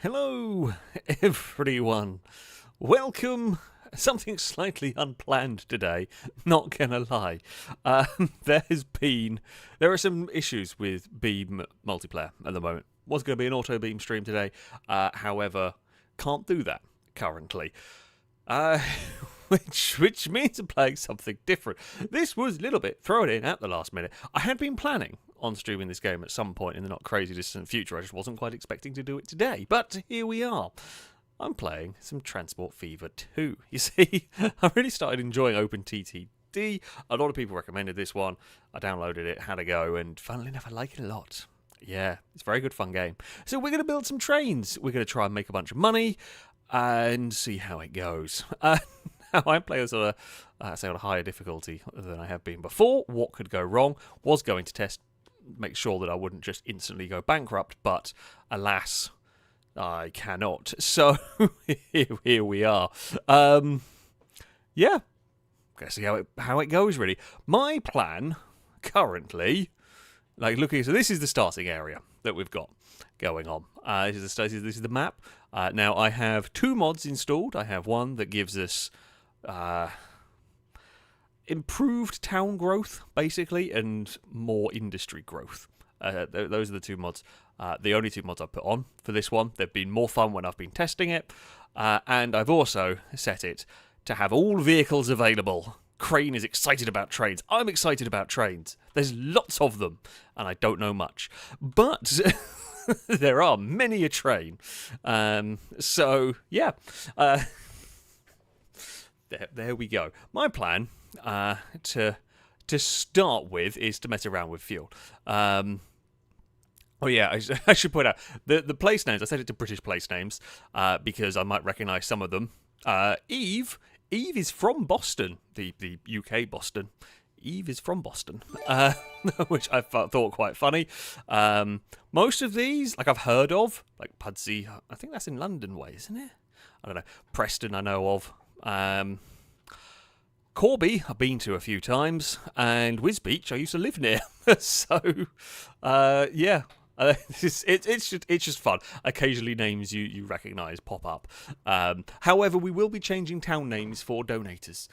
Hello, everyone. Welcome. Something slightly unplanned today, not gonna lie. There are some issues with Beam multiplayer at the moment. Was going to be an auto Beam stream today, however, can't do that currently. Uh, which means I'm playing something different. This was a little bit thrown in at the last minute. I had been planning on streaming this game at some point in the not crazy distant future. I just wasn't quite expecting to do it today, but here we are. I'm playing some Transport Fever 2. You see, I really started enjoying OpenTTD. A lot of people recommended this one. I downloaded it, had a go, and funnily enough, I like it a lot. Yeah, it's a very good fun game. So we're going to build some trains. We're going to try and make a bunch of money and see how it goes. Now, I play this on a higher difficulty than I have been before. What could go wrong? Was going to make sure that I wouldn't just instantly go bankrupt, but alas, I cannot. So here we are. Yeah, gonna see how it goes. Really, my plan currently, so this is the starting area that we've got going on. This is the map. Now I have two mods installed. I have one that gives us improved town growth, basically, and more industry growth. Those are the two mods. The only two mods I've put on for this one. They've been more fun when I've been testing it. And I've also set it to have all vehicles available. Crane is excited about trains. I'm excited about trains. There's lots of them, and I don't know much. But there are many a train. So, yeah. There we go. My plan to start with is to mess around with fuel. Oh yeah, I should point out the place names. I set it to British place names because I might recognise some of them. Eve is from Boston, the UK Boston. Eve is from Boston, which I thought quite funny. Most of these, I've heard of, like Pudsey. I think that's in London way, isn't it? I don't know. Preston, I know of. Corby, I've been to a few times, and Wisbech, I used to live near. So, yeah. It's just fun. Occasionally names you recognise pop up. However, we will be changing town names for donators.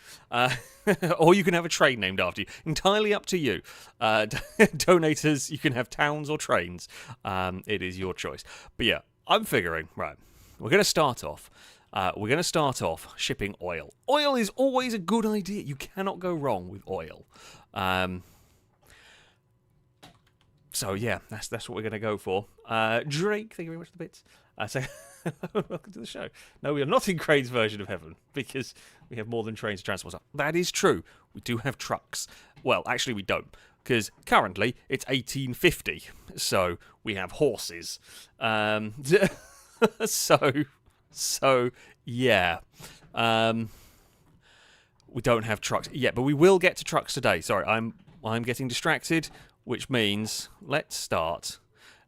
Or you can have a train named after you. Entirely up to you. Donators, you can have towns or trains. It is your choice. But yeah, I'm figuring, right, we're going to start off. Shipping oil. Oil is always a good idea. You cannot go wrong with oil. So yeah, that's what we're going to go for. Drake, thank you very much for the bits. So welcome to the show. No, we are not in Crane's version of heaven because we have more than trains to transport. That is true. We do have trucks. Well, actually, we don't because currently it's 1850. So we have horses. So yeah. We don't have trucks yet, but we will get to trucks today. Sorry, I'm getting distracted. Which means, let's start.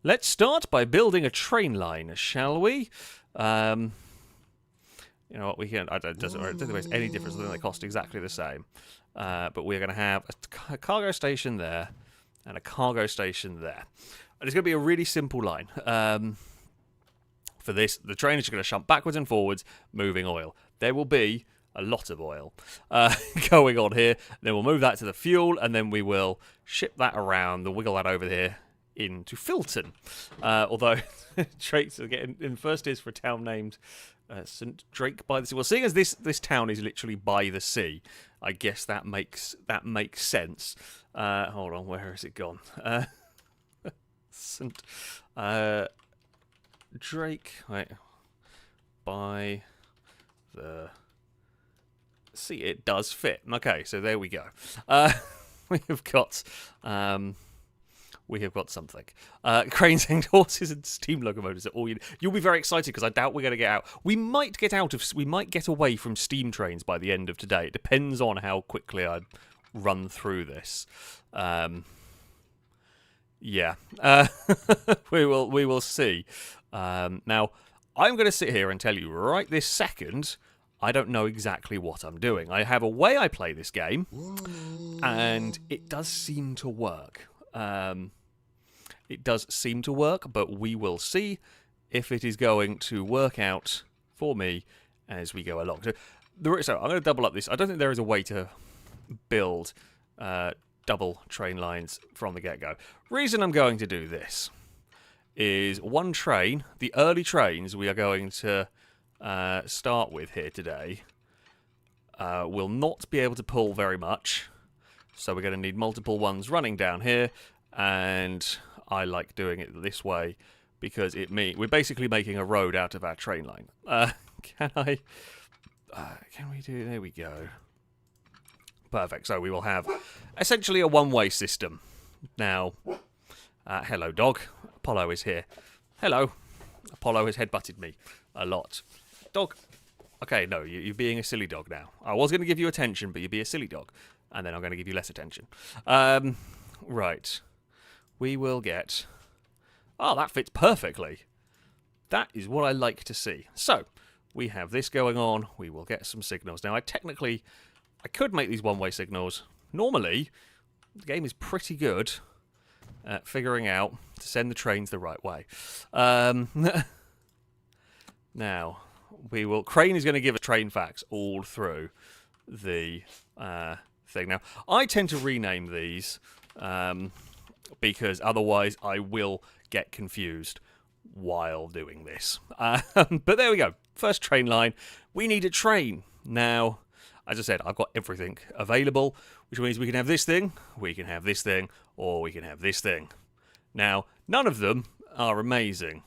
Let's start by building a train line, shall we? You know what, we can. I don't think it makes any difference. I think they cost exactly the same. But we're going to have a cargo station there and a cargo station there. And it's going to be a really simple line. For this, the train is going to shunt backwards and forwards, moving oil. There will be a lot of oil going on here. Then we'll move that to the fuel, and then we will ship that around, the wiggle that over here into Filton. Although Drake's getting in first is for a town named St. Drake by the Sea. Well, seeing as this town is literally by the sea, I guess that makes sense. Hold on, where has it gone? St. Drake, wait, by the see, it does fit. Okay, so there we go. We have got something. Cranes and horses and steam locomotives are all you'll be very excited because I doubt we're going to get out. We might get away from steam trains by the end of today. It depends on how quickly I run through this. Yeah, we will see. Now, I'm going to sit here and tell you right this second, I don't know exactly what I'm doing. I have a way I play this game, and it does seem to work. It does seem to work, but we will see if it is going to work out for me as we go along. So I'm going to double up this. I don't think there is a way to build double train lines from the get-go. Reason I'm going to do this is one train, the early trains we are going to start with here today, will not be able to pull very much. So we're going to need multiple ones running down here, and I like doing it this way because we're basically making a road out of our train line. Can we do? There we go. Perfect. So we will have essentially a one-way system. Now, hello, dog. Apollo is here. Hello. Apollo has headbutted me a lot. Dog. Okay, no, you're being a silly dog now. I was going to give you attention, but you'd be a silly dog. And then I'm going to give you less attention. Right. We will get... Oh, that fits perfectly. That is what I like to see. So, we have this going on. We will get some signals. Now, I could make these one-way signals. Normally, the game is pretty good at figuring out to send the trains the right way. Now, Crane is going to give us train facts all through the thing. Now, I tend to rename these because otherwise I will get confused while doing this. But there we go. First train line. We need a train. Now, as I said, I've got everything available, which means we can have this thing, we can have this thing, or we can have this thing. Now, none of them are amazing.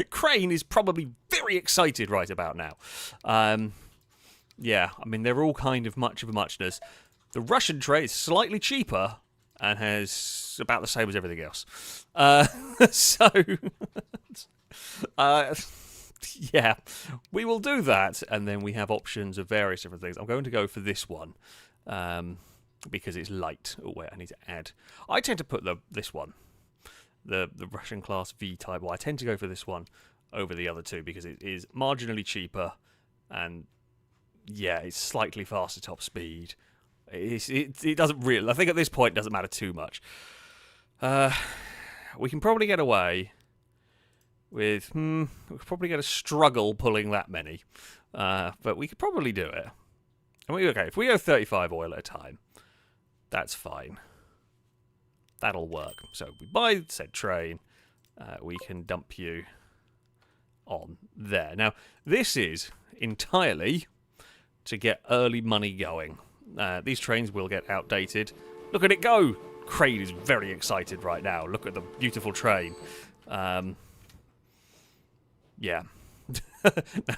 Crane is probably very excited right about now. Yeah, I mean, they're all kind of much of a muchness. The Russian train is slightly cheaper and has about the same as everything else. Yeah, we will do that, and then we have options of various different things. I'm going to go for this one because it's light. Oh wait, I need to add. I tend to put this one, the Russian class V-type. Well, I tend to go for this one over the other two because it is marginally cheaper, and yeah, it's slightly faster top speed. It doesn't really. I think at this point it doesn't matter too much. We can probably get away with, we're probably going to struggle pulling that many, but we could probably do it. And okay, if we go 35 oil at a time, that's fine. That'll work. So we buy said train, we can dump you on there. Now, this is entirely to get early money going. These trains will get outdated. Look at it go! Crane is very excited right now. Look at the beautiful train. Yeah.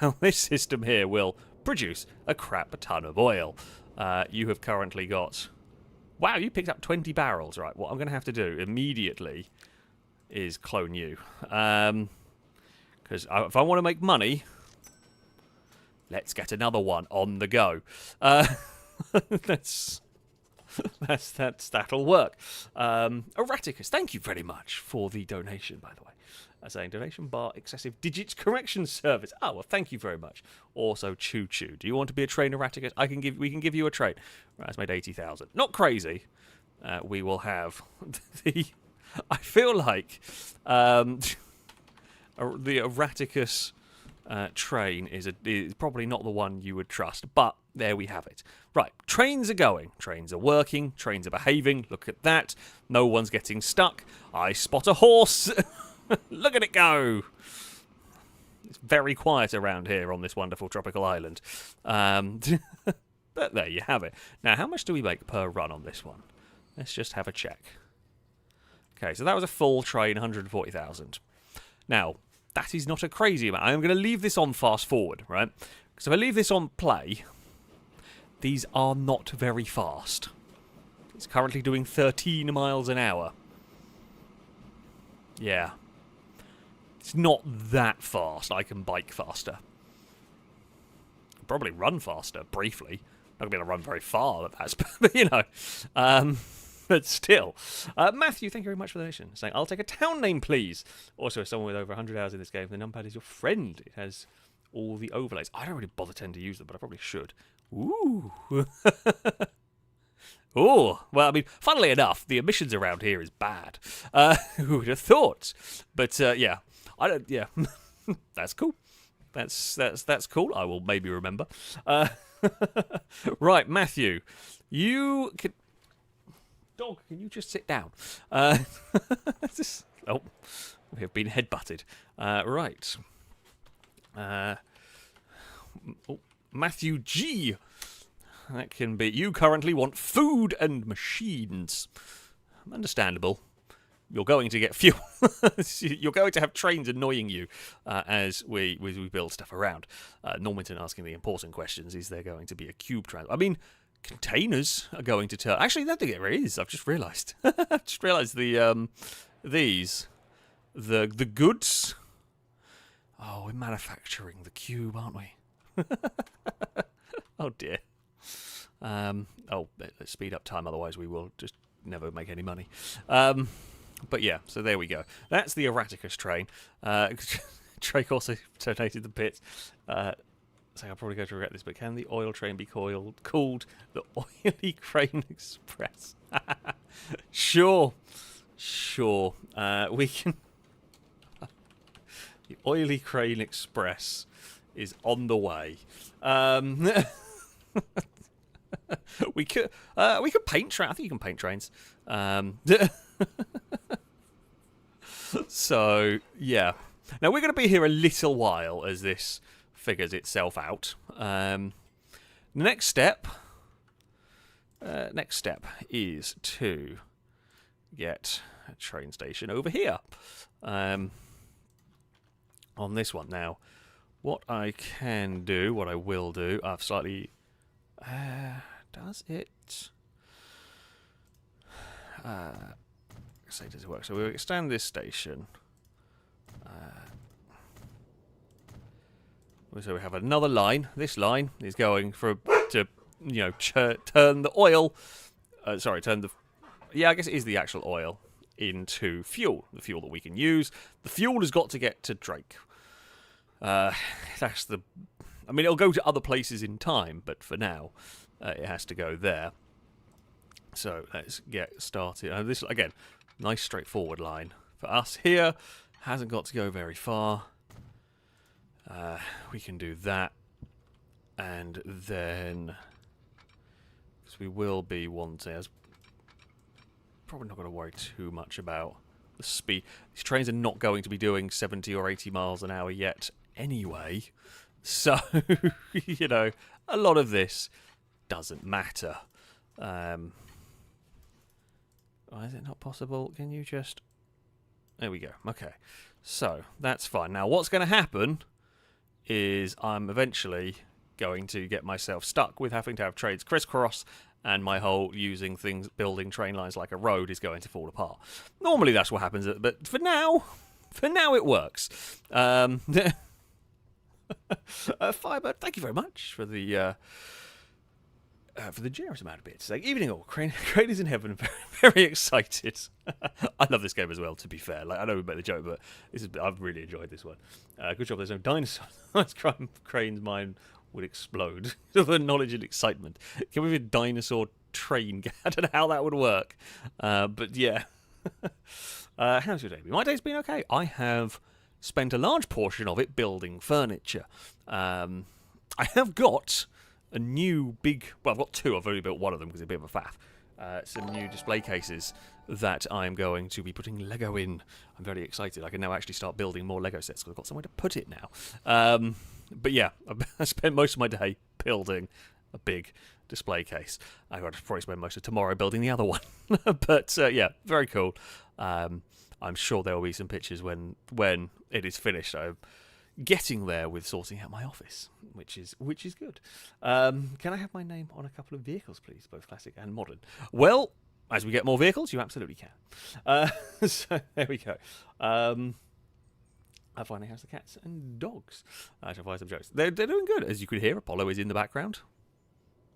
Now, this system here will produce a crap ton of oil. You have currently got... Wow, you picked up 20 barrels. Right, what I'm going to have to do immediately is clone you. Because if I want to make money, let's get another one on the go. That'll work. Erraticus, thank you very much for the donation, by the way. Saying donation bar excessive digits correction service. Oh, well, thank you very much. Also, Choo Choo. Do you want to be a train Erraticus? We can give you a train. Right, that's made 80,000. Not crazy. We will have the. I feel like the Erraticus train is probably not the one you would trust, but there we have it. Right, trains are going, trains are working, trains are behaving. Look at that. No one's getting stuck. I spot a horse. Look at it go. It's very quiet around here on this wonderful tropical island. But there you have it. Now, how much do we make per run on this one? Let's just have a check. Okay, so that was a full train, 140,000. Now, that is not a crazy amount. I'm going to leave this on fast forward, right? Because if I leave this on play, these are not very fast. It's currently doing 13 miles an hour. Yeah. It's not that fast. I can bike faster. Probably run faster, briefly. Not going to be able to run very far, but you know. But still. Matthew, thank you very much for the donation. Saying, I'll take a town name, please. Also, as someone with over 100 hours in this game, the numpad is your friend. It has all the overlays. I don't really bother tend to use them, but I probably should. Ooh. Oh, well, I mean, funnily enough, the emissions around here is bad. Who would have thought? But, yeah, I don't. Yeah, that's cool. That's cool. I will maybe remember. Right, Matthew, you can. Dog, can you just sit down? Oh, we have been headbutted. Right. Matthew G. That can be. You currently want food and machines. Understandable. You're going to get fuel. You're going to have trains annoying you as we build stuff around. Normanton asking the important questions. Is there going to be a cube transport? I mean, containers are going to turn. Actually, that there is. I've just realised. I've just realised the goods. Oh, we're manufacturing the cube, aren't we? Oh dear. Let's speed up time, otherwise we will just never make any money. But yeah, so there we go. That's the Erraticus train. Drake also donated the bit. So I'll probably go to regret this, but can the oil train be called the Oily Crane Express? Sure. We can. The Oily Crane Express is on the way. We could paint trains. I think you can paint trains. So yeah. Now we're going to be here a little while as this figures itself out. Next step is to get a train station over here. On this one now. What I will do, I've slightly. Does it? Say, does it work? So we'll extend this station. So we have another line. This line is going to turn the oil. Turn the. Yeah, I guess it is the actual oil into fuel. The fuel that we can use. The fuel has got to get to Drake. That's the. I mean, it'll go to other places in time, but for now, it has to go there. So let's get started. This again, nice straightforward line for us here. Hasn't got to go very far. We can do that, and then because we will be wanting. I was probably not going to worry too much about the speed. These trains are not going to be doing 70 or 80 miles an hour yet, anyway. So, a lot of this doesn't matter. Why is it not possible? Can you just... There we go. Okay. So, that's fine. Now, what's going to happen is I'm eventually going to get myself stuck with having to have trains crisscross, and my whole building train lines like a road is going to fall apart. Normally that's what happens, but for now it works. Firebird, thank you very much for the generous amount of bits. Like, evening all, Crane is in heaven, very, very excited. I love this game as well, to be fair. Like, I know we made the joke, but I've really enjoyed this one. Good job there's no dinosaur. Crane's mind would explode. The knowledge and excitement. Can we have a dinosaur train? I don't know how that would work. But yeah. How's your day been? My day's been okay. I have spent a large portion of it building furniture. I have got a new I've got two. I've only built one of them because it's a bit of a faff. Some new display cases that I'm going to be putting Lego in. I'm very excited. I can now actually start building more Lego sets because I've got somewhere to put it now. But yeah, I spent most of my day building a big display case. I've got to probably spend most of tomorrow building the other one. But yeah, very cool. I'm sure there will be some pictures when it is finished. I'm getting there with sorting out my office, which is good. Can I have my name on a couple of vehicles, please, both classic and modern? Well, as we get more vehicles, you absolutely can. So there we go. I finally have the cats and dogs. I shall find some jokes. They're doing good, as you could hear. Apollo is in the background.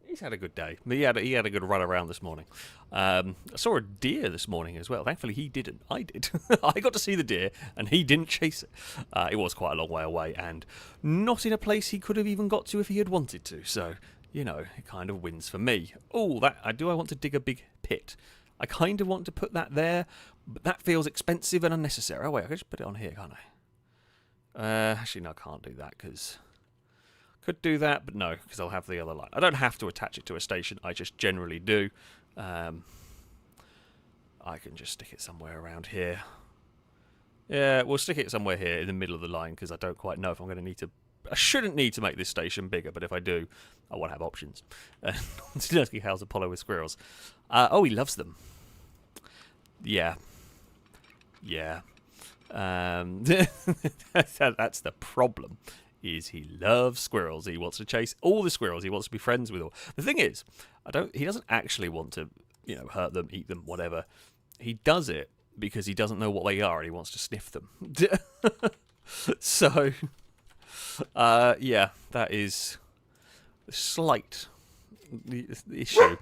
He's had a good day. He had a good run around this morning. I saw a deer this morning as well. Thankfully, he didn't. I did. I got to see the deer, and he didn't chase it. It was quite a long way away, and not in a place he could have even got to if he had wanted to. So, it kind of wins for me. Oh, I want to dig a big pit. I kind of want to put that there, but that feels expensive and unnecessary. Oh, wait, I can just put it on here, can't I? Actually, no, I can't do that because could do that, but no, because I'll have the other line. I don't have to attach it to a station. I just generally do. I can just stick it somewhere around here. Yeah, we'll stick it somewhere here in the middle of the line because I don't quite know if I'm going to need to. I shouldn't need to make this station bigger, but if I do, I want to have options. Dirty House Apollo with squirrels. Oh, he loves them. Yeah. Yeah. That's the problem. Is he loves squirrels. He wants to chase all the squirrels. He wants to be friends with all. The thing is, he doesn't actually want to, hurt them, eat them, whatever. He does it because he doesn't know what they are and he wants to sniff them. So, yeah, that is a slight issue.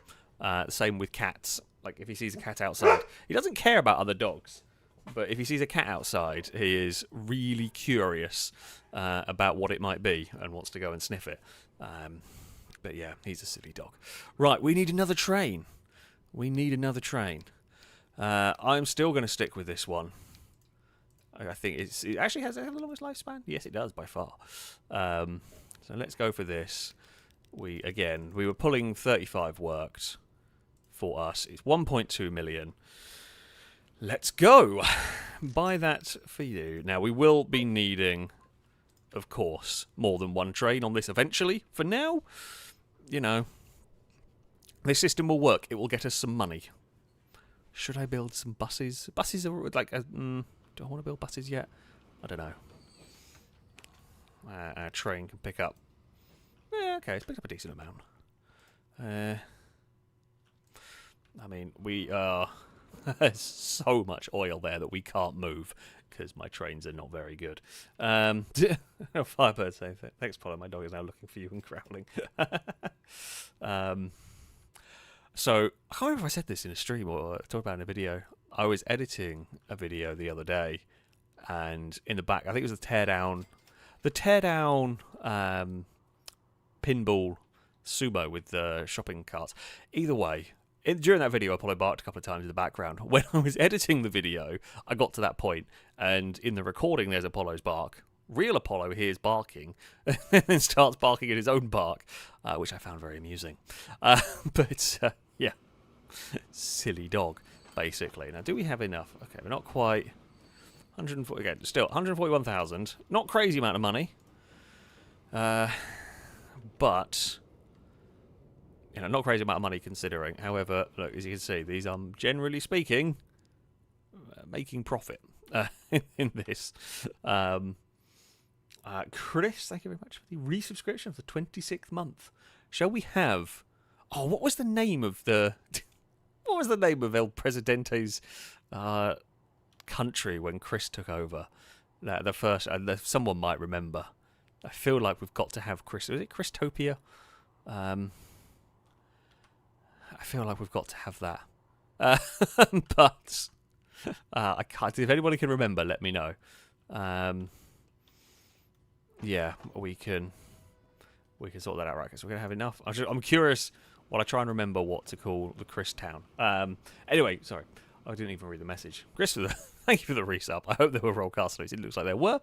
Same with cats. Like, if he sees a cat outside, he doesn't care about other dogs. But if he sees a cat outside, he is really curious about what it might be and wants to go and sniff it. But yeah, he's a silly dog. Right, we need another train. I'm still going to stick with this one. I think it actually has the longest lifespan. Yes, it does by far. So let's go for this. We were pulling 35 worked for us. It's 1.2 million. Let's go. Buy that for you. Now, we will be needing, of course, more than one train on this eventually. For now, this system will work. It will get us some money. Should I build some buses? Buses are like... do I want to build buses yet? I don't know. Our train can pick up... Yeah, okay, it's picked up a decent amount. I mean, we are... There's so much oil there that we can't move because my trains are not very good. Firebird saying thanks, Apollo. My dog is now looking for you and growling. So I can't remember if I said this in a stream or talked about it in a video. I was editing a video the other day, and in the back, I think it was the teardown pinball sumo with the shopping carts. Either way. During that video, Apollo barked a couple of times in the background. When I was editing the video, I got to that point, and in the recording, there's Apollo's bark. Real Apollo hears barking, and then starts barking at his own bark, which I found very amusing. But, yeah, silly dog, basically. Now, do we have enough? Okay, we're not quite 140. Again, still 141,000. Not crazy amount of money, but... not crazy amount of money considering. However, look, as you can see, these are, generally speaking, making profit in this. Chris, thank you very much for the resubscription for the 26th month. Shall we have... Oh, what was the name of the... What was the name of El Presidente's country when Chris took over? The first... someone might remember. I feel like we've got to have Chris... Was it Christopia? I feel like we've got to have that. But I can't. If anybody can remember, let me know. Yeah, we can sort that out, right? Because we're gonna have enough. I'm curious while I try and remember what to call the Chris town. Anyway, sorry, I didn't even read the message. Chris, thank you for the resub. I hope there were roll cast notes. It looks like there were.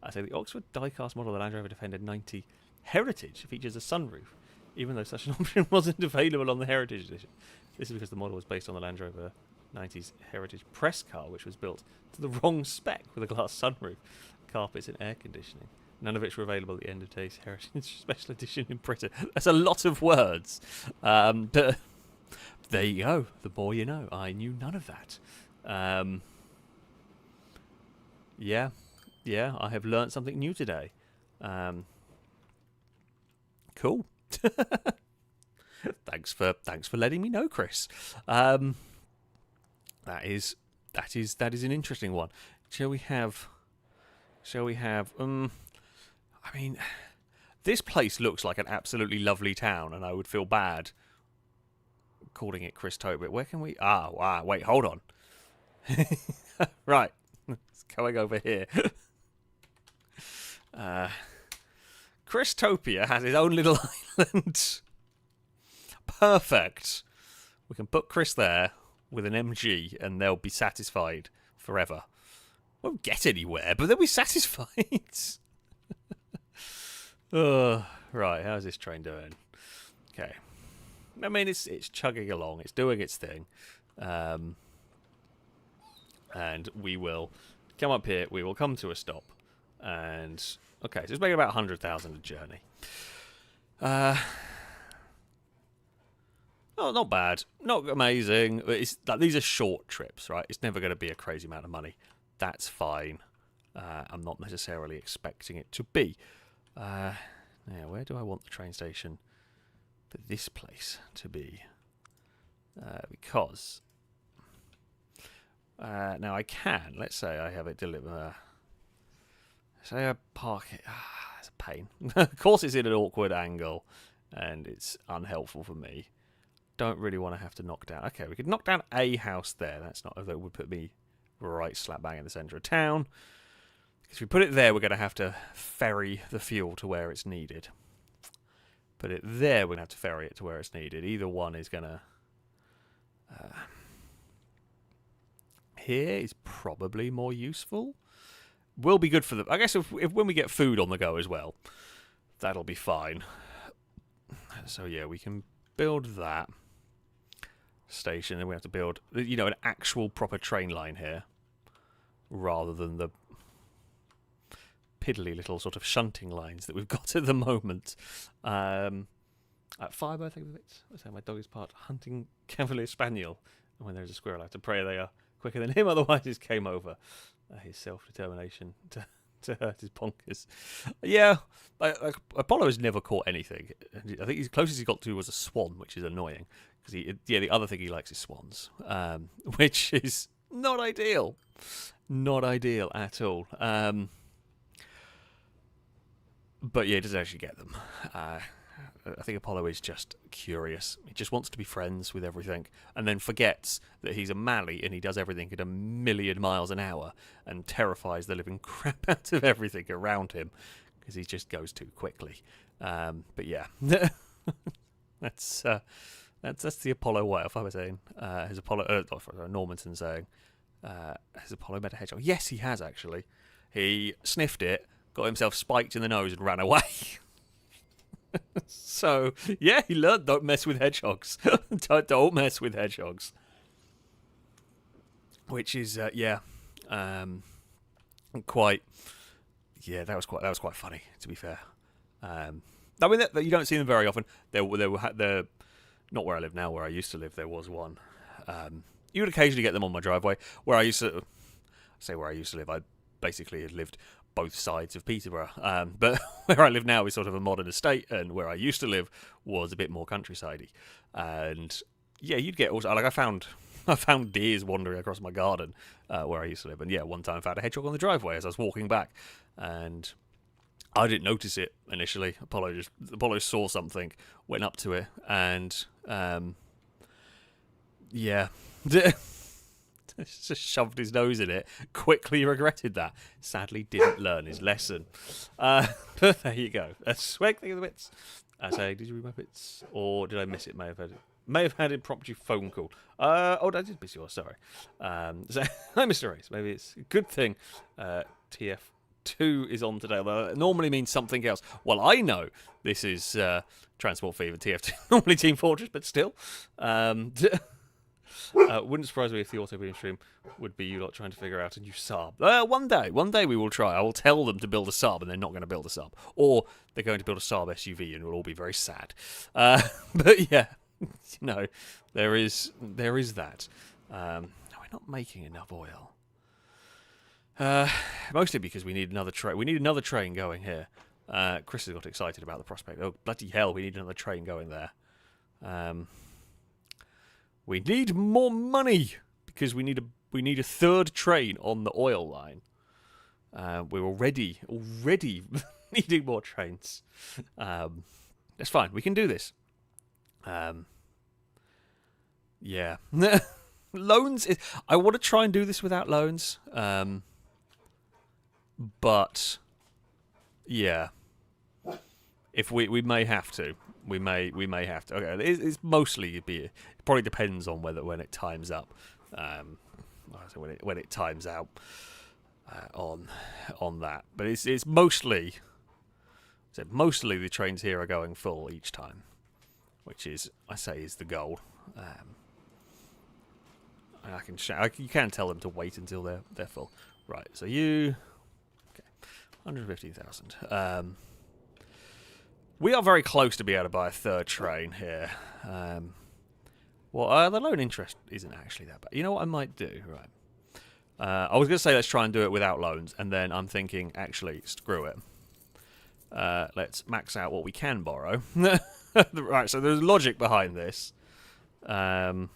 I say the Oxford diecast model of the Land Rover Defender 90 Heritage features a sunroof, even though such an option wasn't available on the Heritage Edition. This is because the model was based on the Land Rover 90's Heritage press car, which was built to the wrong spec with a glass sunroof, carpets and air conditioning. None of which were available at the end of today's Heritage Special Edition in Britain. That's a lot of words. But there you go. The more you know. I knew none of that. Yeah, I have learnt something new today. Cool. Thanks for letting me know, Chris. That is an interesting one. Shall we have? I mean, this place looks like an absolutely lovely town, and I would feel bad calling it Christopia. Where can we? Wait, hold on. Right, it's going over here. Christopia has his own little island. Perfect. We can put Chris there with an MG and they'll be satisfied forever. won't get anywhere, but they'll be satisfied. Right, how's this train doing? Okay. I mean, it's chugging along. It's doing its thing. And we will come up here. We will come to a stop. And, okay, so it's making about 100,000 a journey. Oh, not bad. Not amazing. But these are short trips, right? It's never going to be a crazy amount of money. That's fine. I'm not necessarily expecting it to be. Now, where do I want the train station for this place to be? Because now I can. Let's say I have it deliver. Say I park it. It's a pain. Of course, it's in an awkward angle, and it's unhelpful for me. Don't really want to have to knock down. Okay, we could knock down a house there. That would put me right slap bang in the centre of town. Because if we put it there, we're going to have to ferry the fuel to where it's needed. Put it there, we're going to have to ferry it to where it's needed. Either one is going to... here is probably more useful. Will be good for the... I guess if when we get food on the go as well, that'll be fine. So yeah, we can build that station, and we have to build, an actual proper train line here, rather than the piddly little sort of shunting lines that we've got at the moment. At 5, I think it's. I say my dog is part hunting Cavalier Spaniel, and when there's a squirrel, I have to pray they are quicker than him, otherwise he's came over. His self-determination to hurt his bonkers. Yeah, Apollo has never caught anything. I think the closest he got to was a swan, which is annoying. Because the other thing he likes is swans, which is not ideal. Not ideal at all. But yeah, he doesn't actually get them. I think Apollo is just curious. He just wants to be friends with everything, and then forgets that he's a Mally and he does everything at 1,000,000 miles an hour and terrifies the living crap out of everything around him because he just goes too quickly. But yeah, that's the Apollo way. If I was saying, has Apollo? Normanton saying, has Apollo met a hedgehog? Yes, he has actually. He sniffed it, got himself spiked in the nose, and ran away. So, yeah, he learned don't mess with hedgehogs. Don't mess with hedgehogs. Which is, quite... Yeah, that was quite funny, to be fair. I mean, you don't see them very often. There not where I live now, where I used to live, there was one. You would occasionally get them on my driveway. Where I used to live, I basically had lived both sides of Peterborough. But where I live now is sort of a modern estate, and where I used to live was a bit more countryside-y. And yeah, you'd get also I found deers wandering across my garden where I used to live, and yeah, one time I found a hedgehog on the driveway as I was walking back, and I didn't notice it initially. Apollo saw something, went up to it, and yeah. Just shoved his nose in it. Quickly regretted that. Sadly, didn't learn his lesson. But there you go. A swag thing of the bits. I say, did you read my bits, or did I miss it? May have had an impromptu phone call. I did miss yours. Sorry. So, hi, Mr. Race. Maybe it's a good thing. TF2 is on today. Although it normally means something else. Well, I know this is Transport Fever TF2. Normally Team Fortress, but still. Wouldn't surprise me if the auto beam stream would be you lot trying to figure out a new Saab. One day we will try. I will tell them to build a Saab, and they're not going to build a Saab, or they're going to build a Saab SUV, and we'll all be very sad. But yeah, there is that. We're not making enough oil. Mostly because we need another train. We need another train going here. Chris has got excited about the prospect. Oh bloody hell! We need another train going there. We need more money because we need a third train on the oil line. We're already needing more trains. That's fine. We can do this. Yeah. Loans. I want to try and do this without loans. But yeah, if we may have to. We may have to. Okay, it's mostly it probably depends on when it times up. When it times out. on that. But it's mostly the trains here are going full each time, which is is the goal. You can tell them to wait until they're full. Right. So you 115,000. We are very close to be able to buy a third train here. The loan interest isn't actually that bad. You know what I might do? Right. I was going to say let's try and do it without loans, and then I'm thinking, actually, screw it. Let's max out what we can borrow. Right, so there's logic behind this. So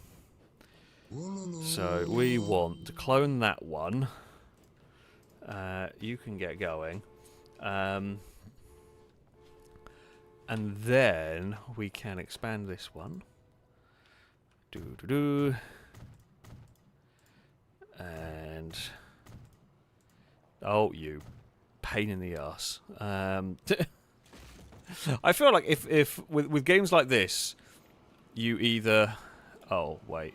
we want to clone that one. You can get going. And then we can expand this one. And oh, you pain in the ass. I feel like if with games like this, you either wait.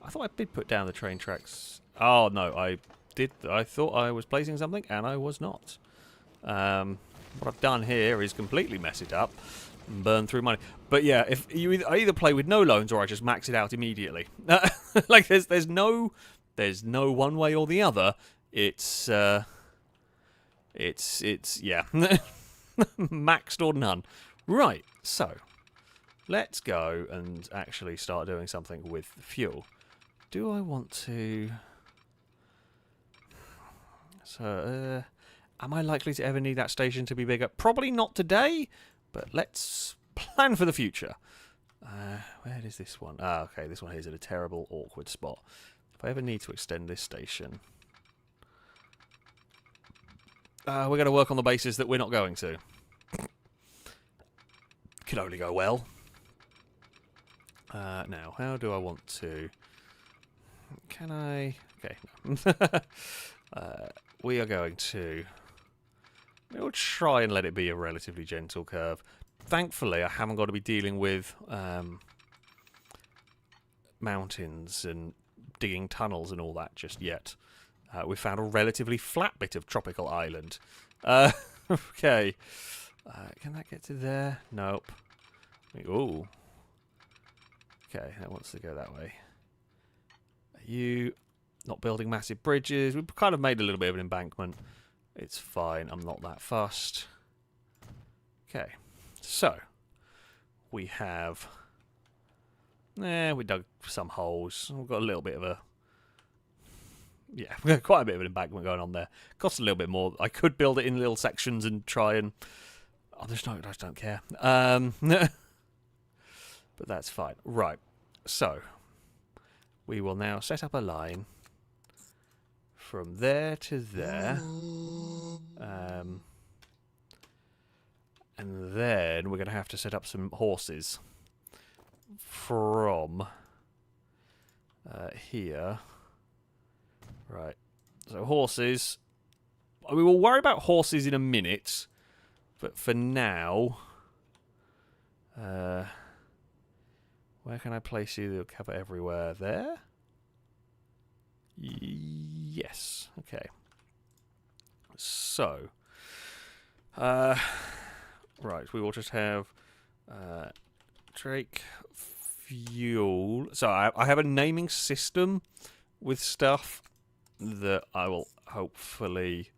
I thought I did put down the train tracks. Oh no, I did. I thought I was placing something, and I was not. What I've done here is completely mess it up and burn through money. But yeah, if I either play with no loans or I just max it out immediately. Like there's no one way or the other. It's yeah, maxed or none. Right. So let's go and actually start doing something with fuel. Do I want to? So am I likely to ever need that station to be bigger? Probably not today, but let's plan for the future. Where is this one? Ah, okay, this one here is at a terrible, awkward spot. If I ever need to extend this station, we're going to work on the basis that we're not going to. Could only go well. Now, how do I want to? Can I? Okay. We are going to. We'll try and let it be a relatively gentle curve. Thankfully, I haven't got to be dealing with mountains and digging tunnels and all that just yet. We found a relatively flat bit of tropical island. Okay. Can that get to there? Nope. Ooh. Okay, that wants to go that way. Are you not building massive bridges? We've kind of made a little bit of an embankment. It's fine. I'm not that fussed. Okay. So, we have... we dug some holes. We've got a little bit of a... Yeah, we've got quite a bit of an embankment going on there. Costs a little bit more. I could build it in little sections and try and... I just don't care. But that's fine. Right. So, we will now set up a line from there to there. And then we're going to have to set up some horses from here. Right. So horses. We will worry about horses in a minute. But for now... where can I place you? They'll cover everywhere. There? Yes. Okay. So... right, we will just have Drake fuel. So I have a naming system with stuff that I will hopefully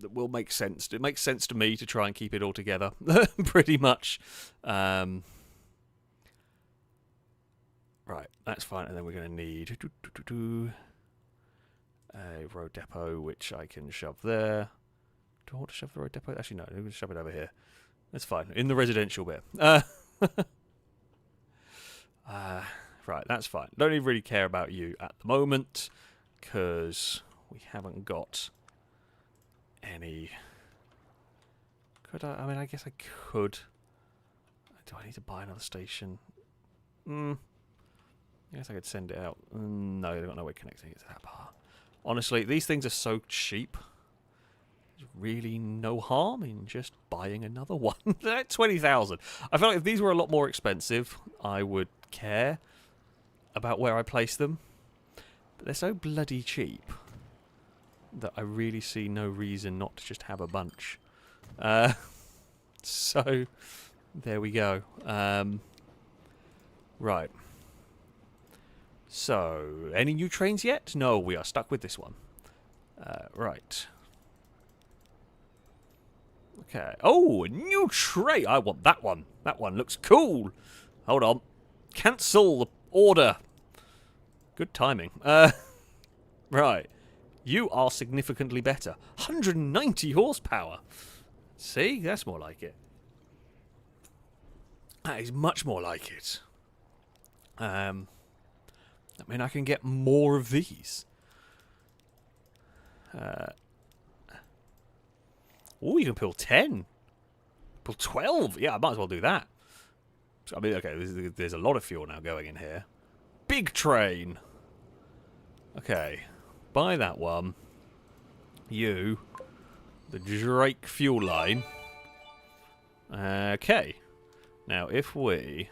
that will make sense. It makes sense to me to try and keep it all together, pretty much. Right, that's fine, and then we're going to need a road depot, which I can shove there. Do I want to shove the road depot? Actually, no, I'm going to shove it over here. That's fine, in the residential bit. Right, that's fine. Don't even really care about you at the moment, because we haven't got any... Could I? I mean, I guess I could. Do I need to buy another station? I guess I could send it out. No, they've got no way of connecting it to that part. Honestly, these things are so cheap. there's really no harm in just buying another one. 20,000. I feel like if these were a lot more expensive, I would care about where I place them. But they're so bloody cheap that I really see no reason not to just have a bunch. So, there we go. Right. So, any new trains yet? No, we are stuck with this one. Right. Okay. Oh, a new train! I want that one. That one looks cool. Hold on. Cancel the order. Good timing. Right. You are significantly better. 190 horsepower. See? That's more like it. That is much more like it. I mean, I can get more of these. Oh, you can pull 10. Pull 12. Yeah, I might as well do that. I mean, okay, there's a lot of fuel now going in here. Big train. Okay. Buy that one. You. The Drake fuel line. Okay. Now, if we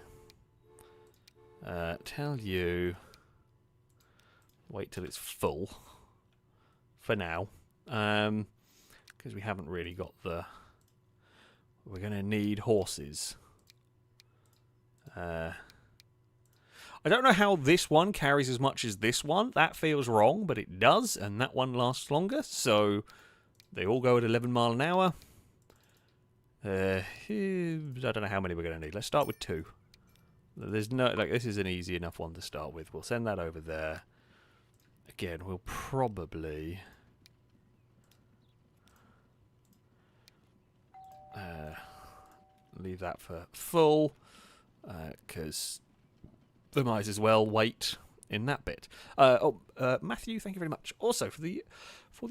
tell you... Wait till it's full. For now. Because we haven't really got the... We're going to need horses. I don't know how this one carries as much as this one. That feels wrong, but it does, and that one lasts longer. So they all go at 11 mile an hour. I don't know how many we're going to need. Let's start with 2. There's no this is an easy enough one to start with. We'll send that over there. Again, we'll probably leave that for full, because they might as well wait in that bit. Matthew, thank you very much. Also for the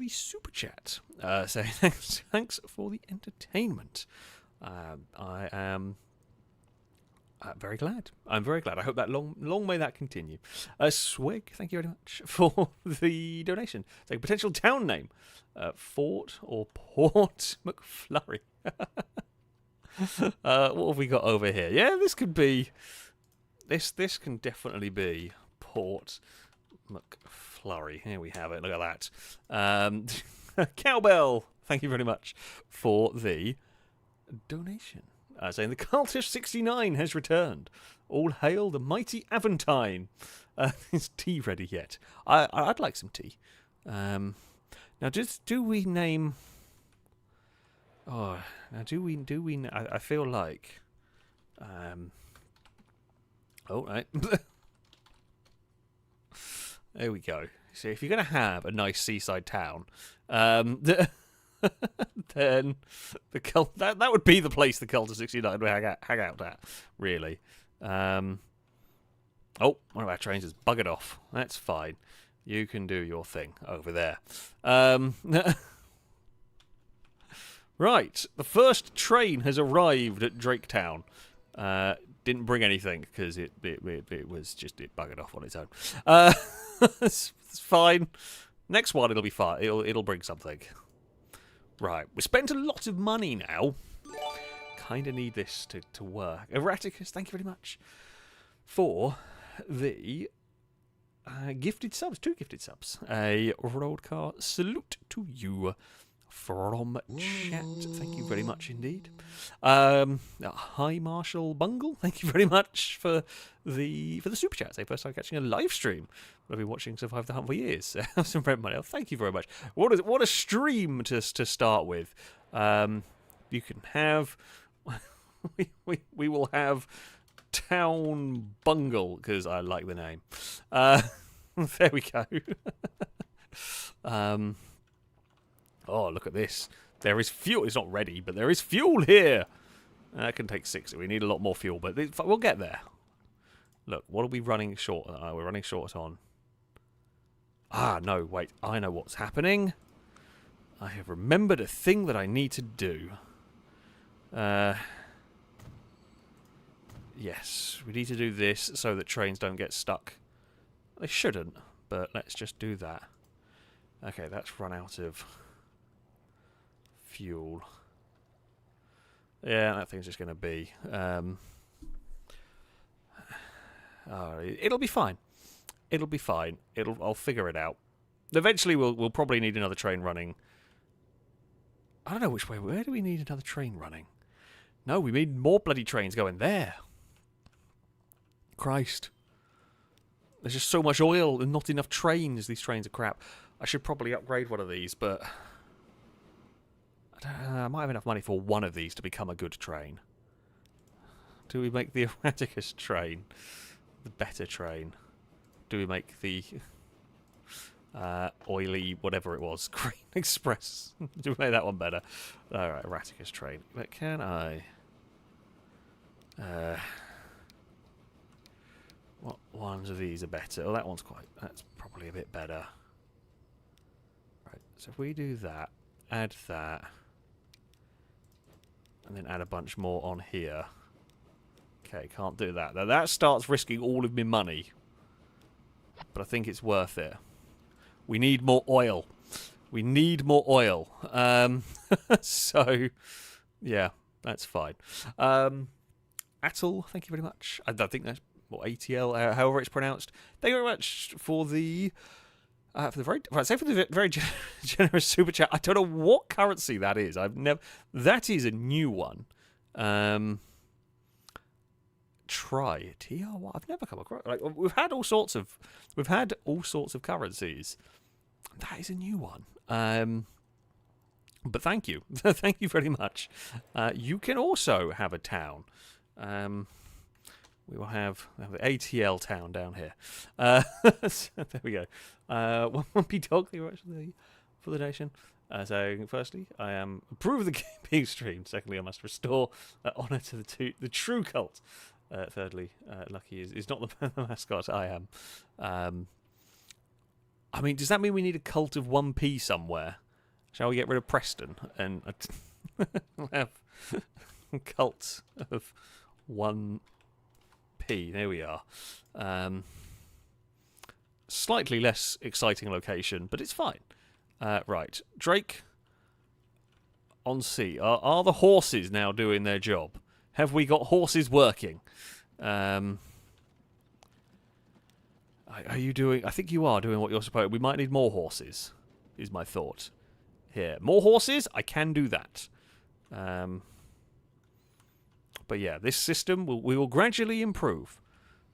super chat, saying thanks for the entertainment. I am very glad. I'm very glad. I hope that long may that continue. Swig, thank you very much for the donation. It's a potential town name, Fort or Port McFlurry. What have we got over here? Yeah, this could be. This can definitely be Port McFlurry. Here we have it. Look at that. Cowbell, thank you very much for the donation. Saying the Cultish 69 has returned. All hail the mighty Aventine. Is tea ready yet? I'd like some tea. Now, do we name? Oh, now do we? I feel like. Oh, right. There we go. So if you're going to have a nice seaside town, then that would be the place the Cult of 69 would hang out at, really. Oh, one of our trains has buggered off. That's fine. You can do your thing over there. Right, the first train has arrived at Draketown. Didn't bring anything because it was just it buggered off on its own. It's fine. Next one it'll be fine. It'll bring something. Right, we spent a lot of money now. Kind of need this to work. Erraticus, thank you very much for the gifted subs. 2 gifted subs. A road car salute to you from chat. Thank you very much indeed. Hi Marshall Bungle, thank you very much for the super chat. Say first time catching a live stream. I've been watching Survive the Hunt for years. Some Brent Money. Thank you very much. What a stream to start with. You can have we will have Town Bungle because I like the name. There we go. Oh, look at this. There is fuel. It's not ready, but there is fuel here. That can take 6. We need a lot more fuel, but we'll get there. Look, what are we running short? We're running short on. Ah, no, wait. I know what's happening. I have remembered a thing that I need to do. Yes, we need to do this so that trains don't get stuck. They shouldn't, but let's just do that. Okay, that's run out of fuel. Yeah, that thing's just going to be... it'll be fine. It'll be fine. I'll figure it out. Eventually, we'll probably need another train running. I don't know which way. Where do we need another train running? No, we need more bloody trains going there. Christ. There's just so much oil and not enough trains. These trains are crap. I should probably upgrade one of these, but... I might have enough money for one of these to become a good train. Do we make the Erraticus train the better train? Do we make the oily, whatever it was, Green Express? Do we make that one better? Alright, Erraticus train. But can I... what ones of these are better? Oh, that one's quite... That's probably a bit better. Right, so if we do that, add that... and then add a bunch more on here. Okay, can't do that. Now that starts risking all of my money. But I think it's worth it. We need more oil. We need more oil. So, yeah, that's fine. Atul, thank you very much. I don't think that's... Or ATL, however it's pronounced. Thank you very much for the... very generous super chat. I don't know what currency that is. That is a new one. Try TR1. I've never come across. Like, we've had all sorts of currencies. That is a new one. But thank you, thank you very much. You can also have a town. We will have the ATL town down here. So there we go. 1p dog, thank you very much for the donation. So, firstly, I approve of the game being streamed. Secondly, I must restore honour to the true cult. Thirdly, Lucky is not the mascot. I am. I mean, does that mean we need a cult of 1p somewhere? Shall we get rid of Preston and have cults of 1p? There we are. Slightly less exciting location, but it's fine. Right, Drake on sea. Are the horses now doing their job? Have we got horses working? Are you doing... I think you are doing what you're supposed... We might need more horses, is my thought. Here. More horses? I can do that. But yeah, this system, we will gradually improve.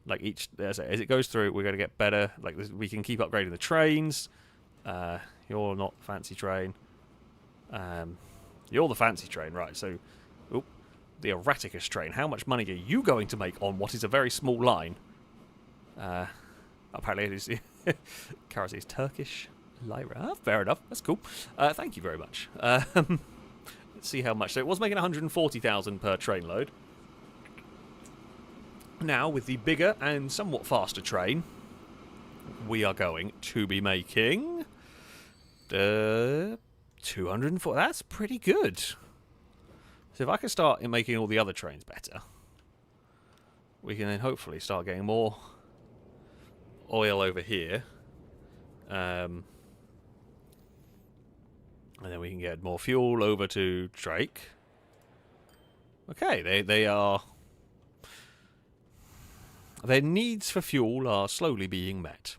Like, as it goes through, we're going to get better. Like, we can keep upgrading the trains. You're not fancy train. You're the fancy train, right. So, the Erraticus train. How much money are you going to make on what is a very small line? Apparently it is... currency is Turkish lira. Fair enough. That's cool. Thank you very much. Let's see how much. So it was making 140,000 per train load. Now, with the bigger and somewhat faster train, we are going to be making 204. That's pretty good. So if I can start making all the other trains better, we can then hopefully start getting more oil over here. And then we can get more fuel over to Drake. Okay, they are... Their needs for fuel are slowly being met.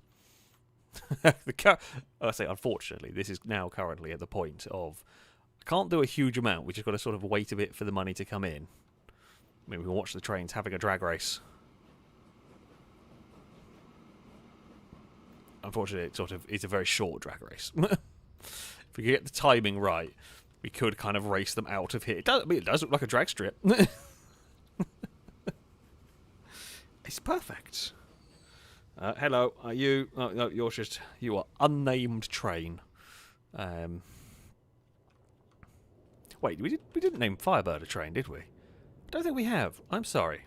I say, unfortunately, this is now currently at the point of... I can't do a huge amount. We just got to sort of wait a bit for the money to come in. I mean, we can watch the trains having a drag race. Unfortunately, it's a very short drag race. If we get the timing right, we could kind of race them out of here. It does look like a drag strip. It's perfect. Hello, are you... Oh, no, you're just... You are unnamed train. Wait, we didn't name Firebird a train, did we? I don't think we have. I'm sorry.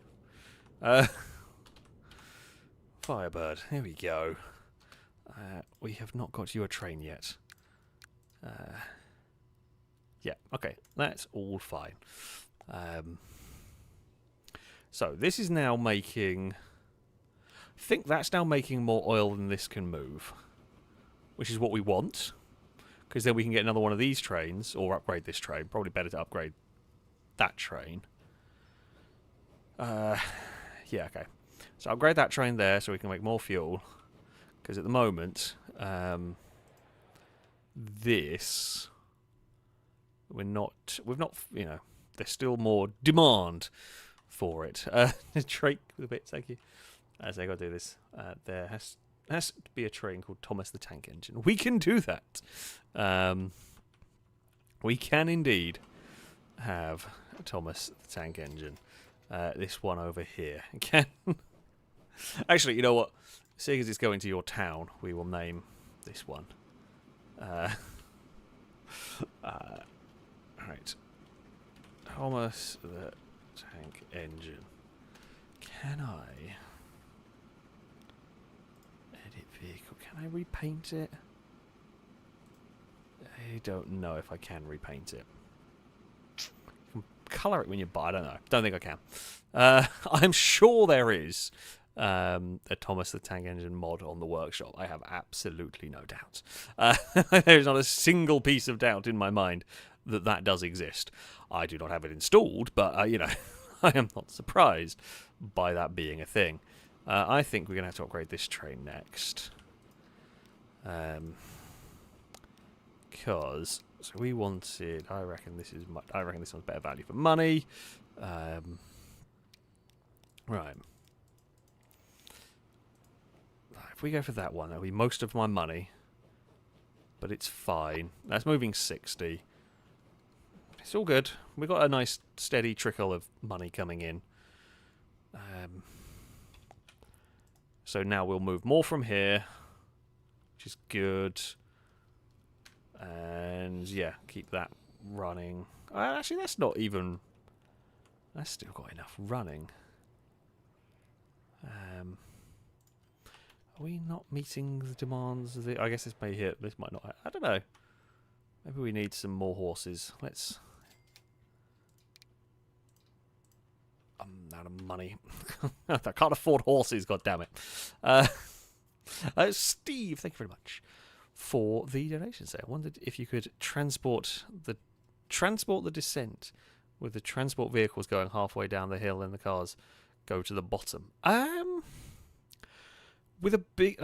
Firebird, here we go. We have not got you a train yet. Yeah, okay, that's all fine. So, this is now making... I think that's now making more oil than this can move. Which is what we want. because then we can get another one of these trains, or upgrade this train. Probably better to upgrade that train. Yeah, okay. So upgrade that train there so we can make more fuel. Because at the moment, this... we've not, you know, there's still more demand for it. Drake with a bit, thank you. As I got to do this, there has to be a train called Thomas the Tank Engine. We can do that. We can indeed have Thomas the Tank Engine. This one over here. Can actually, you know what? Seeing as it's going to your town, we will name this one. Right. Thomas the Tank Engine. Can I edit vehicle? Can I repaint it? I don't know if I can repaint it. You can colour it when you buy. I don't know. Don't think I can. I'm sure there is a Thomas the Tank Engine mod on the workshop. I have absolutely no doubt. There's not a single piece of doubt in my mind that that does exist. I do not have it installed, but you know, I am not surprised by that being a thing. I think we're going to have to upgrade this train next. Because so we wanted. I reckon this one's better value for money. Right. If we go for that one, that'll be most of my money. But it's fine. That's moving 60. It's all good. We've got a nice steady trickle of money coming in. So now we'll move more from here, which is good. And yeah, keep that running. Actually, that's not even... that's still got enough running. Are we not meeting the demands of the... I guess this may hit. This might not. I don't know. Maybe we need some more horses. Let's... I'm out of money. I can't afford horses, goddammit. Steve, thank you very much for the donations there. I wondered if you could transport the descent with the transport vehicles going halfway down the hill and the cars go to the bottom. With a big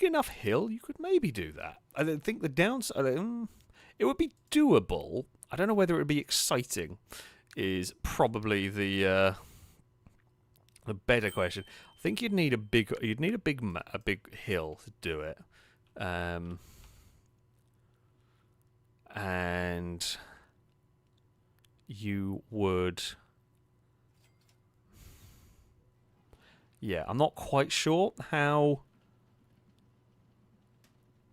enough hill, you could maybe do that. I don't think the downside... it would be doable. I don't know whether it would be exciting. Is probably the better question. I think you'd need a big hill to do it, and you would. Yeah, I'm not quite sure how.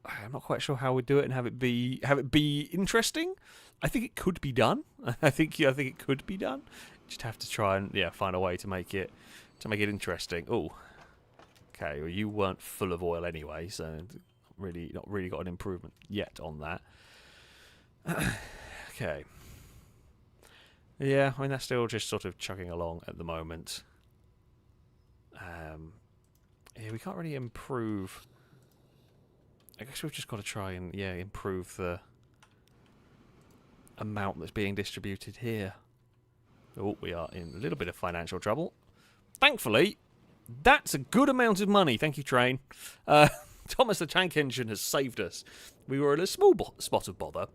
I'm not quite sure how we'd do it and have it be interesting. I think it could be done. I think it could be done. Just have to try and find a way to make it interesting. Oh, okay. Well, you weren't full of oil anyway, so not really got an improvement yet on that. Okay. Yeah, I mean that's still just sort of chugging along at the moment. Yeah, we can't really improve. I guess we've just got to try and improve the amount that's being distributed here. Oh, we are in a little bit of financial trouble. Thankfully, that's a good amount of money. Thank you, train. Thomas the Tank Engine has saved us. We were in a small spot of bother.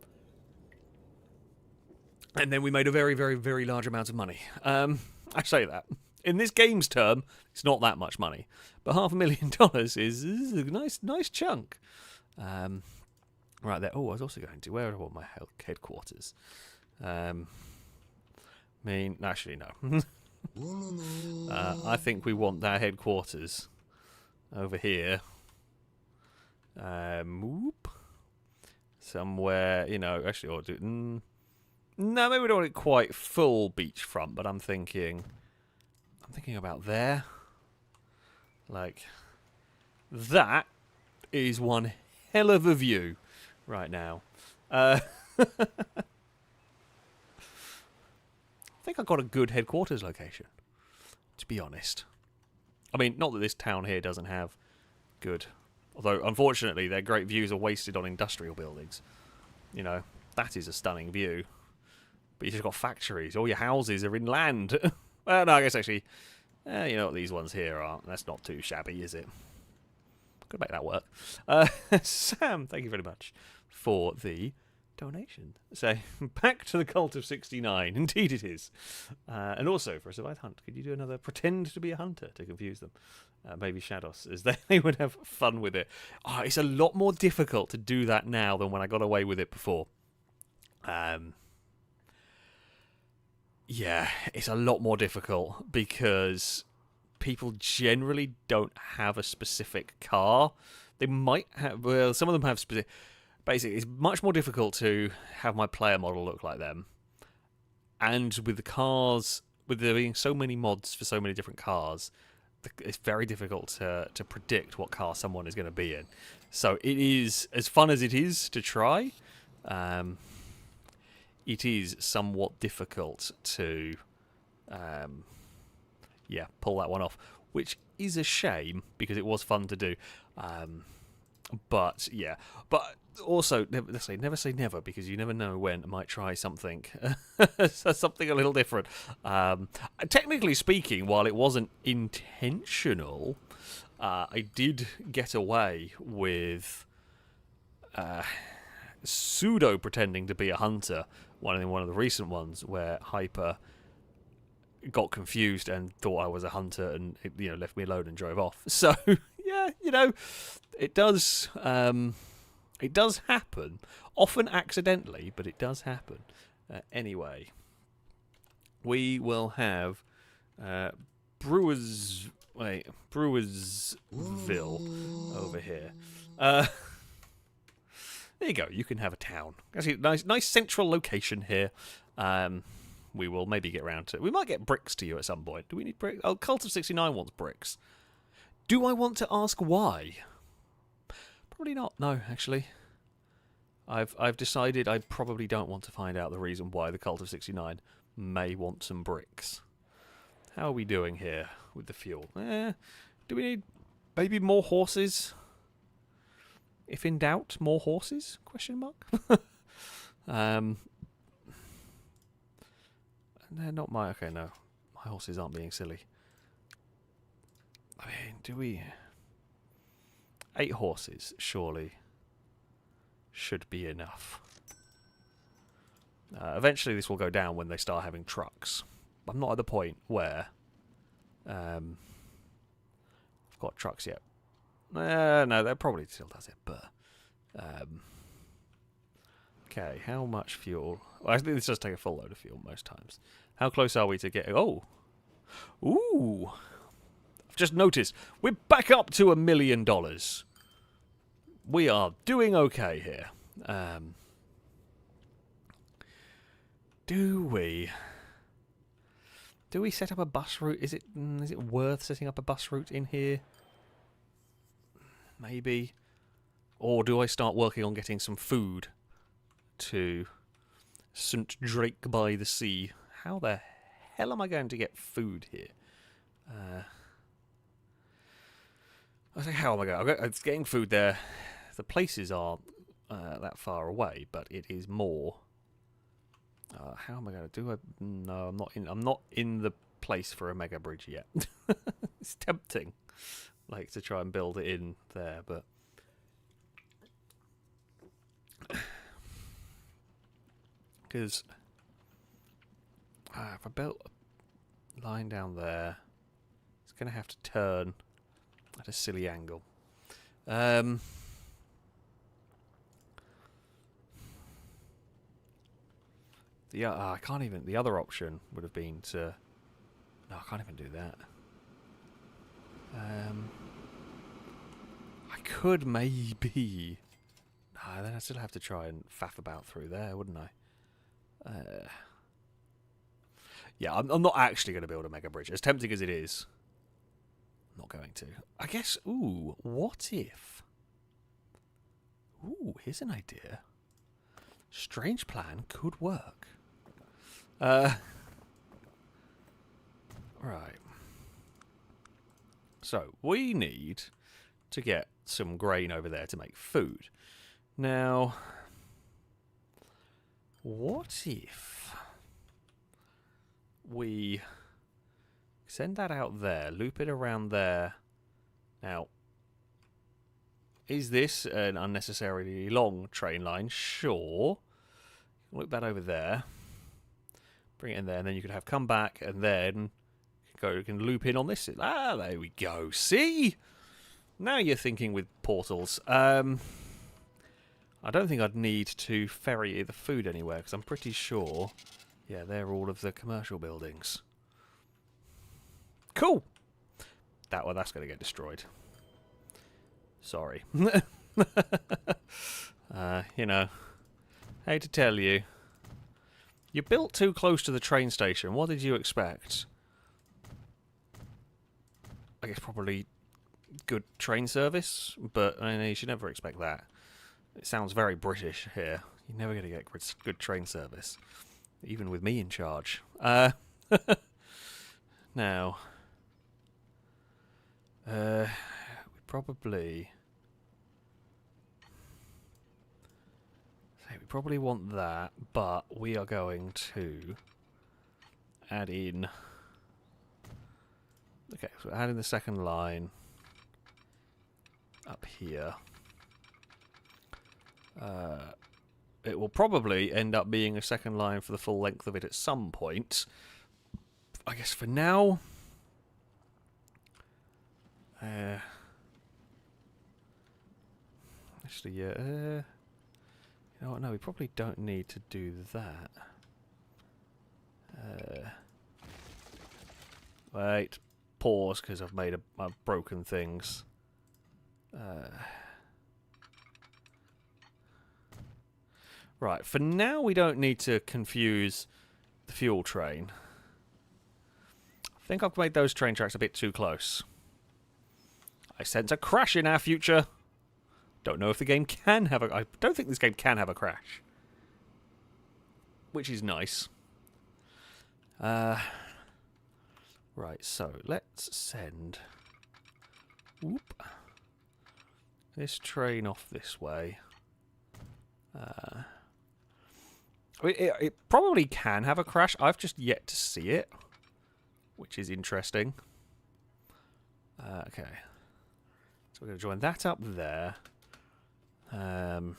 And then we made a very, very, very large amount of money. I say that. In this game's term, it's not that much money. But $500,000 is a nice chunk. Right there. Oh, I was also going to... where do I want my headquarters? Actually, no. I think we want that headquarters over here. Whoop. Somewhere, actually, or do... no, maybe we don't want it quite full beachfront, but I'm thinking about there. Like, that is one hell of a view right now. I think I got a good headquarters location, to be honest. I mean, not that this town here doesn't have good Although, unfortunately, their great views are wasted on industrial buildings. You know, that is a stunning view. But you've just got factories. All your houses are inland. Well, no, I guess actually, you know what these ones here are. That's not too shabby, is it? Could make that work. Sam, thank you very much for the donation. So, back to the Cult of 69. Indeed it is. And also, for a survived hunt, could you do another pretend to be a hunter to confuse them? Maybe Shadows, as they would have fun with it. Oh, it's a lot more difficult to do that now than when I got away with it before. Yeah, it's a lot more difficult because people generally don't have a specific car. They might have, well, some of them have specific. Basically, it's much more difficult to have my player model look like them. And with the cars, with there being so many mods for so many different cars, it's very difficult to predict what car someone is going to be in. So it is, as fun as it is to try, it is somewhat difficult to, pull that one off, which is a shame because it was fun to do. But also, never say never, because you never know when I might try something, something a little different. Technically speaking, while it wasn't intentional, I did get away with pseudo pretending to be a hunter. One of the recent ones where Hyper got confused and thought I was a hunter and left me alone and drove off. So yeah, it does happen, often accidentally, but it does happen. Anyway, we will have Brewersville over here. There you go. You can have a town. Actually, nice central location here. We will maybe get around to. We might get bricks to you at some point. Do we need bricks? Oh, Cult of 69 wants bricks. Do I want to ask why? Probably not. No, actually. I've decided I probably don't want to find out the reason why the Cult of 69 may want some bricks. How are we doing here with the fuel? Do we need maybe more horses? If in doubt, more horses? Question mark. They're not my. Okay, no, my horses aren't being silly. I mean, do we? 8 horses surely should be enough. Eventually, this will go down when they start having trucks. I'm not at the point where I've got trucks yet. No, that probably still does it, but okay, how much fuel? Well, I think this does take a full load of fuel most times. How close are we to getting? Oh, ooh! I've just noticed we're back up to $1 million. We are doing okay here. Do we set up a bus route? Is it worth setting up a bus route in here? Maybe. Or do I start working on getting some food to St. Drake by the Sea? How the hell am I going to get food here? I say, how am I going? I'm getting food there. The places aren't that far away, but it is more. How am I going to do it? No, I'm not in the place for a mega bridge yet. It's tempting. Like to try and build it in there, but because if I built a line down there, it's going to have to turn at a silly angle. I can't even. The other option would have been to. No, I can't even do that. I could maybe. No, then I still have to try and faff about through there, wouldn't I? Yeah, I'm not actually going to build a mega bridge. As tempting as it is, I'm not going to. I guess. Ooh, what if? Ooh, here's an idea. Strange plan could work. Right. So we need to get some grain over there to make food. Now, what if we send that out there, loop it around there? Now, is this an unnecessarily long train line? Sure. Loop that over there. Bring it in there, and then you could have come back, and then you can loop in on this. Ah, there we go. See? Now you're thinking with portals. I don't think I'd need to ferry the food anywhere, because I'm pretty sure, yeah, they're all of the commercial buildings. Cool! That's going to get destroyed. Sorry. You know, hate to tell you. You built too close to the train station. What did you expect? I guess probably good train service, but I mean, you should never expect that. It sounds very British here. You're never going to get good train service, even with me in charge. Now, we probably want that, but we are going to add in. Okay, so add in the second line up here. It will probably end up being a second line for the full length of it at some point. I guess for now, actually, yeah. You know what? No, we probably don't need to do that. Wait, pause because I've broken things. Right, for now we don't need to confuse the fuel train. I think I've made those train tracks a bit too close. I sense a crash in our future. Don't know if the game can have a... I don't think this game can have a crash. Which is nice. Right, so let's send... Whoop. This train off this way. It probably can have a crash. I've just yet to see it, which is interesting. Okay. So we're going to join that up there. Now,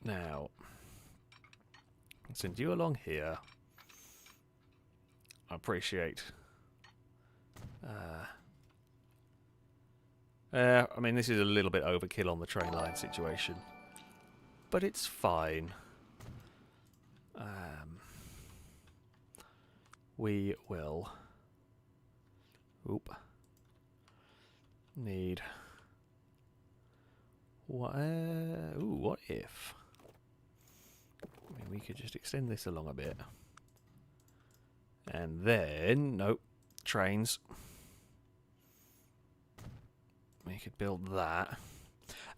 I'll send you along here. I appreciate. I mean, this is a little bit overkill on the train line situation, but it's fine. We will. Oop. Need. What? Ooh, what if? I mean, we could just extend this along a bit, and then nope, trains. We could build that.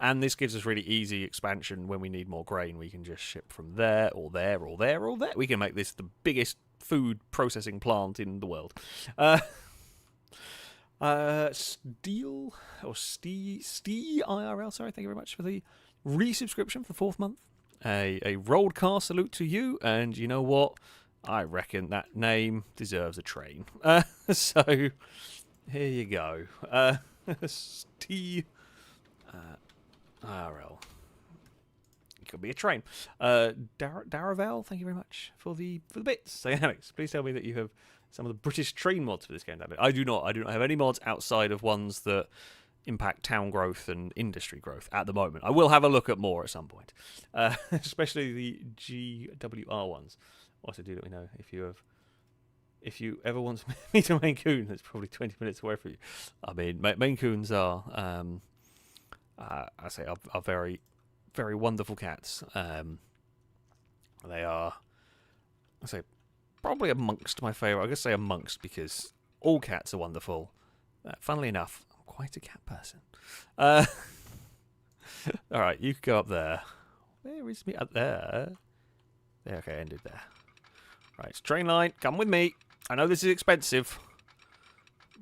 And this gives us really easy expansion when we need more grain. We can just ship from there, or there, or there, or there. We can make this the biggest food processing plant in the world. Steel, or Stee IRL, sorry, thank you very much for the resubscription for the 4th month. A rolled car salute to you, and you know what? I reckon that name deserves a train. So, here you go. Stee IRL. It could be a train. Daravel, thank you very much for the bits. So, Alex, please tell me that you have some of the British train mods for this game. I do not. I do not have any mods outside of ones that impact town growth and industry growth at the moment. I will have a look at more at some point, especially the GWR ones. Also, do let me know if you have. If you ever want to meet a Maine Coon, that's probably 20 minutes away from you. I mean, Maine Coons are, are very, very wonderful cats. They are, I say, probably amongst my favourite. I guess say amongst because all cats are wonderful. Funnily enough, I'm quite a cat person. All right, you can go up there. Where is me? Up there. There, okay, ended there. Right, it's train line. Come with me. I know this is expensive,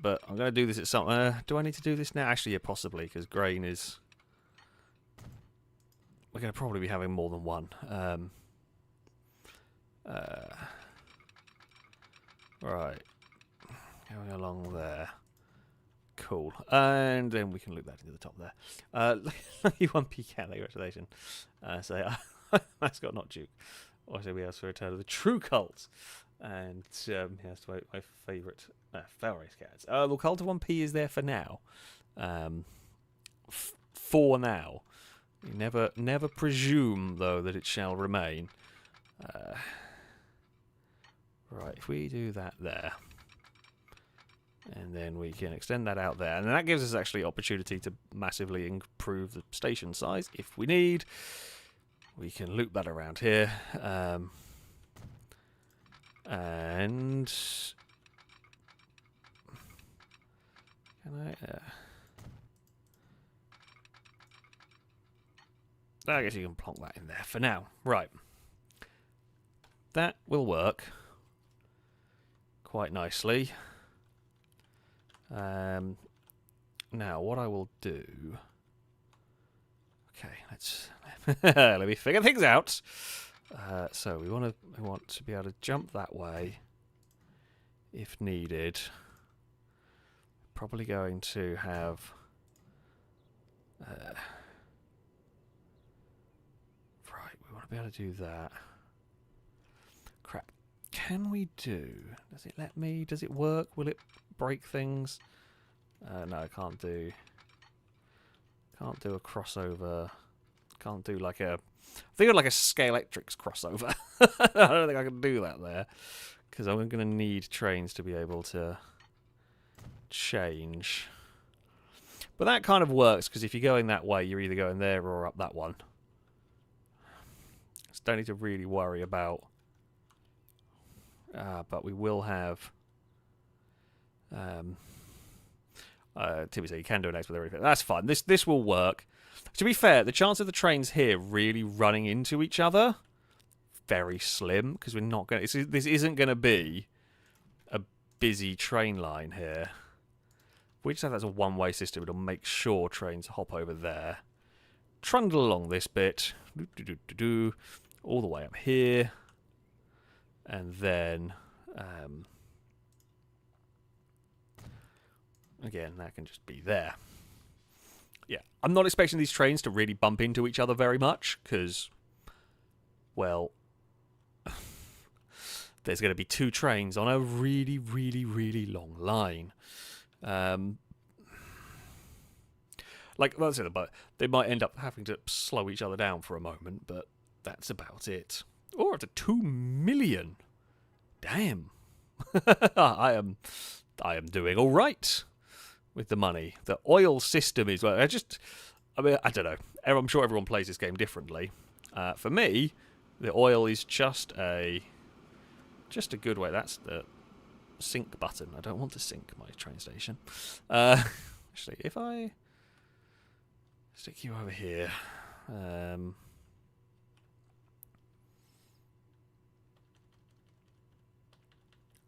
but I'm going to do this at some... do I need to do this now? Actually, yeah, possibly, because grain is... We're going to probably be having more than one. Right. Going along there. Cool. And then we can loop that into the top there. Lucky 1p cat, congratulations. So, mascot not Duke. Also, we asked for a return of the true cult. And yes, my favourite FailRace cats. The cult of 1p is there for now. For now. You never presume, though, that it shall remain. Right, if we do that there. And then we can extend that out there. And then that gives us actually opportunity to massively improve the station size if we need. We can loop that around here. And... Can I guess you can plonk that in there for now. Right. That will work quite nicely. Now, what I will do... Okay, let's... let me figure things out. So, we want to be able to jump that way if needed. Probably going to have... right, we want to be able to do that. Crap. Can we do... Does it let me... Does it work? Will it break things? No, I can't do... Can't do a crossover. Can't do like a... I think like a Scalextrics crossover. I don't think I can do that there. Because I'm going to need trains to be able to change. But that kind of works, because if you're going that way, you're either going there or up that one. So don't need to really worry about... but we will have... Timmy said you can do an X with everything. That's fine. This will work. To be fair, the chance of the trains here really running into each other, very slim, because we're not going to... This isn't going to be a busy train line here. If we just have that as a one-way system, it'll make sure trains hop over there. Trundle along this bit. All the way up here. And then... again, that can just be there. Yeah, I'm not expecting these trains to really bump into each other very much, because, well, there's going to be two trains on a really, really, really long line. Like, that's it, but they might end up having to slow each other down for a moment, but that's about it. Or up to 2 million. Damn. I am doing all right with the money. The oil system is... Well, I mean, I don't know. I'm sure everyone plays this game differently. For me, the oil is just a good way. That's the sync button. I don't want to sync my train station. Actually, if I stick you over here...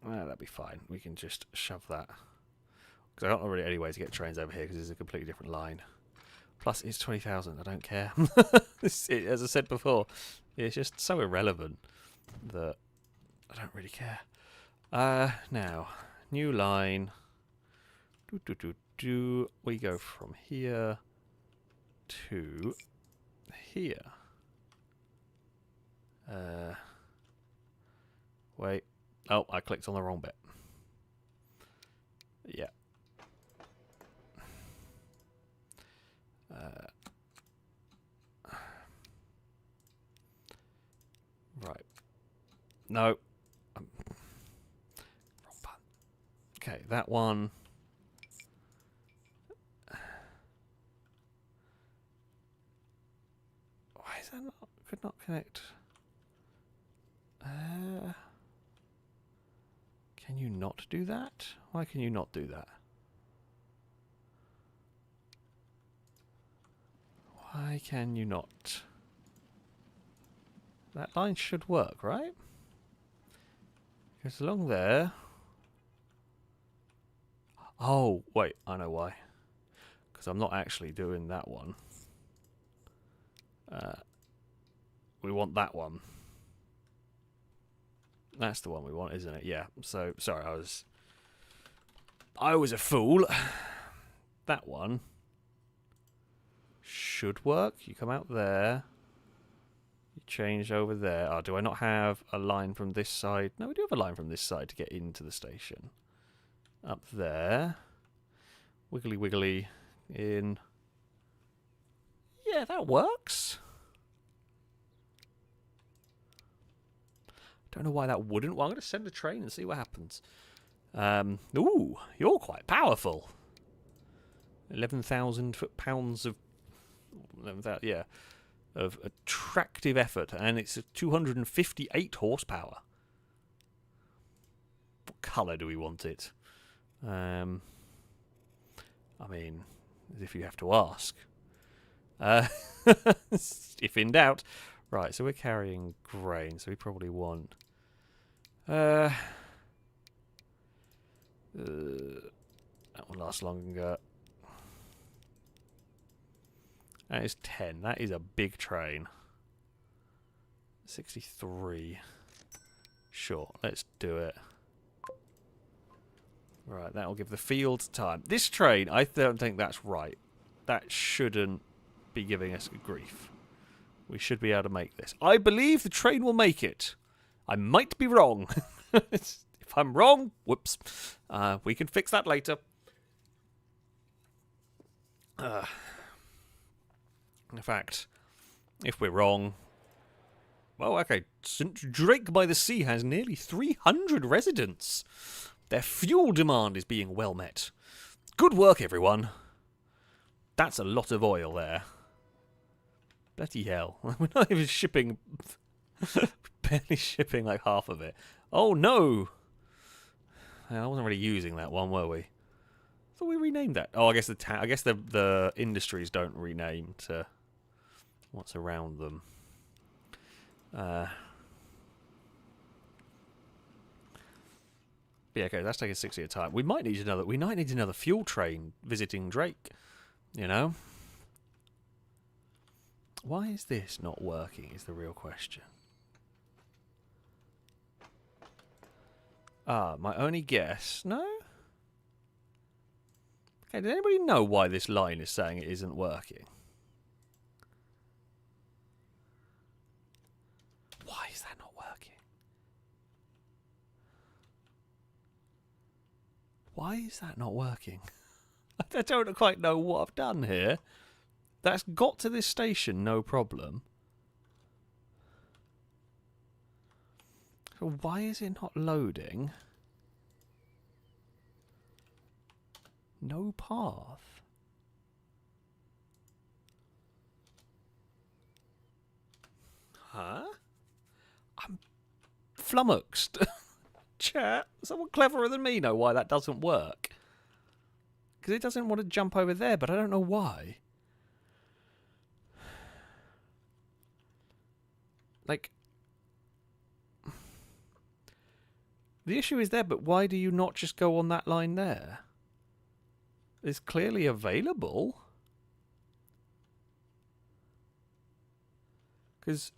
that'd be fine. We can just shove that. Because I don't know really any way to get trains over here because it's a completely different line. Plus, it's 20,000. I don't care. As I said before, it's just so irrelevant that I don't really care. Now, new line. We go from here to here. Wait. Oh, I clicked on the wrong bit. Yeah. Right. No. Wrong button. Okay, that one. Why is that not? Could not connect. Can you not do that? Why can you not do that? Why can you not? That line should work, right? Because along there... Oh, wait, I know why. Because I'm not actually doing that one. We want that one. That's the one we want, isn't it? Yeah. So, sorry, I was a fool. That one should work. You come out there. You change over there. Oh, do I not have a line from this side? No, we do have a line from this side to get into the station. Up there. Wiggly wiggly in. Yeah, that works. Don't know why that wouldn't. Well, I'm going to send a train and see what happens. Ooh, you're quite powerful. 11,000 pounds of... 11,000, yeah. Of attractive effort. And it's 258 horsepower. What colour do we want it? I mean, as if you have to ask. If in doubt. Right, so we're carrying grain, so we probably want... that one lasts longer. That is 10. That is a big train. 63. Sure, let's do it. Right, that'll give the field time. This train, I don't think that's right. That shouldn't be giving us grief. We should be able to make this. I believe the train will make it. I might be wrong. If I'm wrong, whoops. We can fix that later. In fact, if we're wrong... Well, okay. St. Drake by the Sea has nearly 300 residents. Their fuel demand is being well met. Good work, everyone. That's a lot of oil there. Bloody hell. We're not even shipping... barely shipping like half of it. Oh, no! I wasn't really using that one, were we? I thought we renamed that. Oh, I guess the industries don't rename to what's around them. Yeah, okay, that's taking 60 at a time. We might need another fuel train visiting Drake, you know? Why is this not working is the real question. My only guess... No? Okay, does anybody know why this line is saying it isn't working? Why is that not working? Why is that not working? I don't quite know what I've done here. That's got to this station, no problem. So why is it not loading? No path. Huh? I'm flummoxed. Chat, someone cleverer than me know why that doesn't work. Because it doesn't want to jump over there, but I don't know why. Like... The issue is there, but why do you not just go on that line there? It's clearly available. Because,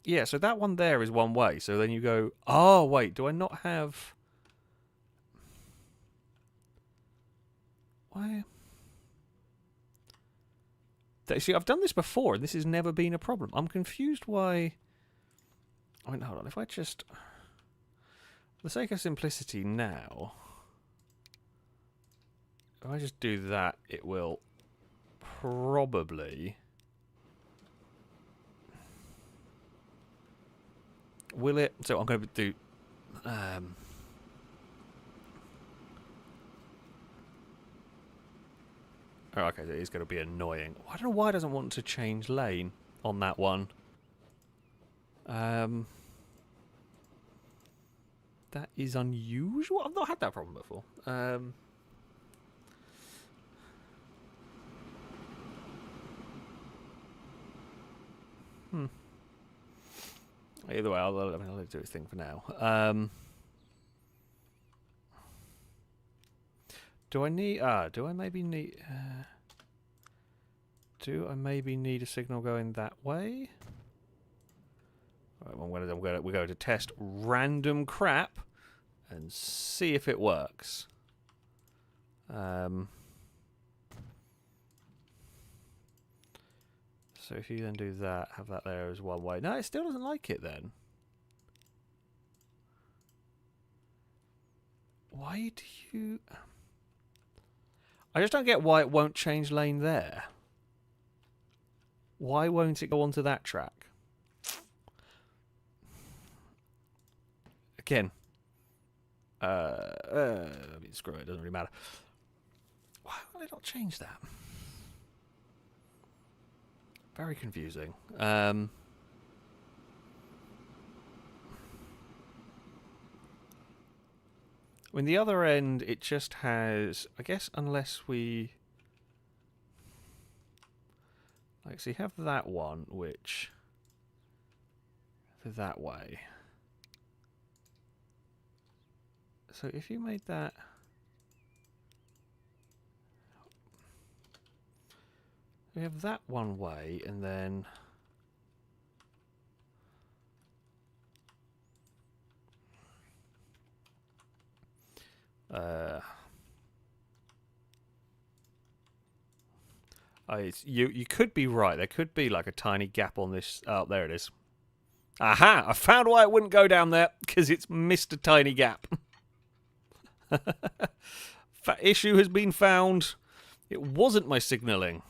yeah, so that one there is one way. So then you go, oh, wait, do I not have... Why? See, I've done this before, and this has never been a problem. I'm confused why... I mean, hold on, if I just... For the sake of simplicity now... If I just do that, it will probably... Will it? So I'm going to do... Oh, okay, it is going to be annoying. I don't know why it doesn't want to change lane on that one. That is unusual. I've not had that problem before. Either way, I'll do its thing for now. Do I need... do I maybe need... do I maybe need a signal going that way? Right, we're going to test random crap and see if it works. So if you then do that, have that there as one way. No, it still doesn't like it then. Why do you... I just don't get why it won't change lane there. Why won't it go onto that track? Again. I mean, screw it, it doesn't really matter. Why will it not change that? Very confusing. I mean, the other end, it just has... I guess unless we... Like, so you have that one, which... that way. So if you made that... We have that one way, and then... you could be right. There could be like a tiny gap on this. Oh, there it is. Aha! I found why it wouldn't go down there, because it's missed a tiny gap. Issue has been found. It wasn't my signalling.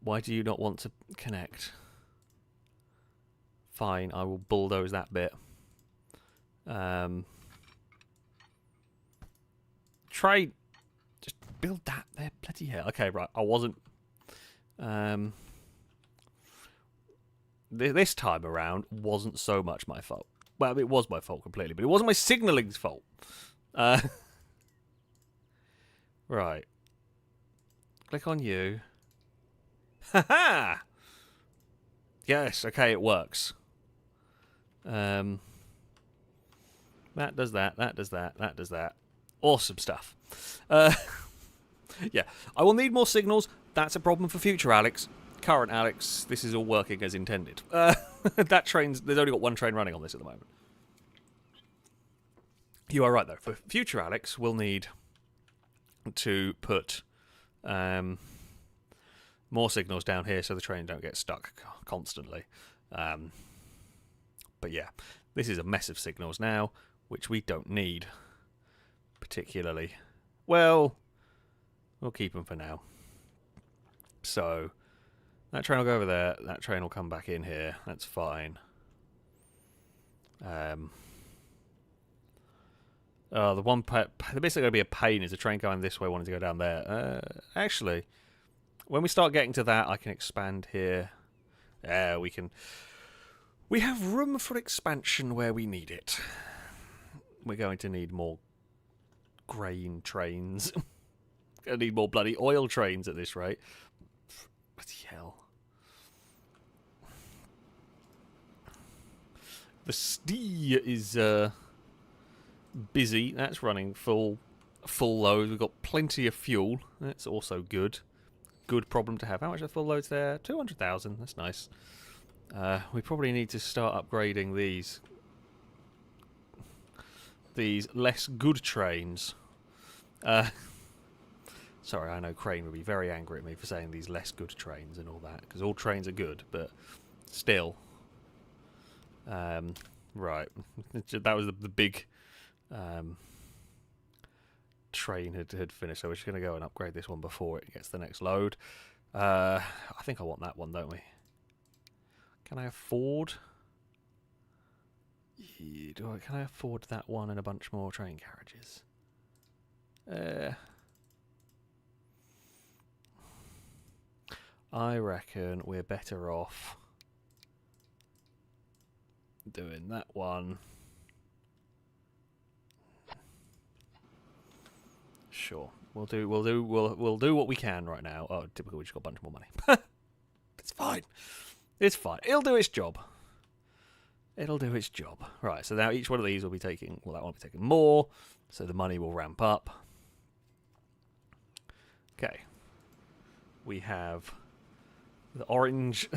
Why do you not want to connect? Fine, I will bulldoze that bit. Try... Just build that there, bloody hell. Okay, right, I wasn't... this time around wasn't so much my fault. Well, it was my fault completely, but it wasn't my signalling's fault. Right. Click on you. Ha-ha! Yes, okay, it works. That does that, that does that, that does that. Awesome stuff. Yeah, I will need more signals. That's a problem for future Alex. Current Alex, this is all working as intended. That train's... There's only got one train running on this at the moment. You are right, though. For future Alex, we'll need to put more signals down here so the train don't get stuck constantly. But yeah, this is a mess of signals now, which we don't need particularly. Well, we'll keep them for now. So, that train will go over there, that train will come back in here, that's fine. The basically going to be a pain is the train going this way wanting to go down there. Actually, when we start getting to that, I can expand here. We can... We have room for expansion where we need it. We're going to need more grain trains. Going to need more bloody oil trains at this rate. Bloody hell. The Stee is busy. That's running full load. We've got plenty of fuel. That's also good. Good problem to have. How much are full loads there? 200,000. That's nice. We probably need to start upgrading these less good trains. Sorry, I know Crane would be very angry at me for saying these less good trains and all that, because all trains are good, but still. Right. That was the big train had finished, so we're just going to go and upgrade this one before it gets the next load. I think I want that one, don't we? Can I afford... Yeah, can I afford that one and a bunch more train carriages? I reckon we're better off doing that one. Sure, we'll do what we can right now. Oh, typically we just got a bunch more money. It's fine. It's fine. It'll do its job. It'll do its job. Right, so now each one of these will be taking... Well, that one will be taking more, so the money will ramp up. Okay. We have the orange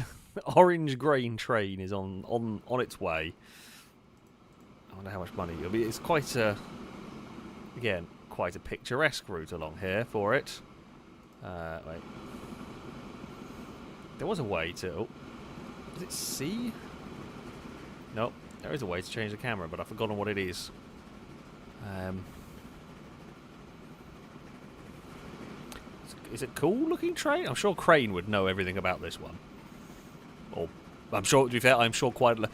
orange grain train is on its way. I wonder how much money it'll be. It's quite a, again, quite a picturesque route along here for it. Wait. There was a way to... Oh, is it C? Nope. There is a way to change the camera, but I've forgotten what it is. Is it cool looking train? I'm sure Crane would know everything about this one. Or, I'm sure, to be fair, I'm sure quite a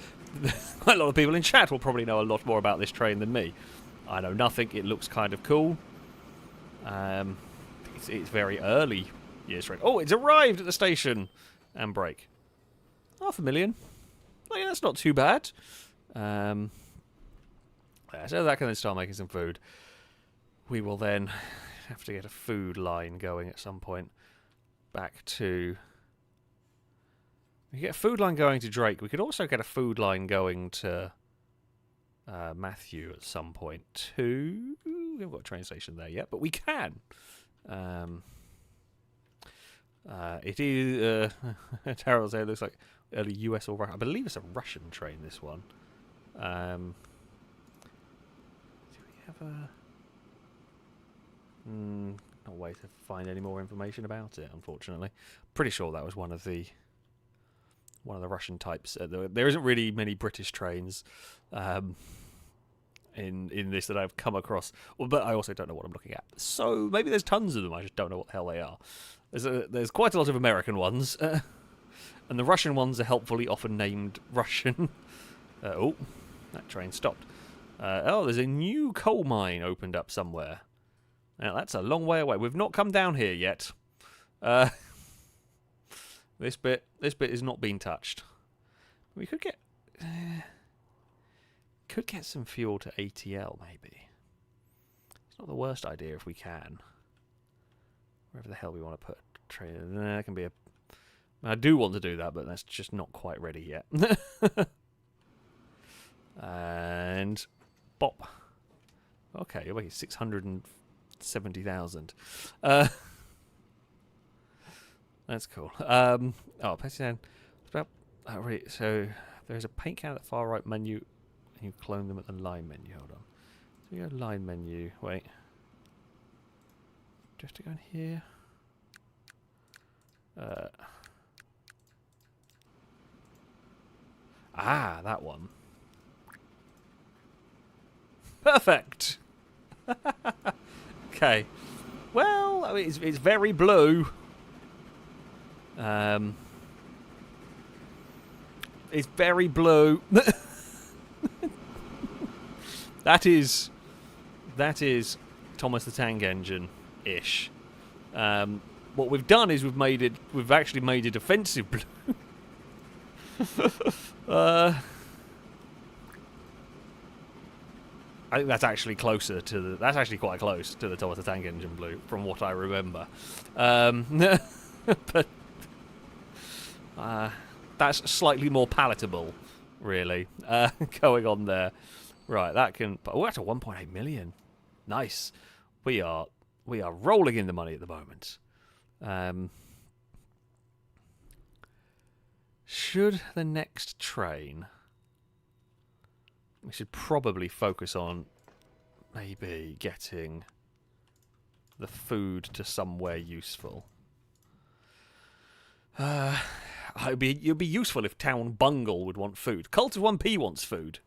lot of people in chat will probably know a lot more about this train than me. I know nothing. It looks kind of cool. It's very early years train. Oh, it's arrived at the station! And brake. 500,000. Oh yeah, that's not too bad. Yeah, so that can then start making some food. We will then have to get a food line going at some point. Back to... We get a food line going to Drake. We could also get a food line going to Matthew at some point too. We haven't got a train station there yet, but we can. It is... Terrell said it looks like early US or Russian. I believe it's a Russian train, this one. Do we have a... not a way to find any more information about it, unfortunately. Pretty sure that was one of the Russian types. There isn't really many British trains in this that I've come across. Well, but I also don't know what I'm looking at. So maybe there's tons of them. I just don't know what the hell they are. There's quite a lot of American ones, and the Russian ones are helpfully often named Russian. Oh, that train stopped. Oh, there's a new coal mine opened up somewhere. Now that's a long way away. We've not come down here yet. This bit is not being touched. We could get some fuel to ATL maybe. It's not the worst idea if we can. Wherever the hell we want to put a train. That can be a... I do want to do that, but that's just not quite ready yet. And bop. Okay, you're making 670,000. That's cool. Oh, Petty about right. So there's a paint can at the far right menu, and you clone them at the line menu. Hold on. So we go line menu. Wait. Do you have to go in here? That one. Perfect. Okay. Well, I mean, it's very blue. It's very blue. That is Thomas the Tank Engine-ish. What we've done is we've actually made it offensive blue. I think that's actually closer to the... That's actually quite close to the Thomas the Tank Engine blue, from what I remember. But that's slightly more palatable, really, going on there. Right, that can... Oh, that's a 1.8 million. Nice. We are rolling in the money at the moment. Should the next train... We should probably focus on maybe getting the food to somewhere useful. It'd be useful if Town Bungle would want food. Cult of 1P wants food.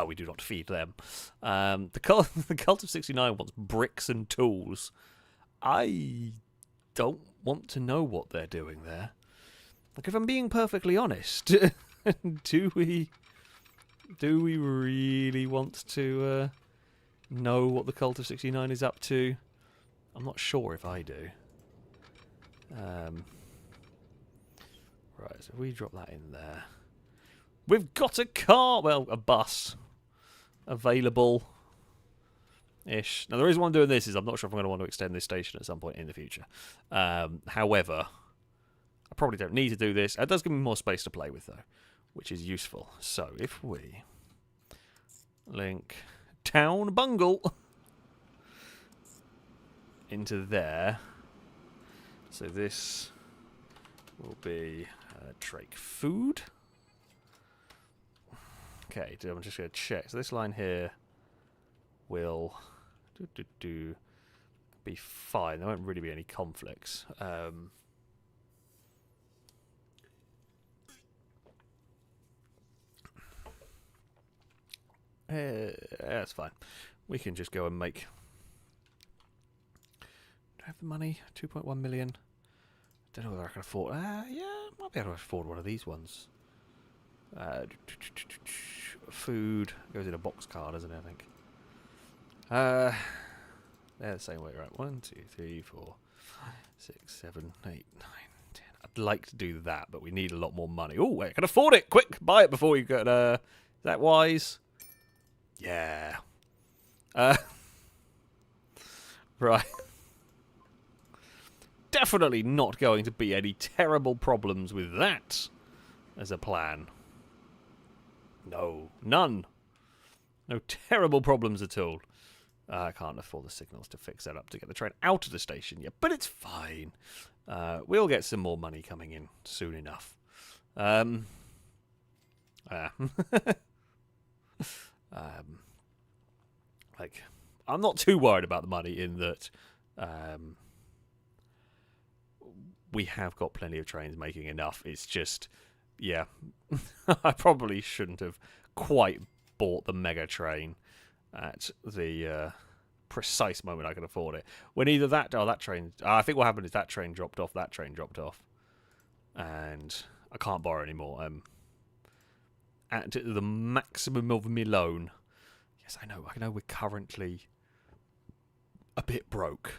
We do not feed them. The Cult of 69 wants bricks and tools. I don't want to know what they're doing there. Like, if I'm being perfectly honest, do we really want to know what the Cult of 69 is up to? I'm not sure if I do. Right, so if we drop that in there. We've got a car! Well, a bus. Available-ish. Now, the reason why I'm doing this is I'm not sure if I'm going to want to extend this station at some point in the future. However, I probably don't need to do this. It does give me more space to play with, though, which is useful. So, if we link Town Bungle into there... So this will be Drake food. Okay, I'm just going to check. So this line here will be fine. There won't really be any conflicts. That's fine. We can just go and make... Do I have the money? 2.1 million. Don't know whether I can afford... yeah, might be able to afford one of these ones. Food goes in a box car, doesn't it, I think? They're the same way, right? 1, 2, 3, 4, 5, 6, 7, 8, 9, 10. I'd like to do that, but we need a lot more money. Oh, wait, I can afford it! Quick, buy it before you get... is that wise? Yeah. Right. Definitely not going to be any terrible problems with that as a plan. No, none. No terrible problems at all. I can't afford the signals to fix that up to get the train out of the station yet, but it's fine. We'll get some more money coming in soon enough. Like, I'm not too worried about the money in that we have got plenty of trains making enough. It's just, yeah, I probably shouldn't have quite bought the mega train at the precise moment I could afford it. When either that train, I think what happened is that train dropped off, and I can't borrow anymore. At the maximum of my loan. Yes, I know we're currently a bit broke.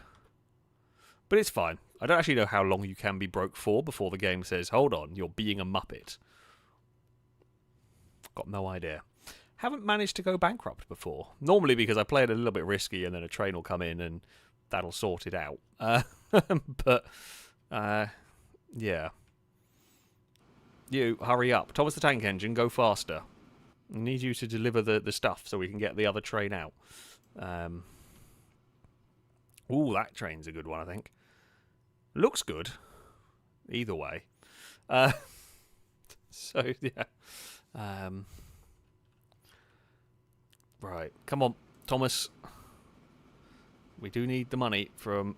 But it's fine. I don't actually know how long you can be broke for before the game says, hold on, you're being a muppet. Got no idea. Haven't managed to go bankrupt before. Normally because I play it a little bit risky and then a train will come in and that'll sort it out. But, yeah. You, hurry up. Thomas the Tank Engine, go faster. I need you to deliver the stuff so we can get the other train out. Ooh, that train's a good one, I think. Looks good. Either way. So, yeah. Right. Come on, Thomas. We do need the money from...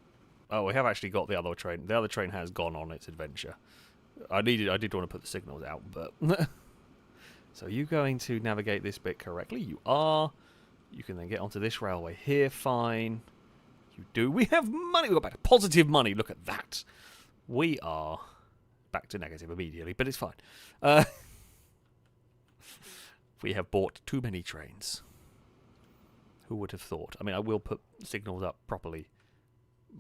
Oh, we have actually got the other train. The other train has gone on its adventure. I did want to put the signals out, but... So, are you going to navigate this bit correctly? You are. You can then get onto this railway here. Fine. You do. We have money. We've got back to positive money. Look at that. We are back to negative immediately, but it's fine. We have bought too many trains. Who would have thought? I mean, I will put signals up properly.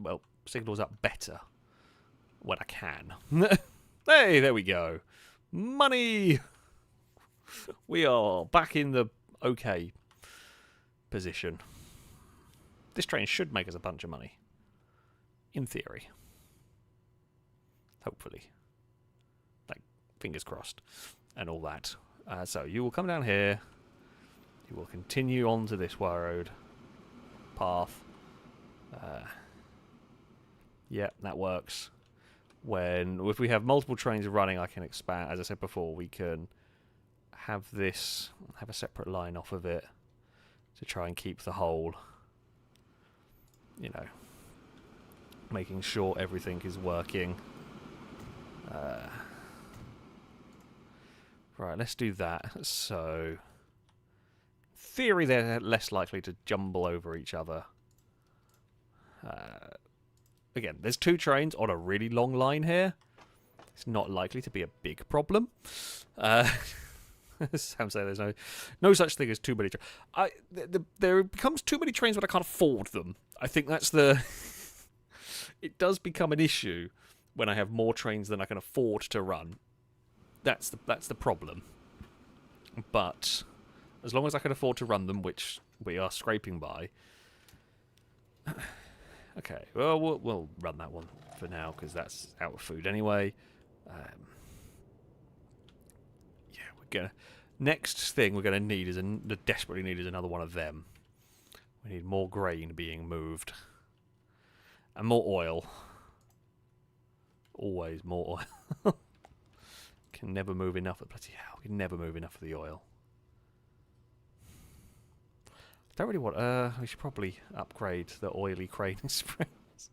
Well, signals up better when I can. Hey, there we go. Money! We are back in the okay position. This train should make us a bunch of money. In theory. Hopefully. Like, fingers crossed. And all that. So, you will come down here. You will continue on to this road path. Yeah, that works. If we have multiple trains running, I can expand. As I said before, we can have a separate line off of it to try and keep the whole, you know, making sure everything is working. Right, let's do that. So, in theory, they're less likely to jumble over each other. Again, there's two trains on a really long line here. It's not likely to be a big problem. Sam say there's no such thing as too many trains. There becomes too many trains when I can't afford them. I think that's the... It does become an issue when I have more trains than I can afford to run. That's the problem. But as long as I can afford to run them, which we are scraping by... Okay, well, we'll run that one for now, because that's out of food anyway. Yeah, we're gonna... Next thing we're going to need is... desperately need is another one of them. We need more grain being moved. And more oil. Always more oil. Can never move enough. Bloody hell, can never move enough of the oil. Don't really want. We should probably upgrade the oily crane springs.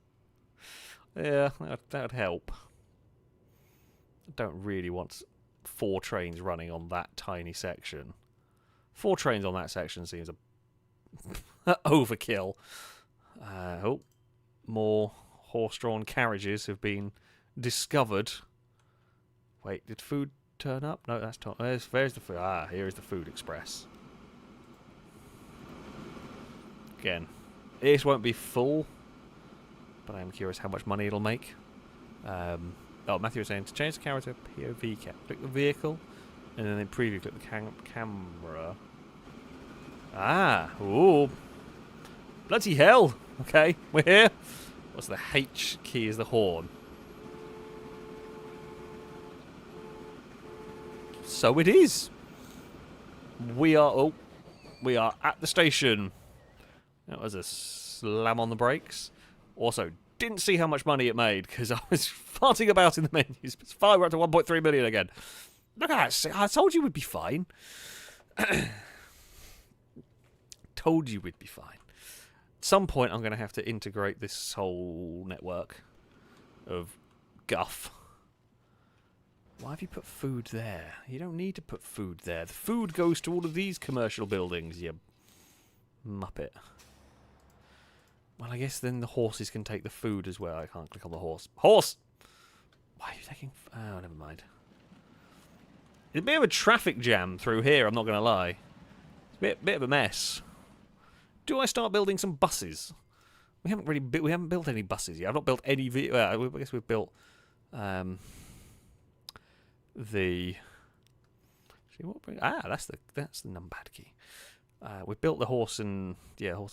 Yeah, that would help. I don't really want 4 trains running on that tiny section. 4 trains on that section seems a overkill. Oh, more horse-drawn carriages have been discovered. Wait, did food turn up? No, that's not. Where's the food? Ah, here is the food express. Again, this won't be full, but I am curious how much money it'll make. Oh, Matthew was saying to change the camera to POV cap. Click the vehicle, and then in preview click the camera. Ah, ooh, bloody hell! Okay, we're here. What's the H key? Is the horn. So it is. We are at the station. That was a slam on the brakes. Also, didn't see how much money it made because I was farting about in the menus. It's fine, we're up to 1.3 million again. Look at that. I told you we'd be fine. Told you we'd be fine. At some point, I'm going to have to integrate this whole network of guff. Why have you put food there? You don't need to put food there. The food goes to all of these commercial buildings, you muppet. Well, I guess then the horses can take the food as well. I can't click on the horse. Horse! Why are you taking... Oh, never mind. It's a bit of a traffic jam through here, I'm not going to lie. It's a bit of a mess. Do I start building some buses? We haven't built any buses yet. I've not built any... I guess we've built... that's the numpad key. We've built the horse and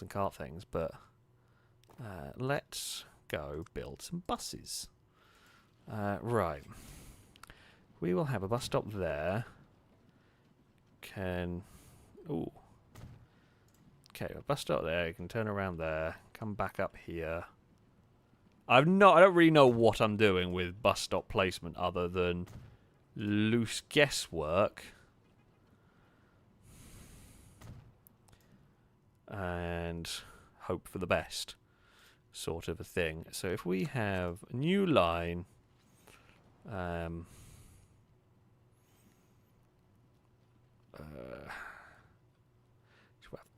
cart things, but let's go build some buses. Right, we will have a bus stop there. Okay, a bus stop there. You can turn around there, come back up here. I don't really know what I'm doing with bus stop placement other than loose guesswork. And hope for the best, sort of a thing. So if we have a new line,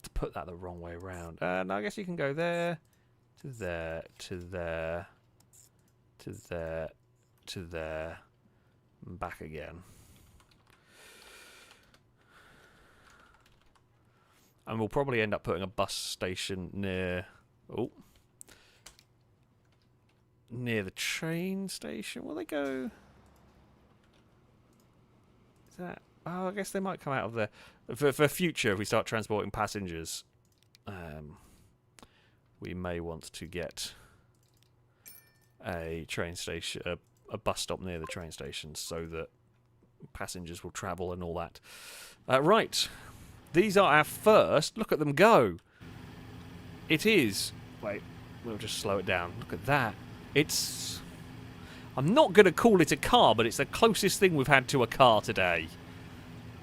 to put that the wrong way around. No, I guess you can go there, to there, to there, to there, to there, and back again. And we'll probably end up putting a bus station near... Oh. Near the train station. Will they go... Is that... Oh, I guess they might come out of there. For future, if we start transporting passengers, we may want to get a train station... a bus stop near the train station so that passengers will travel and all that. Right. These are our first. Look at them go. It is. Wait, we'll just slow it down. Look at that. It's... I'm not going to call it a car, but it's the closest thing we've had to a car today.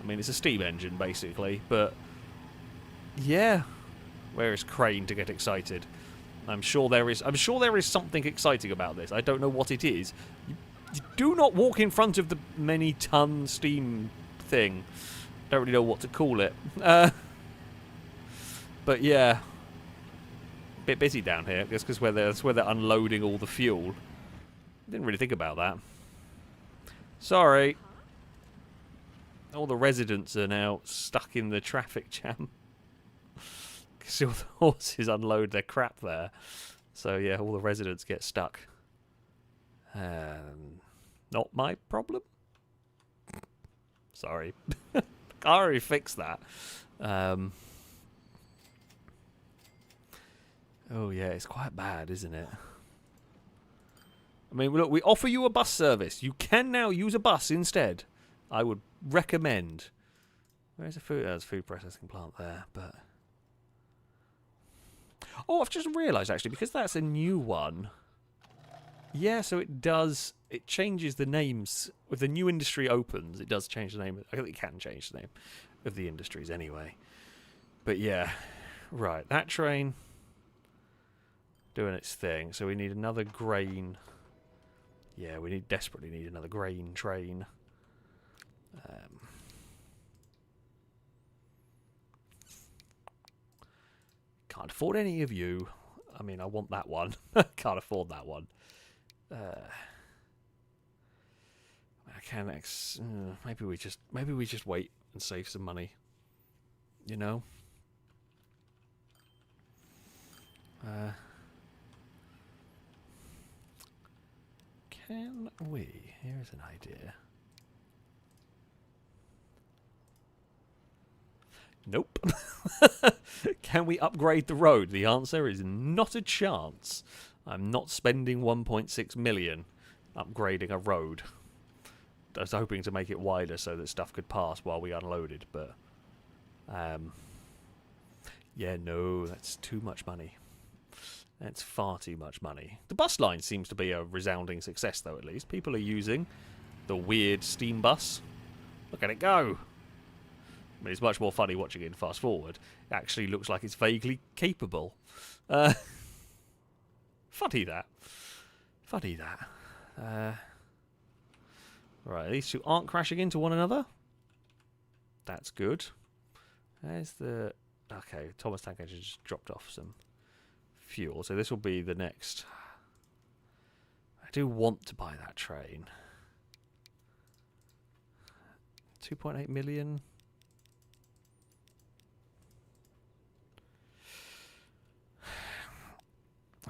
I mean, it's a steam engine, basically, but... Yeah. Where is Crane to get excited? I'm sure there is something exciting about this. I don't know what it is. You do not walk in front of the many-ton steam thing. Don't really know what to call it. But yeah. Bit busy down here, just because that's where they're unloading all the fuel. Didn't really think about that. Sorry. All the residents are now stuck in the traffic jam. Because all the horses unload their crap there. So yeah, all the residents get stuck. Not my problem. Sorry. I already fixed that. Oh yeah, it's quite bad, isn't it? I mean, look, we offer you a bus service. You can now use a bus instead. I would recommend. Where's the food? There's a food processing plant there, but... Oh, I've just realised, actually, because that's a new one. Yeah, so it does. It changes the names. If the new industry opens, it does change the name. I think it can change the name of the industries anyway. But yeah, right. That train doing its thing. So we need another grain. Yeah, we desperately need another grain train. Can't afford any of you. I mean, I want that one. Can't afford that one. I can maybe we just wait and save some money. You know. Can we? Here's an idea. Nope. Can we upgrade the road? The answer is not a chance. I'm not spending 1.6 million upgrading a road. I was hoping to make it wider so that stuff could pass while we unloaded, but yeah, no, that's too much money. That's far too much money. The bus line seems to be a resounding success, though, at least. People are using the weird steam bus. Look at it go. I mean, it's much more funny watching it in fast forward. It actually looks like it's vaguely capable. Funny that. Funny that. Right, these two aren't crashing into one another. That's good. There's the... Okay, Thomas Tank Engine just dropped off some fuel. So this will be the next... I do want to buy that train. 2.8 million...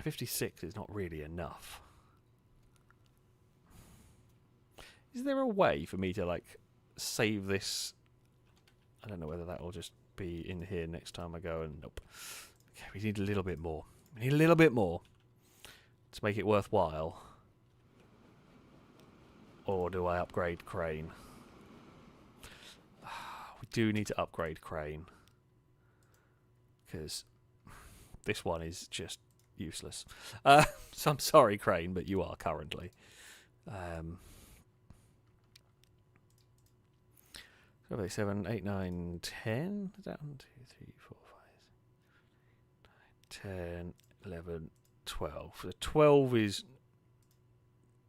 56 is not really enough. Is there a way for me to, like, save this? I don't know whether that will just be in here next time I go, and nope. Okay, we need a little bit more. We need a little bit more to make it worthwhile. Or do I upgrade crane? We do need to upgrade crane. Because this one is just useless. So I'm sorry, crane, but you are currently. 7, 8, 9, 10. Is that 1, 2, 3, 4, 5, 10, 11, 12. The 12 is...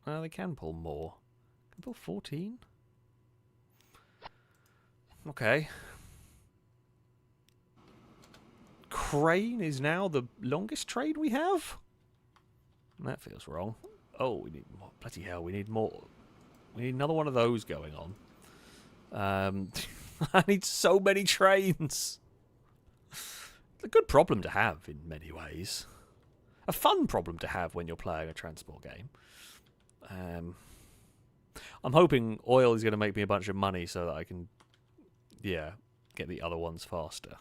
Well, they can pull more. Can pull 14? Okay. Crane is now the longest train we have? That feels wrong. Oh, we need more. Bloody hell, we need more. We need another one of those going on. I need so many trains. It's a good problem to have in many ways. A fun problem to have when you're playing a transport game. I'm hoping oil is going to make me a bunch of money so that I can, yeah, get the other ones faster.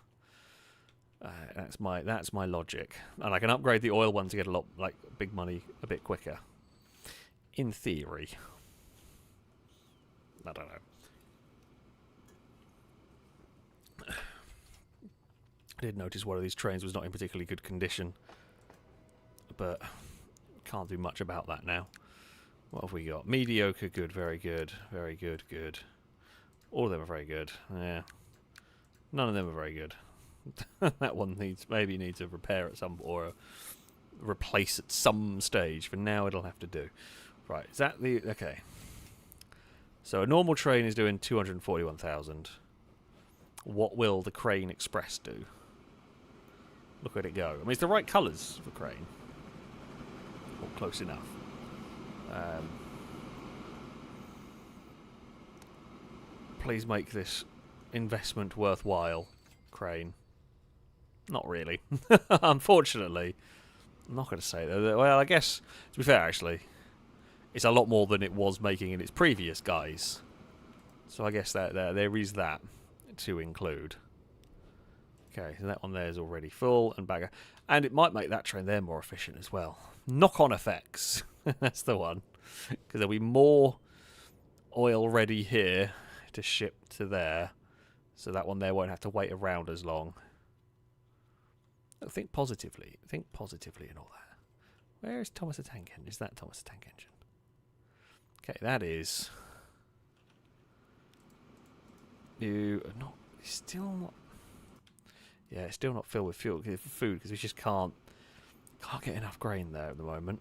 That's my logic, and I can upgrade the oil one to get a lot, like, big money a bit quicker. In theory, I don't know. I did notice one of these trains was not in particularly good condition, but can't do much about that now. What have we got? Mediocre, good, very good, very good, good. All of them are very good. Yeah, none of them are very good. That one maybe needs a repair at some, or a replace at some stage. For now, it'll have to do. Right, is that the... Okay. So a normal train is doing 241,000. What will the Crane Express do? Look at it go. I mean, it's the right colours for Crane. Or close enough. Please make this investment worthwhile, Crane. Not really. Unfortunately. I'm not going to say that. Well, I guess, to be fair, actually, it's a lot more than it was making in its previous guise. So I guess that there is that to include. Okay, so that one there is already full and back. And it might make that train there more efficient as well. Knock-on effects. That's the one. Because there'll be more oil ready here to ship to there. So that one there won't have to wait around as long. Think positively. Think positively and all that. Where is Thomas the Tank Engine? Is that Thomas the Tank Engine? Okay, that is... You are not... Still not... Yeah, it's still not filled with food because we just can't get enough grain there at the moment.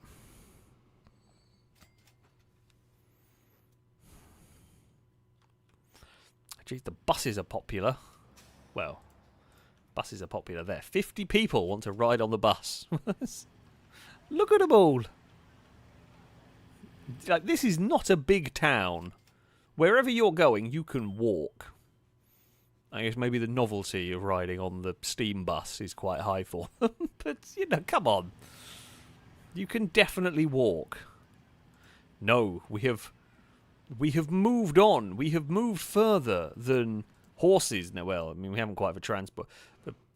Geez, the buses are popular. Well, buses are popular there. 50 people want to ride on the bus. Look at them all. Like, this is not a big town. Wherever you're going, you can walk. I guess maybe the novelty of riding on the steam bus is quite high for them. But, you know, come on. You can definitely walk. No, we have moved on. We have moved further than horses. No, well, I mean, we haven't quite for transport.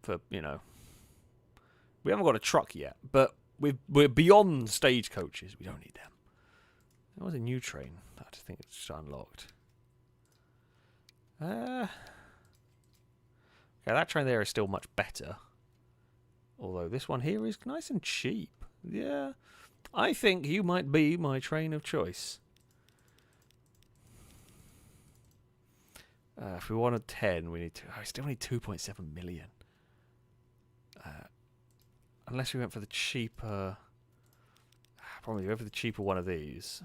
For you know, we haven't got a truck yet. But we're beyond stagecoaches. We don't need them. There was a new train. I think it's just unlocked. Okay, that train there is still much better. Although this one here is nice and cheap. Yeah, I think you might be my train of choice. If we wanted 10, we need to... I still need 2.7 million. Unless we went for the cheaper... Probably go for the cheaper one of these.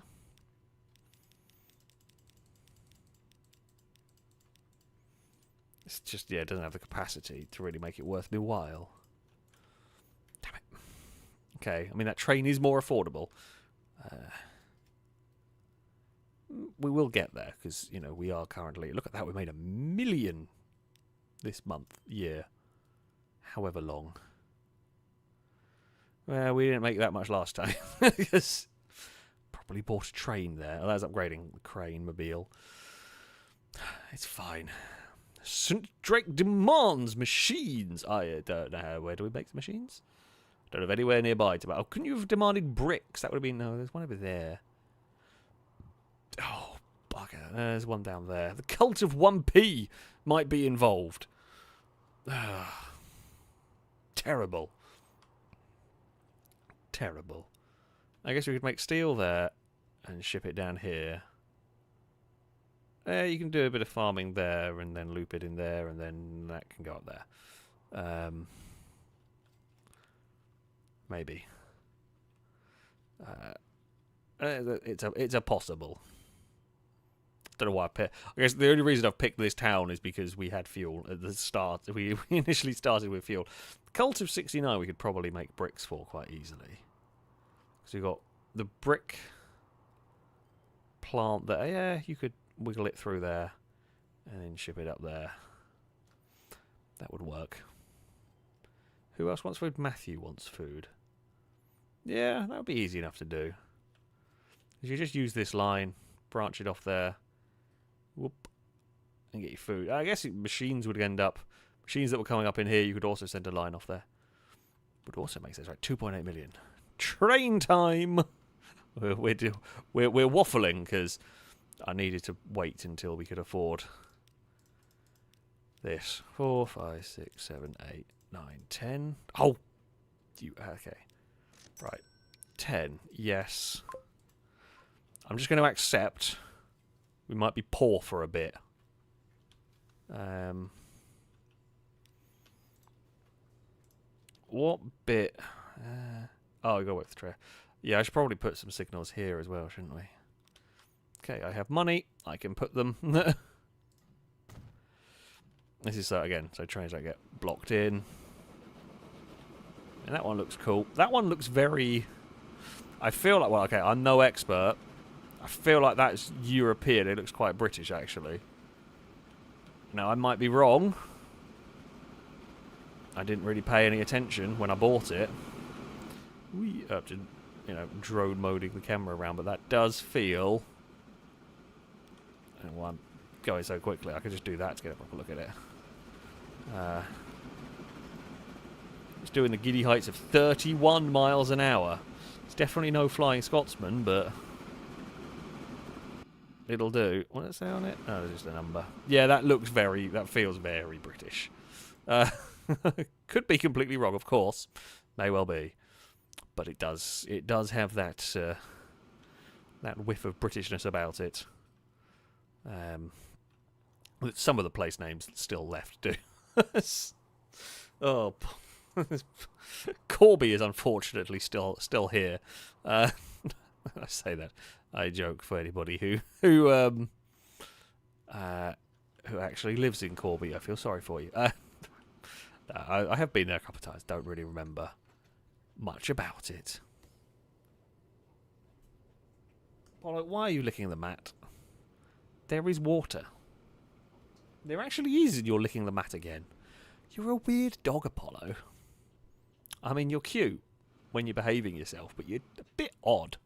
It's just, yeah, it doesn't have the capacity to really make it worth my while. Damn it. Okay, I mean, that train is more affordable. We will get there, because, you know, we are currently... Look at that, we made 1 million this year. However long. Well, we didn't make that much last time. Because probably bought a train there. Oh, that's upgrading the crane mobile. It's fine. St. Drake demands machines. I don't know. Where do we make the machines? Don't have anywhere nearby to... Oh, couldn't you have demanded bricks? That would have been... No, there's one over there. Oh, bugger. There's one down there. The cult of 1p might be involved. Terrible. Terrible. I guess we could make steel there and ship it down here. You can do a bit of farming there and then loop it in there and then that can go up there. Maybe. It's a possible. Don't know why I picked. I guess the only reason I've picked this town is because we had fuel at the start. We initially started with fuel. Cult of 69 we could probably make bricks for quite easily. So we've got the brick plant there. Yeah, you could wiggle it through there and then ship it up there. That would work. Who else wants food? Matthew wants food. Yeah, that would be easy enough to do. You just use this line, branch it off there, whoop, and get your food. I guess machines would end up... Machines that were coming up in here, you could also send a line off there. Would also make sense, right? 2.8 million. Train time! We're waffling, because I needed to wait until we could afford this. 4, 5, 6, 7, 8, 9, 10. Oh! Okay. Right. 10. Yes. I'm just going to accept we might be poor for a bit. What bit? Oh, I got with the tray. Yeah, I should probably put some signals here as well, shouldn't we? Okay, I have money. I can put them. This is again, so trains don't get blocked in. And that one looks cool. That one looks very... I feel like, well, okay, I'm no expert. I feel like that's European. It looks quite British, actually. Now, I might be wrong. I didn't really pay any attention when I bought it. We have to, you know, drone moding the camera around, but that does feel... Well, I'm going so quickly, I could just do that to get a proper look at it. It's doing the giddy heights of 31 miles an hour. It's definitely no Flying Scotsman, but it'll do. What does it say on it? Oh, it's just a number. Yeah, that feels very British. Could be completely wrong, of course. May well be. but it does have that that whiff of Britishness about it. Some of the place names still left do. Oh, Corby is unfortunately still here. I say that, I joke for anybody who actually lives in Corby. I feel sorry for you. I have been there a couple of times. Don't really remember much about it. Apollo, why are you licking the mat? There is water. There actually is, and you're licking the mat again. You're a weird dog, Apollo. I mean, you're cute when you're behaving yourself, but you're a bit odd.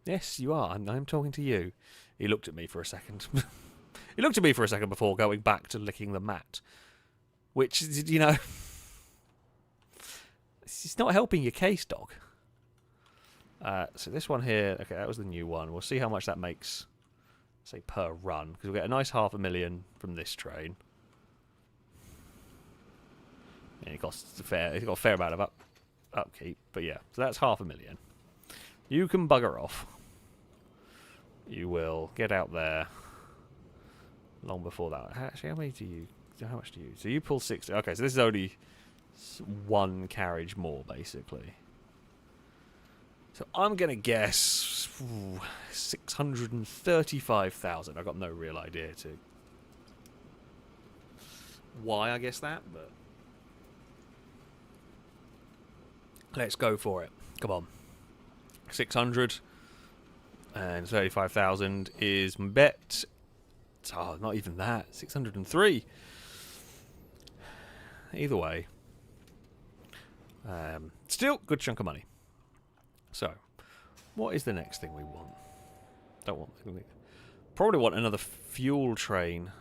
Yes, you are, and I'm talking to you. He looked at me for a second. He looked at me for a second before going back to licking the mat. Which, you know, it's not helping your case, dog. So this one here, okay, that was the new one. We'll see how much that makes, say, per run. Because we'll get a nice 500,000 from this train. And it costs it's got a fair amount of upkeep. But yeah, so that's 500,000. You can bugger off. You will get out there long before that. Actually, how much do you? So you pull 60. Okay, so this is only one carriage more, basically. So I'm going to guess 635,000. I've got no real idea to why I guess that, but let's go for it. Come on. 635,000 is my bet. Oh, not even that. 603. Either way. Still, good chunk of money. So, what is the next thing we want? Probably want another fuel train.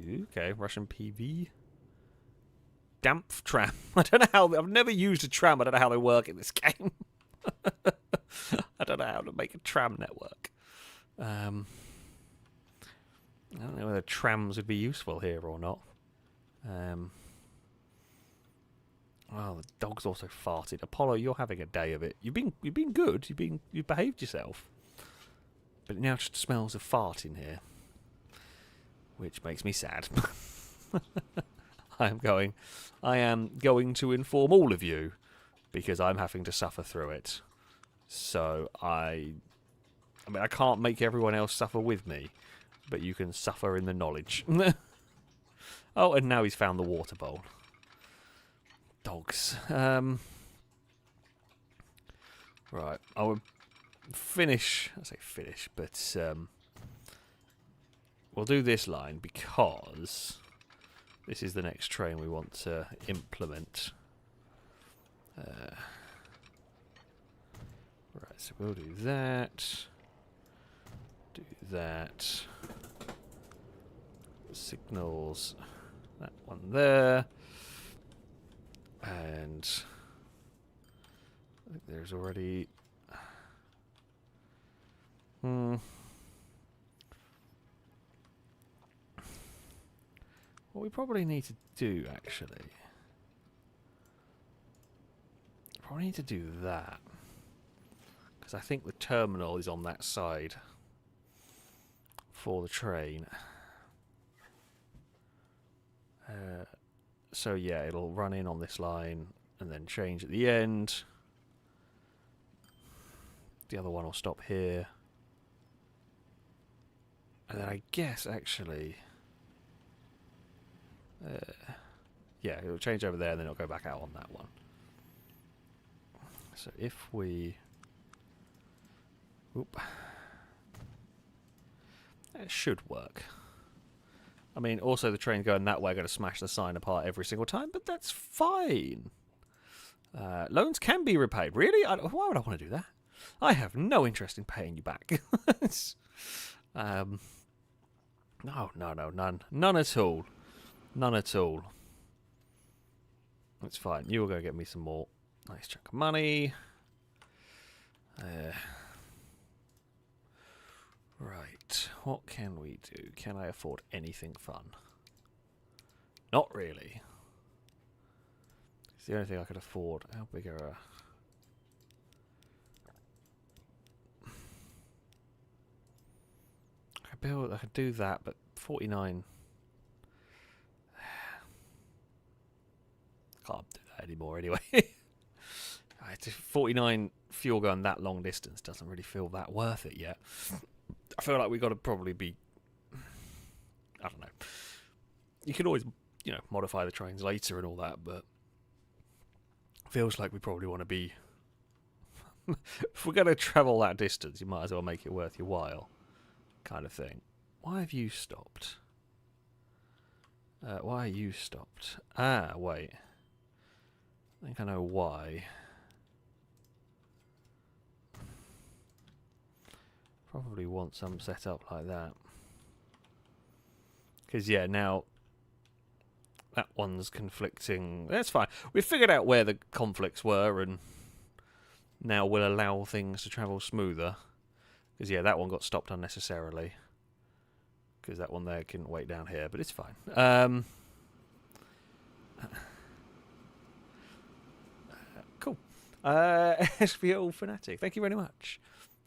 Okay, Russian PV. Dampf tram. I don't know how. I've never used a tram. I don't know how they work in this game. I don't know how to make a tram network. I don't know whether trams would be useful here or not. Well, the dog's also farted. Apollo, you're having a day of it. You've been good. You've behaved yourself. But it now just smells of fart in here, which makes me sad. I am going to inform all of you because I'm having to suffer through it. So I mean, I can't make everyone else suffer with me, but you can suffer in the knowledge. Oh, and now he's found the water bowl. Dogs. Right, I will finish. I say finish, but we'll do this line because this is the next train we want to implement. Right, so we'll do that. Do that. Signals. That one there. And I think there's already... What we probably need to do, actually... Probably need to do that. Because I think the terminal is on that side for the train. So yeah, it'll run in on this line and then change at the end. The other one will stop here. And then I guess, actually... yeah, it'll change over there and then it'll go back out on that one. So if we... Oop. It should work. I mean, also the train going that way are going to smash the sign apart every single time, but that's fine. Loans can be repaid. Really? Why would I want to do that? I have no interest in paying you back. No, none. None at all. None at all. That's fine. You will go get me some more nice chunk of money. Right, what can we do? Can I afford anything fun? Not really. the only thing I could afford. How big are I could do that, but 49. Can't do that anymore anyway. 49 fuel going that long distance doesn't really feel that worth it yet. I feel like we've got to probably be... I don't know. You can always, modify the trains later and all that, but feels like we probably want to be... if we're going to travel that distance, you might as well make it worth your while, kind of thing. Why have you stopped? Why are you stopped? Ah, wait. I think I know why. Probably want some set up like that. Because, yeah, now that one's conflicting. That's fine. We've figured out where the conflicts were, and now we'll allow things to travel smoother. Because, yeah, that one got stopped unnecessarily. Because that one there couldn't wait down here, but it's fine. Cool. SVO Fanatic, thank you very much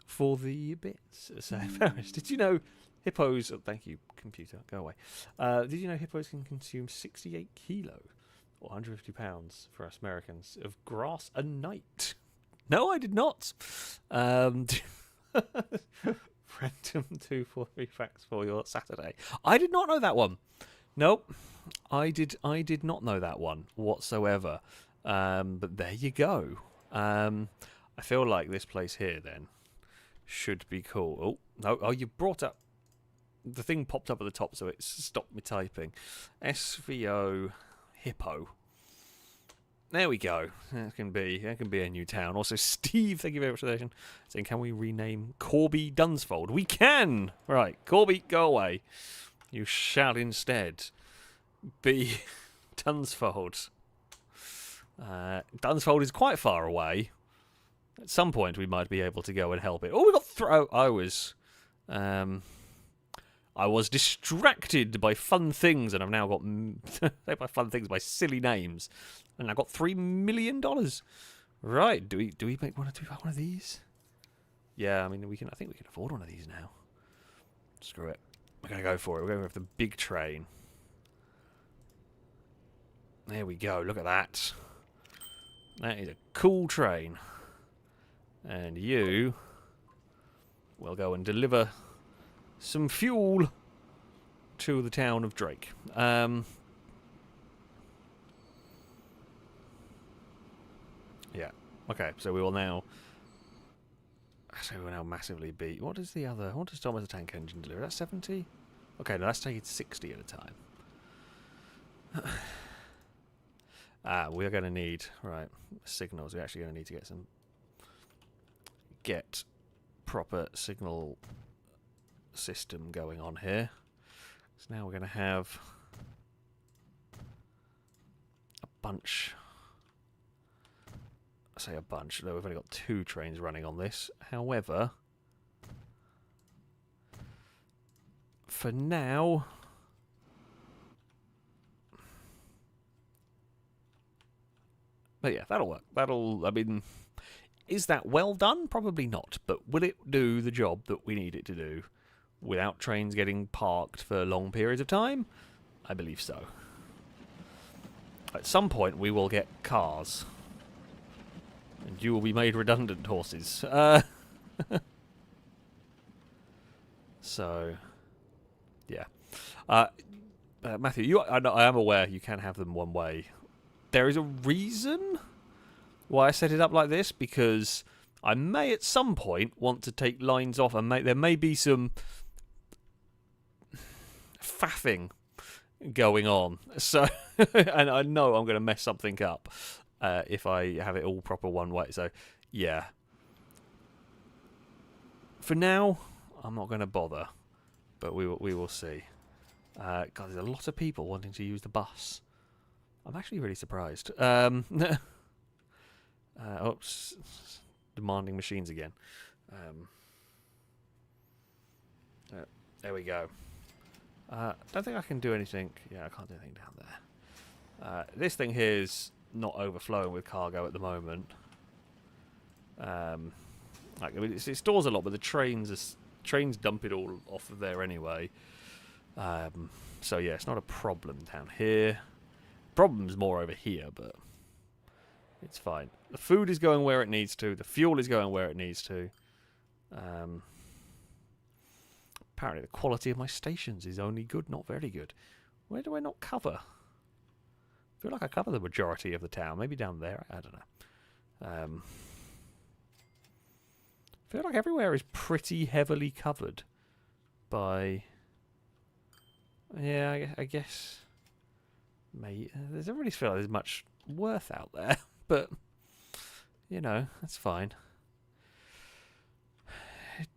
for the bits. So, FailRace, did you know hippos... Oh, thank you, computer, go away. Did you know hippos can consume 68 kilo, or 150 pounds for us Americans, of grass a night? No, I did not. Random 243 facts for your Saturday. I did not know that one. Nope, I did not know that one whatsoever. But there you go. I feel like this place here then should be cool. Oh no! Oh, you brought up the thing popped up at the top, so it stopped me typing. SVO Hippo. There we go. That can be a new town. Also, Steve, thank you very much for that. Saying, can we rename Corby Dunsfold? We can! Right, Corby, go away. You shall instead be Dunsfold. Dunsfold is quite far away. At some point, we might be able to go and help it. Oh, we got I was distracted by fun things, and I've now got by fun things by silly names, and I got $3 million. Right? Do we want to do one of these? Yeah, I mean I think we can afford one of these now. Screw it. We're gonna go for it. We're going with the big train. There we go. Look at that. That is a cool train. And you will go and deliver some fuel to the town of Drake. Yeah. Okay, so we will now... So we will now massively beat... What does Thomas the Tank Engine deliver? That's 70? Okay, no, let's take it 60 at a time. We are going to need... Right, signals. We're actually going to need to get proper signal system going on here. So now we're going to have a bunch. I say a bunch, though we've only got 2 trains running on this. However, for now, but yeah, that'll work. I mean, is that well done? Probably not. But will it do the job that we need it to do without trains getting parked for long periods of time? I believe so. At some point, we will get cars. And you will be made redundant, horses. So, yeah. Matthew, I am aware you can have them one way. There is a reason why I set it up like this, because I may at some point want to take lines off, and there may be some faffing going on. So, and I know I'm going to mess something up if I have it all proper one way. So, yeah. For now, I'm not going to bother, but we will see. God, there's a lot of people wanting to use the bus. I'm actually really surprised. Oops, demanding machines again. There we go. Don't think I can do anything. Yeah, I can't do anything down there. This thing here is not overflowing with cargo at the moment. Like, I mean, it stores a lot, but the trains dump it all off of there anyway. So yeah, it's not a problem down here. Problem's more over here, but it's fine. The food is going where it needs to. The fuel is going where it needs to. Apparently the quality of my stations is only good, not very good. Where do I not cover? I feel like I cover the majority of the town. Maybe down there. I don't know. I feel like everywhere is pretty heavily covered by... Yeah, I guess... Mate, there doesn't really feel like there's much worth out there. But, you know, that's fine.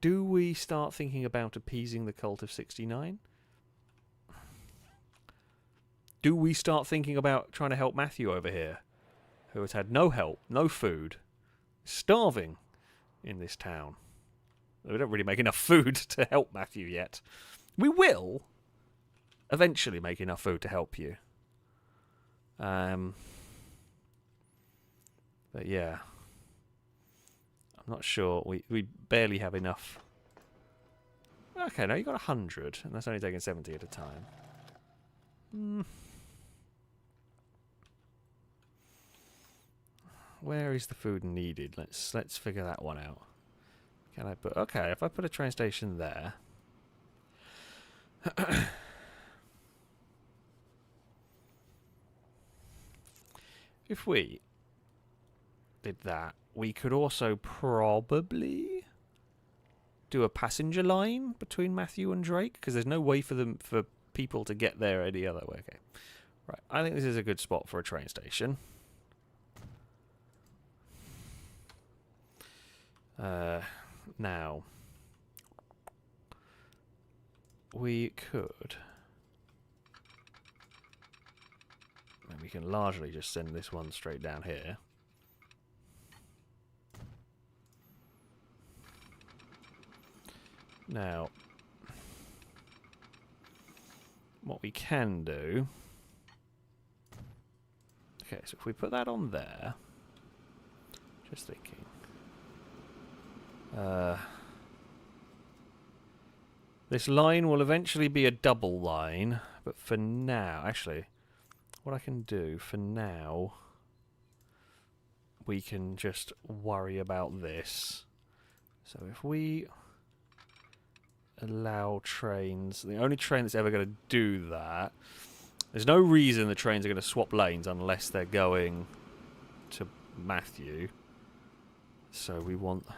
Do we start thinking about appeasing the cult of 69? Do we start thinking about trying to help Matthew over here, who has had no help, no food, starving in this town? We don't really make enough food to help Matthew yet. We will eventually make enough food to help you. But yeah, I'm not sure. We barely have enough. Okay, no, you got 100, and that's only taking 70 at a time. Where is the food needed? Let's figure that one out. Can I put... Okay, if I put a train station there... If we did that, we could also probably do a passenger line between Matthew and Drake, because there's no way for people to get there any other way. Okay, right. I think this is a good spot for a train station. Now we could. And we can largely just send this one straight down here. Now, what we can do... Okay, so if we put that on there... Just thinking... this line will eventually be a double line, but for now... Actually... What I can do for now, we can just worry about this. So if we allow trains, the only train that's ever going to do that, there's no reason the trains are going to swap lanes unless they're going to Matthew. So we want a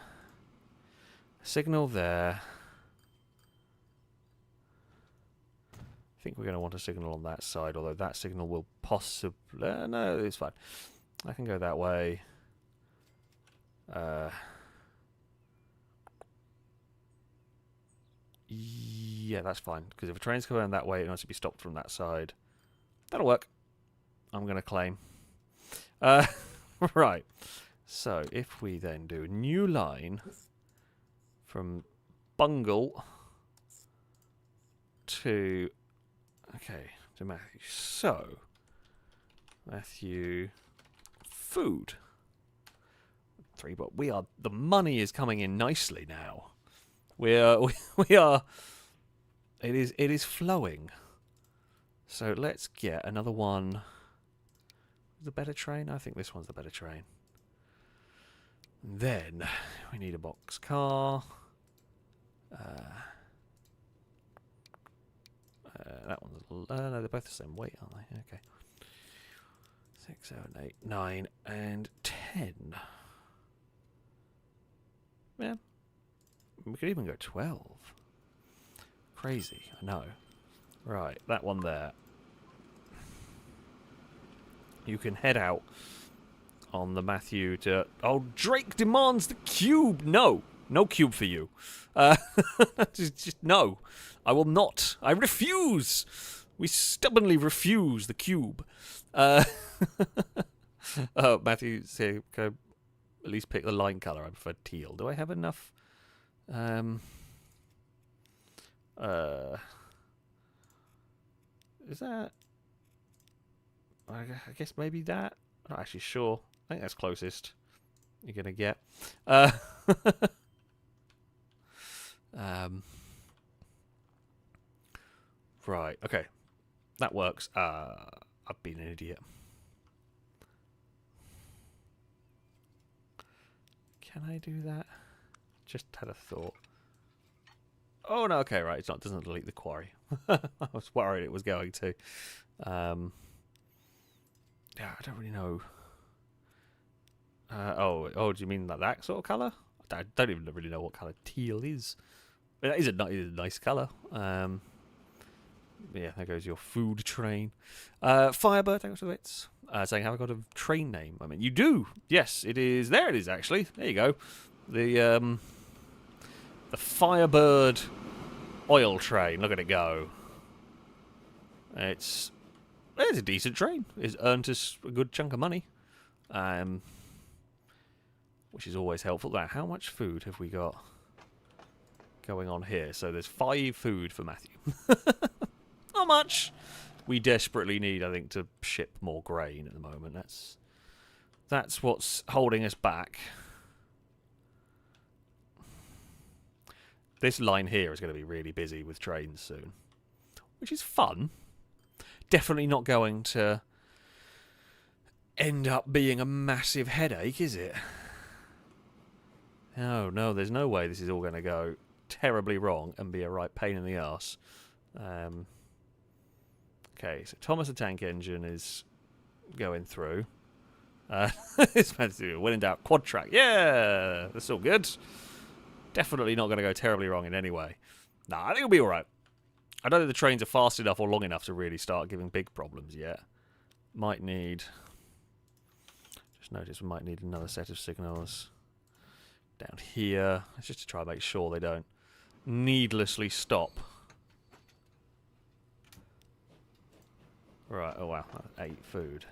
signal there. I think we're going to want a signal on that side, although that signal will possibly... no, it's fine. I can go that way. Yeah, that's fine, because if a train's going that way, it has to be stopped from that side. That'll work. I'm going to claim. Right. So, if we then do a new line from Bungle to... Okay, to Matthew. So, Matthew, food. 3, but we are... The money is coming in nicely now. We are... It is flowing. So let's get another one. The better train? I think this one's the better train. Then we need a box car. That one's... no, they're both the same weight, aren't they? Okay. 6, 7, 8, 9, and 10. Yeah. We could even go 12. Crazy, I know. Right, that one there. You can head out on the Matthew to... Oh, Drake demands the cube! No! No cube for you. Just no. I will not. I refuse! We stubbornly refuse the cube. Oh, Matthew, say, can I at least pick the line colour? I prefer teal. Do I have enough? Is that... I guess maybe that? I'm not actually sure. I think that's closest you're going to get. Right, okay. That works. I've been an idiot. Can I do that? Just had a thought. Oh, no, okay, right. It's not, it doesn't delete the quarry. I was worried it was going to. Yeah, I don't really know. Oh, do you mean like that sort of colour? I don't even really know what colour teal is. It is a nice colour. Yeah, there goes your food train. Firebird, thanks for the bits. Saying, have I got a train name? I mean, you do. Yes, it is. There it is, actually. There you go. The Firebird oil train. Look at it go. It's a decent train. It's earned us a good chunk of money. Which is always helpful. Now, how much food have we got going on here? So there's 5 food for Matthew. Not much. We desperately need, I think, to ship more grain at the moment. That's what's holding us back. This line here is going to be really busy with trains soon, which is fun. Definitely not going to end up being a massive headache, is it? No, there's no way this is all going to go terribly wrong and be a right pain in the arse. Okay, so Thomas the Tank Engine is going through. It's meant to do when in doubt, quad track. Yeah, that's all good. Definitely not going to go terribly wrong in any way. Nah, I think it'll be all right. I don't think the trains are fast enough or long enough to really start giving big problems yet. Might need... Just notice we might need another set of signals down here. It's just to try and make sure they don't needlessly stop. Right, oh wow, 8 food.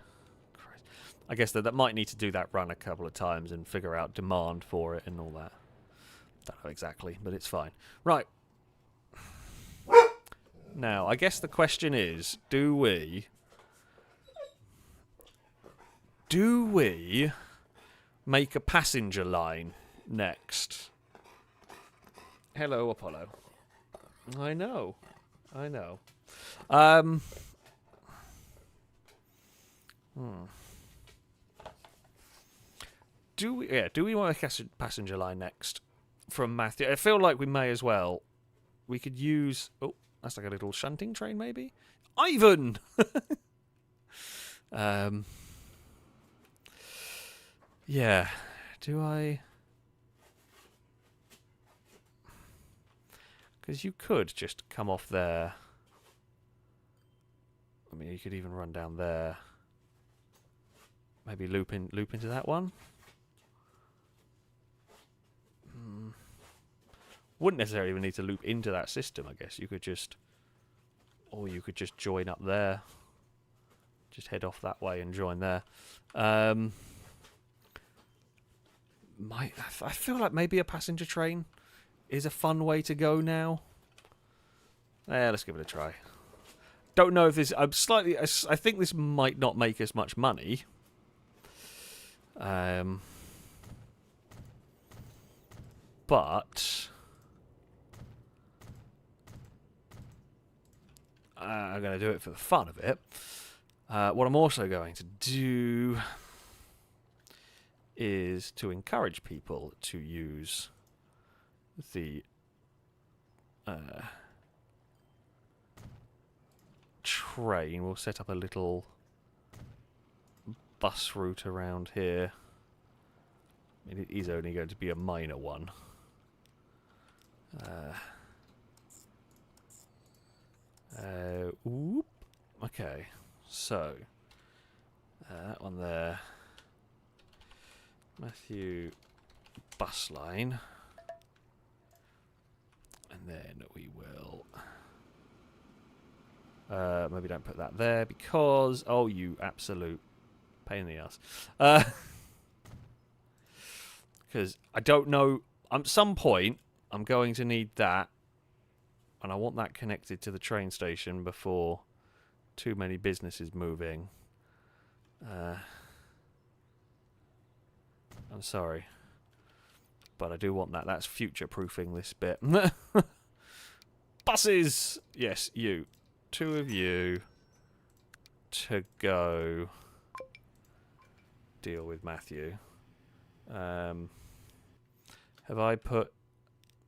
Christ. I guess that might need to do that run a couple of times and figure out demand for it and all that. Don't know exactly, but it's fine. Right. Now, I guess the question is, do we make a passenger line next? Hello, Apollo. I know. Do we want a passenger line next from Matthew? I feel like we may as well. We could use... Oh, that's like a little shunting train, maybe? Ivan! Yeah. Do I... Because you could just come off there. I mean, you could even run down there. Maybe loop into that one. Wouldn't necessarily even need to loop into that system, I guess. You could just... Or you could just join up there. Just head off that way and join there. I feel like maybe a passenger train is a fun way to go now. Let's give it a try. Don't know if this... I think this might not make us much money. But... I'm going to do it for the fun of it. What I'm also going to do is to encourage people to use the train. We'll set up a little bus route around here. I mean, it is only going to be a minor one. Oop. Okay, so that one there. Matthew bus line. And then we will... maybe don't put that there because... Oh, you absolute pain in the ass. Because I don't know... At some point, I'm going to need that. And I want that connected to the train station before too many businesses moving. I'm sorry. But I do want that. That's future-proofing this bit. Buses! Yes, you. 2 of you to go deal with Matthew. Have I put...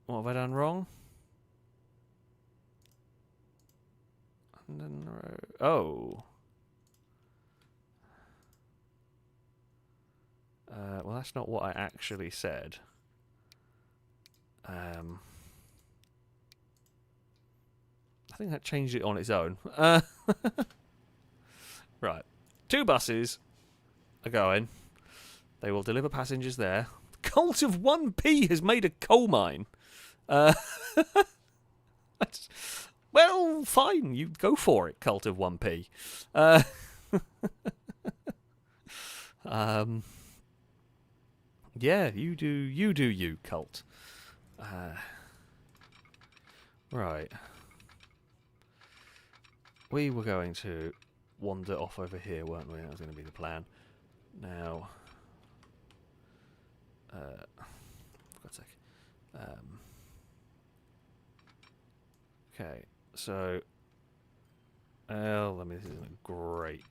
What have I done wrong? Oh. Well, that's not what I actually said. I think that changed it on its own. Right. 2 buses are going. They will deliver passengers there. Cult of 1p has made a coal mine. Well, fine. You go for it, Cult of 1p. Yeah, you do you, Cult. Right. We were going to wander off over here, weren't we? That was going to be the plan. Now, for God's sake. Okay, so, well, I mean, this isn't a great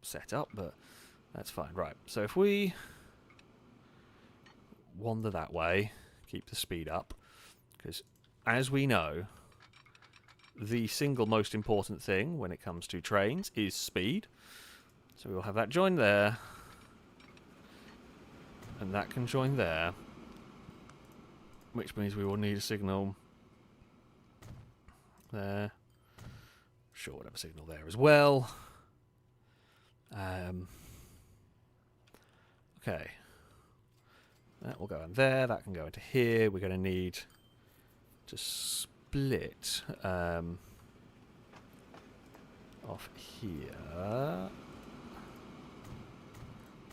setup, but that's fine. Right, so if we wander that way, keep the speed up, because as we know, the single most important thing when it comes to trains is speed. So we'll have that join there, and that can join there, which means we will need a signal there. Sure, we'll have a signal there as well. Okay. That will go in there, that can go into here. We're going to need to split off here.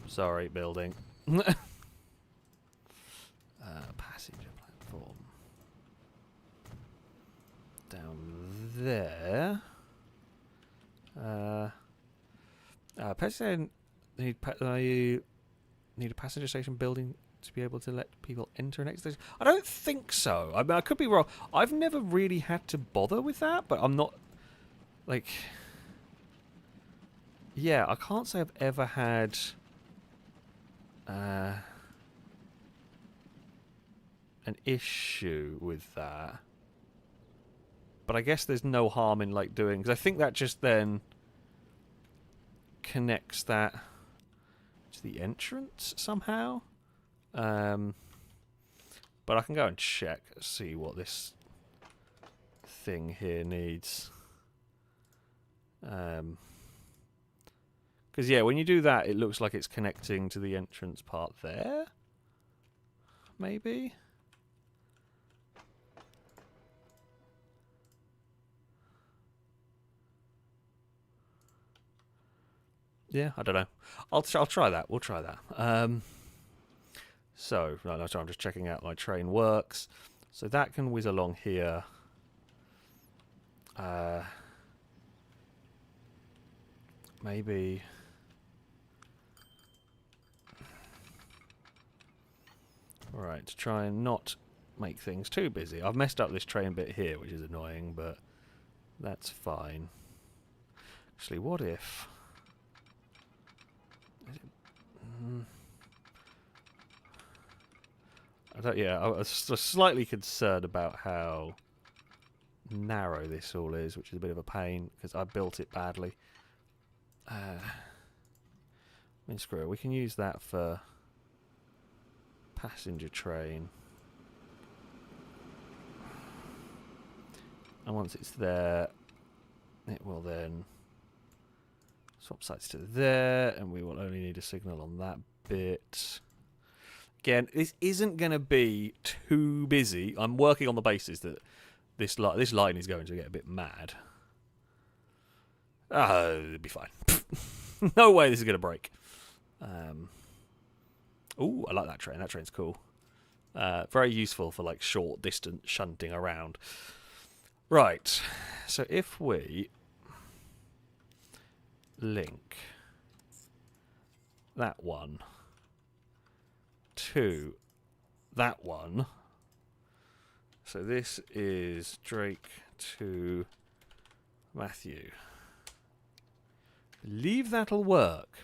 Sorry, building. Passenger platform. Down there. Passenger need a passenger station building to be able to let people enter and exit station. I don't think so. I mean, I could be wrong. I've never really had to bother with that, but I'm not like. Yeah, I can't say I've ever had an issue with that. But I guess there's no harm in like doing, because I think that just then connects that to the entrance somehow. But I can go and check, see what this thing here needs. Because yeah, when you do that, it looks like it's connecting to the entrance part there. Maybe. Yeah, I don't know. I'll try that. We'll try that. So, no, I'm just checking out my train works. So that can whiz along here. Maybe. Alright, to try and not make things too busy. I've messed up this train bit here, which is annoying, but that's fine. Actually, what if... I was slightly concerned about how narrow this all is, which is a bit of a pain, because I built it badly. I mean, screw it. We can use that for passenger train. And once it's there, it will then swap sites to there, and we will only need a signal on that bit. Again, this isn't going to be too busy. I'm working on the basis that this line is going to get a bit mad. It'll be fine. No way this is going to break. Ooh, I like that train. That train's cool. Very useful for like short distance shunting around. Right. So if we link that one to that one. So this is Drake to Matthew. Believe that'll work.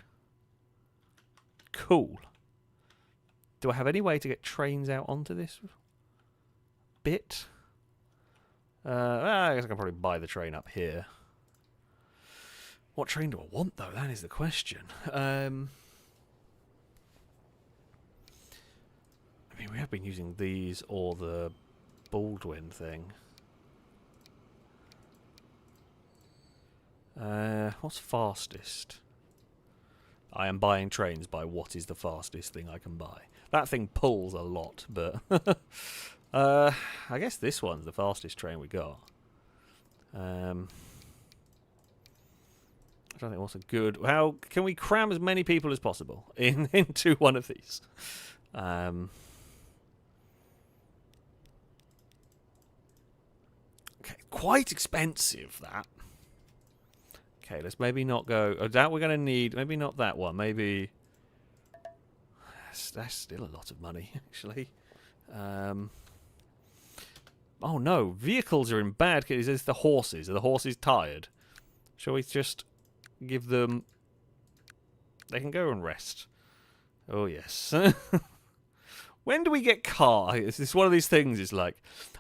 Cool. Do I have any way to get trains out onto this bit? I guess I can probably buy the train up here. What train do I want, though? That is the question. I mean, we have been using these or the Baldwin thing. What's fastest? I am buying trains by what is the fastest thing I can buy. That thing pulls a lot, but I guess this one's the fastest train we got. I don't think what's a good. How can we cram as many people as possible into one of these? Okay, quite expensive that. Okay, let's maybe not go. Oh, that we're going to need. Maybe not that one. Maybe that's still a lot of money, actually. Oh no, vehicles are in bad condition. It's the horses. Are the horses tired? Shall we just give them? They can go and rest. Oh yes. When do we get car? It's one of these things. It's like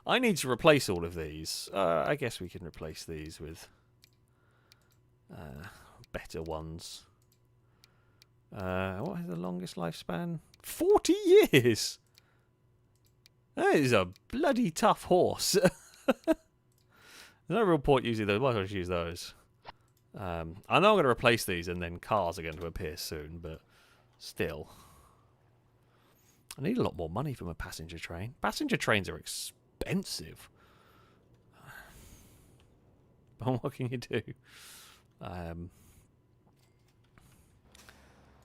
I need to replace all of these. I guess we can replace these with better ones. What is the longest lifespan? 40 years! That is a bloody tough horse. There's no real point using those. Why don't I just use those? I know I'm going to replace these and then cars are going to appear soon, but still. I need a lot more money from a passenger train. Passenger trains are expensive. But what can you do?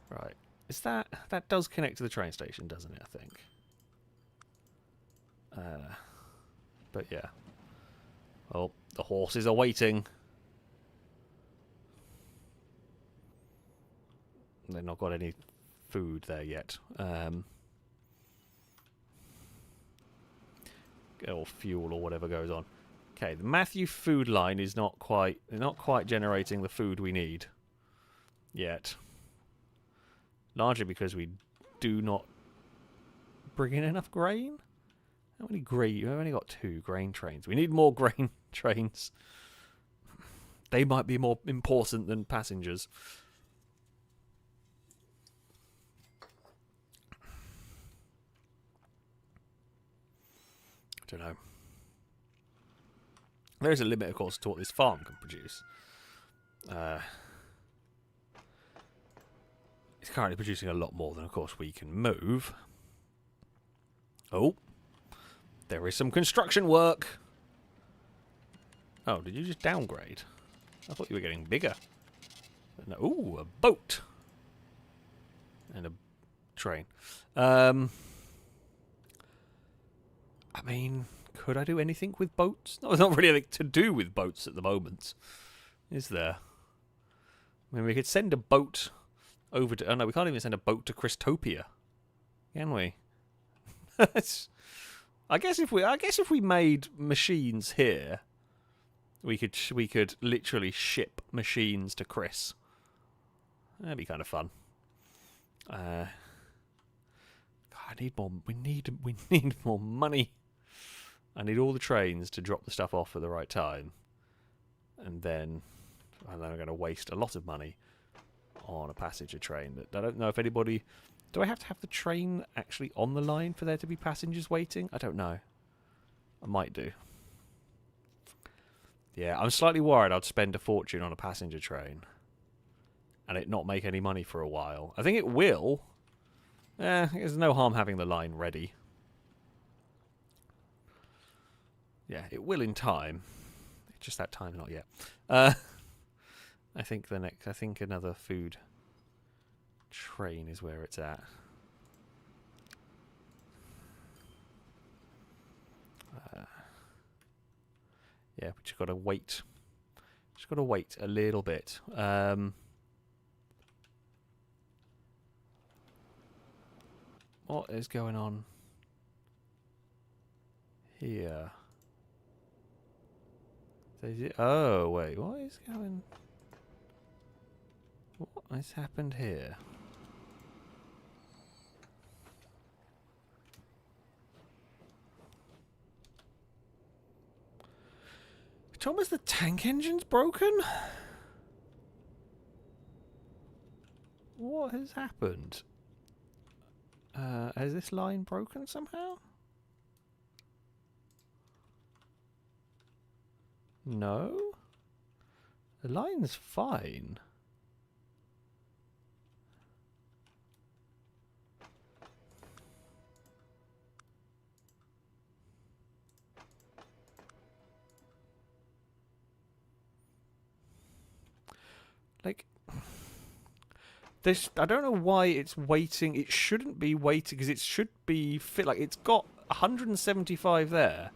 Right. Is that does connect to the train station, doesn't it, I think? But yeah. Well, the horses are waiting. They've not got any food there yet. Or fuel or whatever goes on. Okay, the Matthew food line is not quite generating the food we need yet. Largely because we do not bring in enough grain. How many grain? We've only got 2 grain trains. We need more grain trains. They might be more important than passengers. I don't know. There is a limit, of course, to what this farm can produce. It's currently producing a lot more than, of course, we can move. Oh. There is some construction work. Oh, did you just downgrade? I thought you were getting bigger. No, ooh, a boat. And a train. I mean, could I do anything with boats? No, there's not really anything to do with boats at the moment. Is there? I mean, we could send a boat over to... Oh, no, we can't even send a boat to Christopia. Can we? I guess if we made machines here, we could literally ship machines to Chris. That'd be kind of fun. God, I need more. We need more money. I need all the trains to drop the stuff off at the right time, and then I'm going to waste a lot of money on a passenger train. That I don't know if anybody. Do I have to have the train actually on the line for there to be passengers waiting? I don't know. I might do. Yeah, I'm slightly worried I'd spend a fortune on a passenger train and it not make any money for a while. I think it will. There's no harm having the line ready. Yeah, it will in time. It's just that time, not yet. I think another food train is where it's at. Yeah, but you've got to wait. Just got to wait a little bit. What is going on here? Oh, wait. What is going... What has happened here? Thomas, the tank engine's broken? What has happened? Has this line broken somehow? No? The line's fine. Like... I don't know why it's waiting. It shouldn't be waiting because it should be fit. Like, it's got 175 there,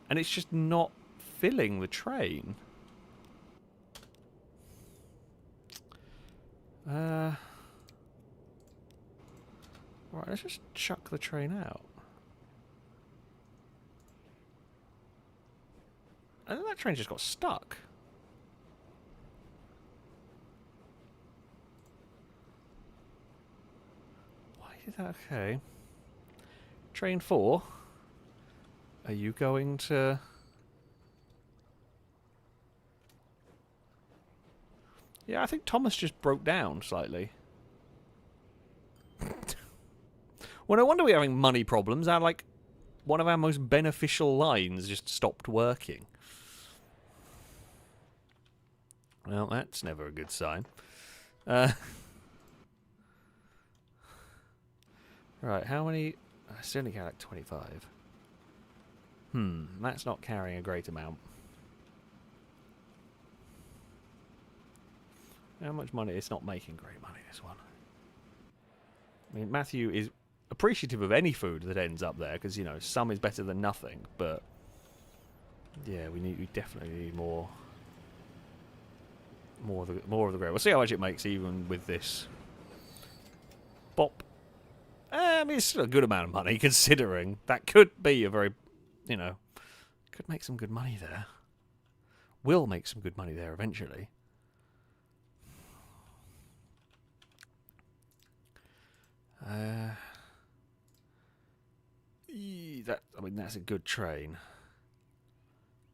and it's just not filling the train. Right, let's just chuck the train out. And then that train just got stuck. Okay. Train 4. Are you going to... Yeah, I think Thomas just broke down slightly. Well, no wonder we're having money problems. Our, like, one of our most beneficial lines just stopped working. Well, that's never a good sign. Right, how many... I still only carry like 25. That's not carrying a great amount. How much money? It's not making great money, this one. I mean, Matthew is appreciative of any food that ends up there, because, you know, some is better than nothing, but... Yeah, we definitely need more of the grain. We'll see how much it makes even with this. Bop. I mean, it's still a good amount of money, considering that could be a very, you know, could make some good money there. Will make some good money there eventually. I mean, that's a good train.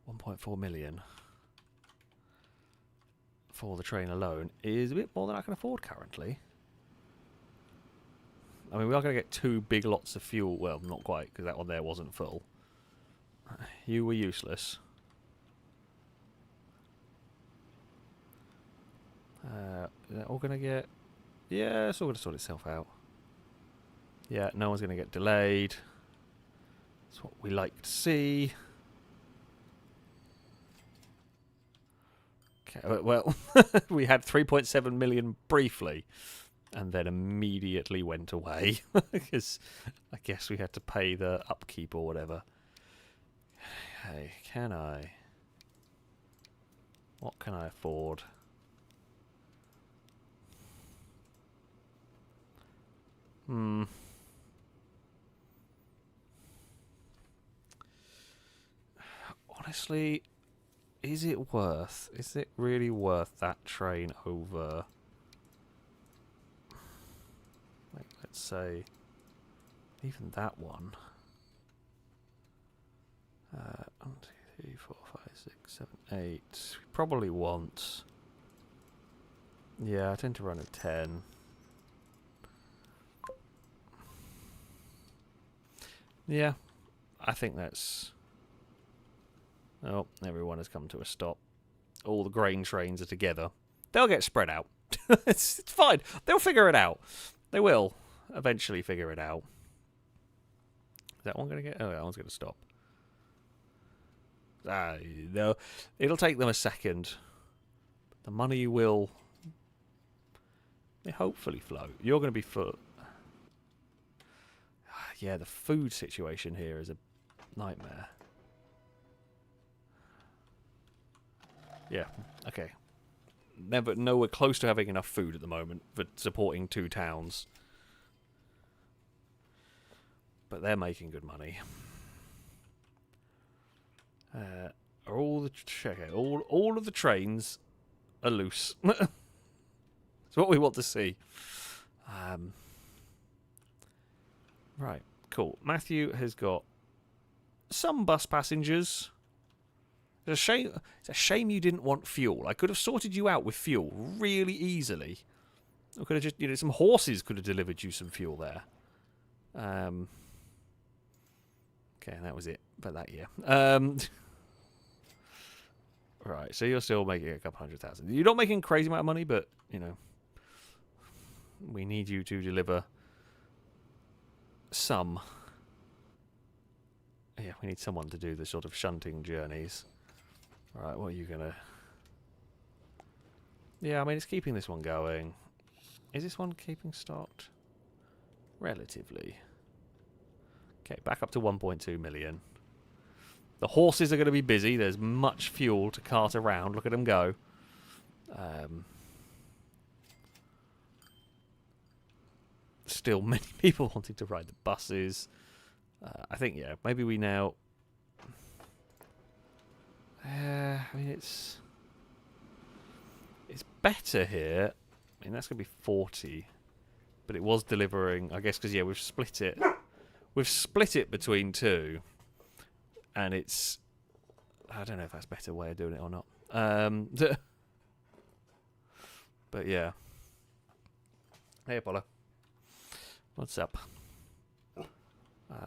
1.4 million for the train alone is a bit more than I can afford currently. I mean, we are going to get 2 big lots of fuel. Well, not quite, because that one there wasn't full. You were useless. Is that all going to get... Yeah, it's all going to sort itself out. Yeah, no one's going to get delayed. That's what we like to see. Okay, well, we had 3.7 million briefly. And then immediately went away because I guess we had to pay the upkeep or whatever. Hey, can I? What can I afford? Honestly, is it really worth that train over... Like, let's say, even that one. 1, 2, 3, 4, 5, 6, 7, 8. We probably want... Yeah, I tend to run at 10. Yeah, I think that's... Oh, everyone has come to a stop. All the grain trains are together. They'll get spread out. It's fine. They'll figure it out. They will eventually figure it out. Is that one going to get... Oh, that one's going to stop. No. It'll take them a second. The money will hopefully flow. You're going to be full. Yeah, the food situation here is a nightmare. Yeah, okay. Nowhere close to having enough food at the moment for supporting 2 towns. but they're making good money. Are all the okay, all of the trains are loose. It's what we want to see. Right, cool. Matthew has got some bus passengers. It's a shame you didn't want fuel. I could have sorted you out with fuel really easily. I could have just, you know, some horses could have delivered you some fuel there. Okay, and that was it for that year. Right, so you're still making a couple 100,000. You're not making a crazy amount of money, but, you know, we need you to deliver some. Yeah, we need someone to do the sort of shunting journeys. Right, what are you gonna... Yeah, I mean, it's keeping this one going. Is this one keeping stocked? Relatively. Okay, back up to 1.2 million. The horses are going to be busy. There's much fuel to cart around. Look at them go. Still many people wanting to ride the buses. I think, yeah, maybe we now... I mean, it's better here. I mean, that's going to be 40. But it was delivering, I guess, because, yeah, we've split it. We've split it between two. And it's... I don't know if that's a better way of doing it or not. But, yeah. Hey, Apollo. What's up?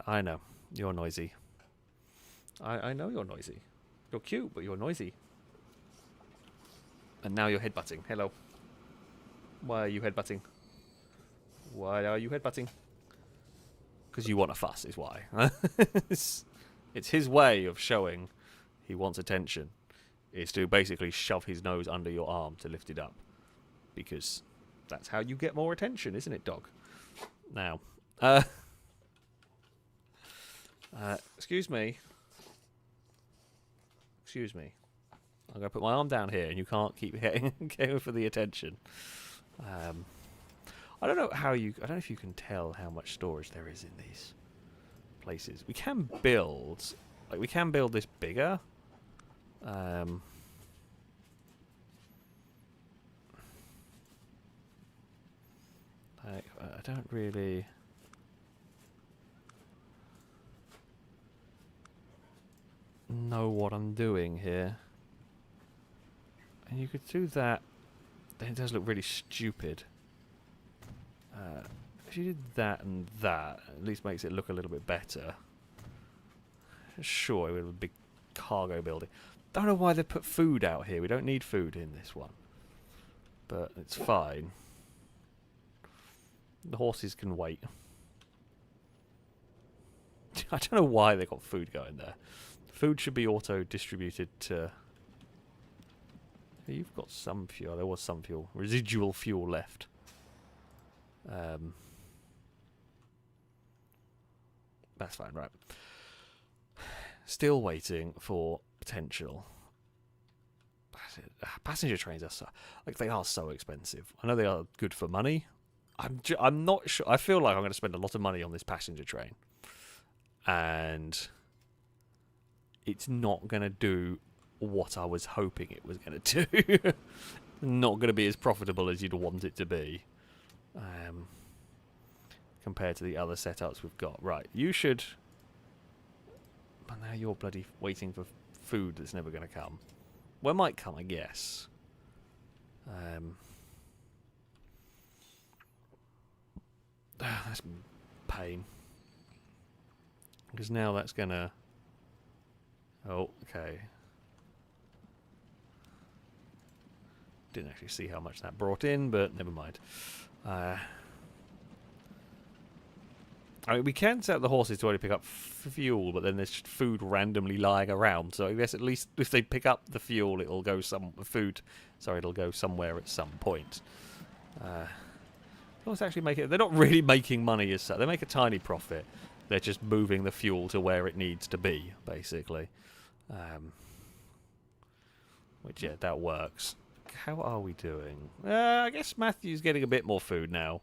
I know. You're noisy. I know you're noisy. You're cute, but you're noisy. And now you're headbutting. Hello. Why are you headbutting? Why are you headbutting? Because you want a fuss, is why. It's his way of showing he wants attention. Is to basically shove his nose under your arm to lift it up. Because that's how you get more attention, isn't it, dog? Now. Excuse me. Excuse me. I'm going to put my arm down here and you can't keep going for the attention. I don't know how you... I don't know if you can tell how much storage there is in these places. We can build... Like, we can build this bigger. I don't really... know what I'm doing here. And you could do that. Then it does look really stupid. If you did that and that, at least makes it look a little bit better. Sure, we have a big cargo building. Don't know why they put food out here. We don't need food in this one. But it's fine. The horses can wait. I don't know why they got food going there. Food should be auto-distributed to... You've got some fuel. There was some fuel. Residual fuel left. That's fine, right. Still waiting for potential. Passenger trains are so... Like, they are so expensive. I know they are good for money. I'm not sure. I feel like I'm going to spend a lot of money on this passenger train. And... it's not going to do what I was hoping it was going to do. Not going to be as profitable as you'd want it to be. Compared to the other setups we've got. Right, you should... But now you're bloody waiting for food that's never going to come. Well, it might come, I guess. That's pain. Because now that's going to... Oh, okay. Didn't actually see how much that brought in, but never mind. I mean, we can set the horses to already pick up fuel, but then there's just food randomly lying around. So I guess at least if they pick up the fuel, it'll go it'll go somewhere at some point. Let's actually make it. They're not really making money as such. They make a tiny profit. They're just moving the fuel to where it needs to be, basically. Which, yeah, that works. How are we doing? I guess Matthew's getting a bit more food now.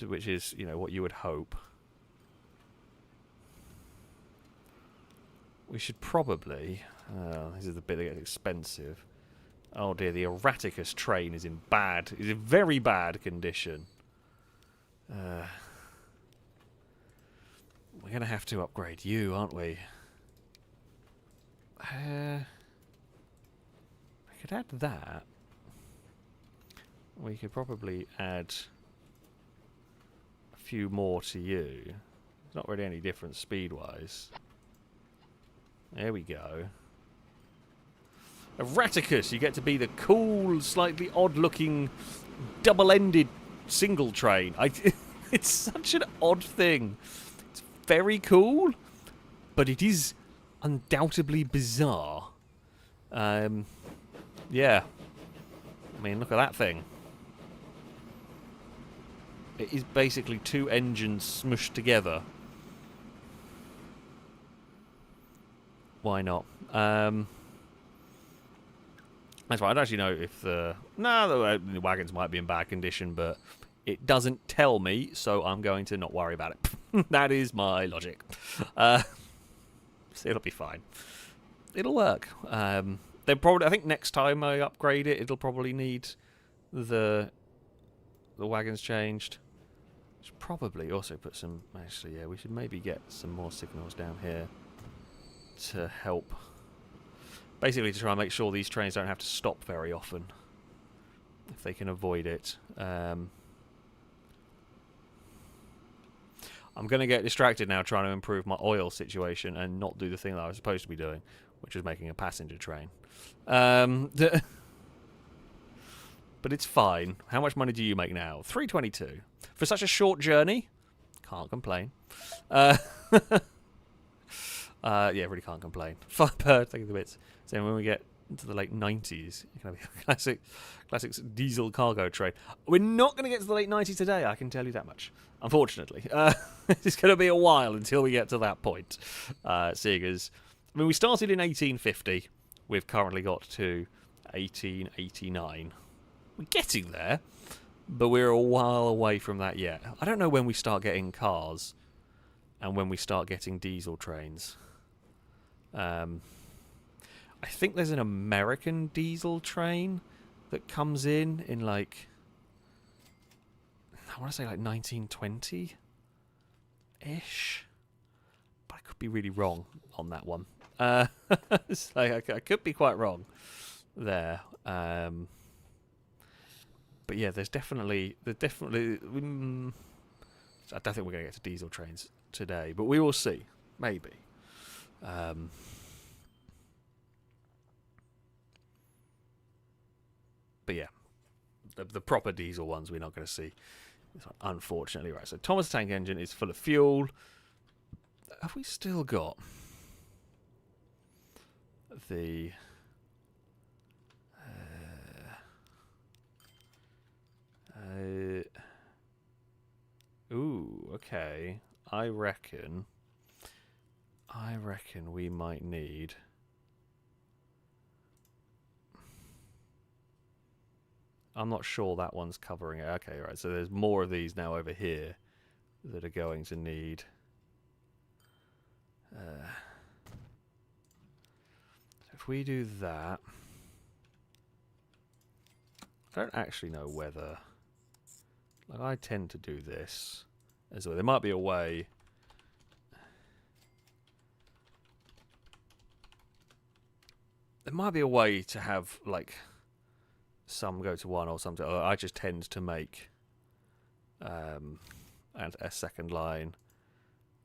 Which is, you know, what you would hope. we should probably... this is the bit that gets expensive. Oh dear, the Erraticus train is in very bad condition. We're going to have to upgrade you, aren't we? I could add that. We could probably add a few more to you. It's not really any different speed-wise. There we go. Erraticus, you get to be the cool, slightly odd-looking, double-ended single train. It's such an odd thing. It's very cool, but it is undoubtedly bizarre. Yeah. I mean, look at that thing. It is basically two engines smushed together. Why not? That's right. I don't actually know if the wagons might be in bad condition, but it doesn't tell me, so I'm going to not worry about it. That is my logic. So it'll be fine. It'll work. They probably. I think next time I upgrade it, it'll probably need the wagons changed. Should probably also put some. Actually, yeah, we should maybe get some more signals down here to help. Basically, to try and make sure these trains don't have to stop very often, if they can avoid it. I'm going to get distracted now trying to improve my oil situation and not do the thing that I was supposed to be doing, which is making a passenger train. But it's fine. How much money do you make now? 322. For such a short journey? Can't complain. Yeah, really can't complain. 5 per, take the bits. So when we get into the late 90s, it's going to be a classic diesel cargo train. We're not going to get to the late 90s today, I can tell you that much. Unfortunately. It's going to be a while until we get to that point. Seeing as, I mean, we started in 1850. We've currently got to 1889. We're getting there, but we're a while away from that yet. I don't know when we start getting cars and when we start getting diesel trains. I think there's an American diesel train that comes in like, I want to say like 1920-ish. But I could be really wrong on that one. So I could be quite wrong there. But yeah, there's definitely. I don't think we're going to get to diesel trains today, but we will see. Maybe. But yeah, the proper diesel ones we're not going to see, unfortunately. Right, so Thomas Tank Engine is full of fuel. Have we still got the... ooh, okay. I reckon we might need... I'm not sure that one's covering it. Okay, right. So there's more of these now over here that are going to need... so if we do that... I don't actually know whether... Like, I tend to do this as well. There might be a way... There might be a way to have, like, some go to one or something. I just tend to make and a second line,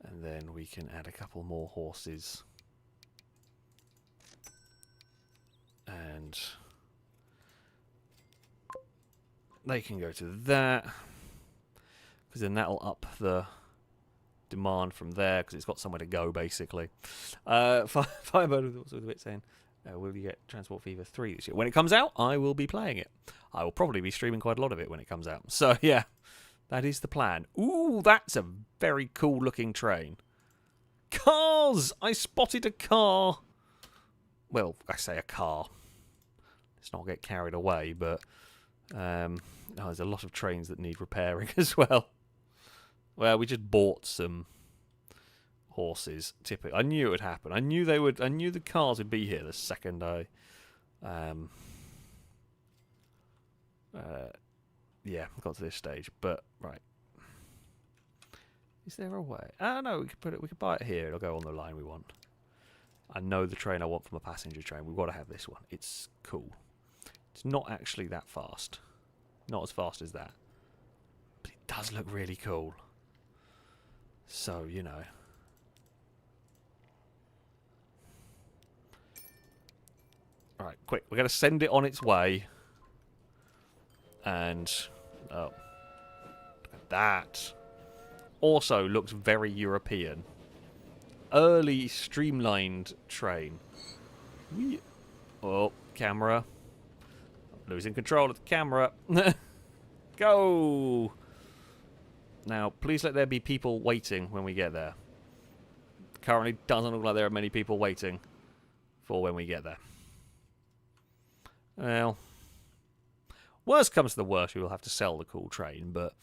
and then we can add a couple more horses. And they can go to that, because then that'll up the demand from there, because it's got somewhere to go, basically. Firebird was a bit saying, will you get Transport Fever 3 this year? When it comes out, I will be playing it. I will probably be streaming quite a lot of it when it comes out. So, yeah, that is the plan. Ooh, that's a very cool-looking train. Cars! I spotted a car. Well, I say a car. Let's not get carried away, but there's a lot of trains that need repairing as well. Well, we just bought some horses. Typically, I knew it would happen. I knew they would. I knew the cars would be here the second I, yeah, got to this stage. But right, is there a way? Oh no, we could put it. We could buy it here. It'll go on the line we want. I know the train I want from a passenger train. We've got to have this one. It's cool. It's not actually that fast. Not as fast as that. But it does look really cool. So, you know. Alright, quick. We're going to send it on its way. And, oh. Look at that. Also looks very European. Early streamlined train. Oh, camera. Losing control of the camera. Go! Now, please let there be people waiting when we get there. Currently doesn't look like there are many people waiting for when we get there. Well, worst comes to the worst, we will have to sell the cool train, but,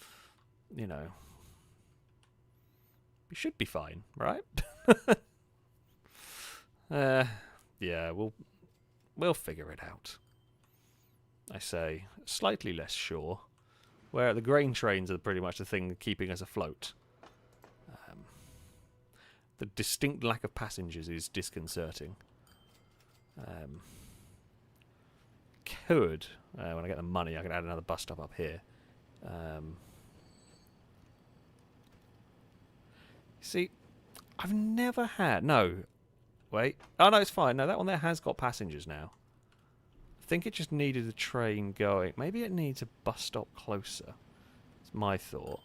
you know, we should be fine, right? Yeah, we'll figure it out. I say, slightly less sure. Where the grain trains are pretty much the thing keeping us afloat. The distinct lack of passengers is disconcerting. When I get the money, I can add another bus stop up here. See, I've never had... No. Wait. Oh, no, it's fine. No, that one there has got passengers now. I think it just needed the train going. Maybe it needs a bus stop closer. It's my thought.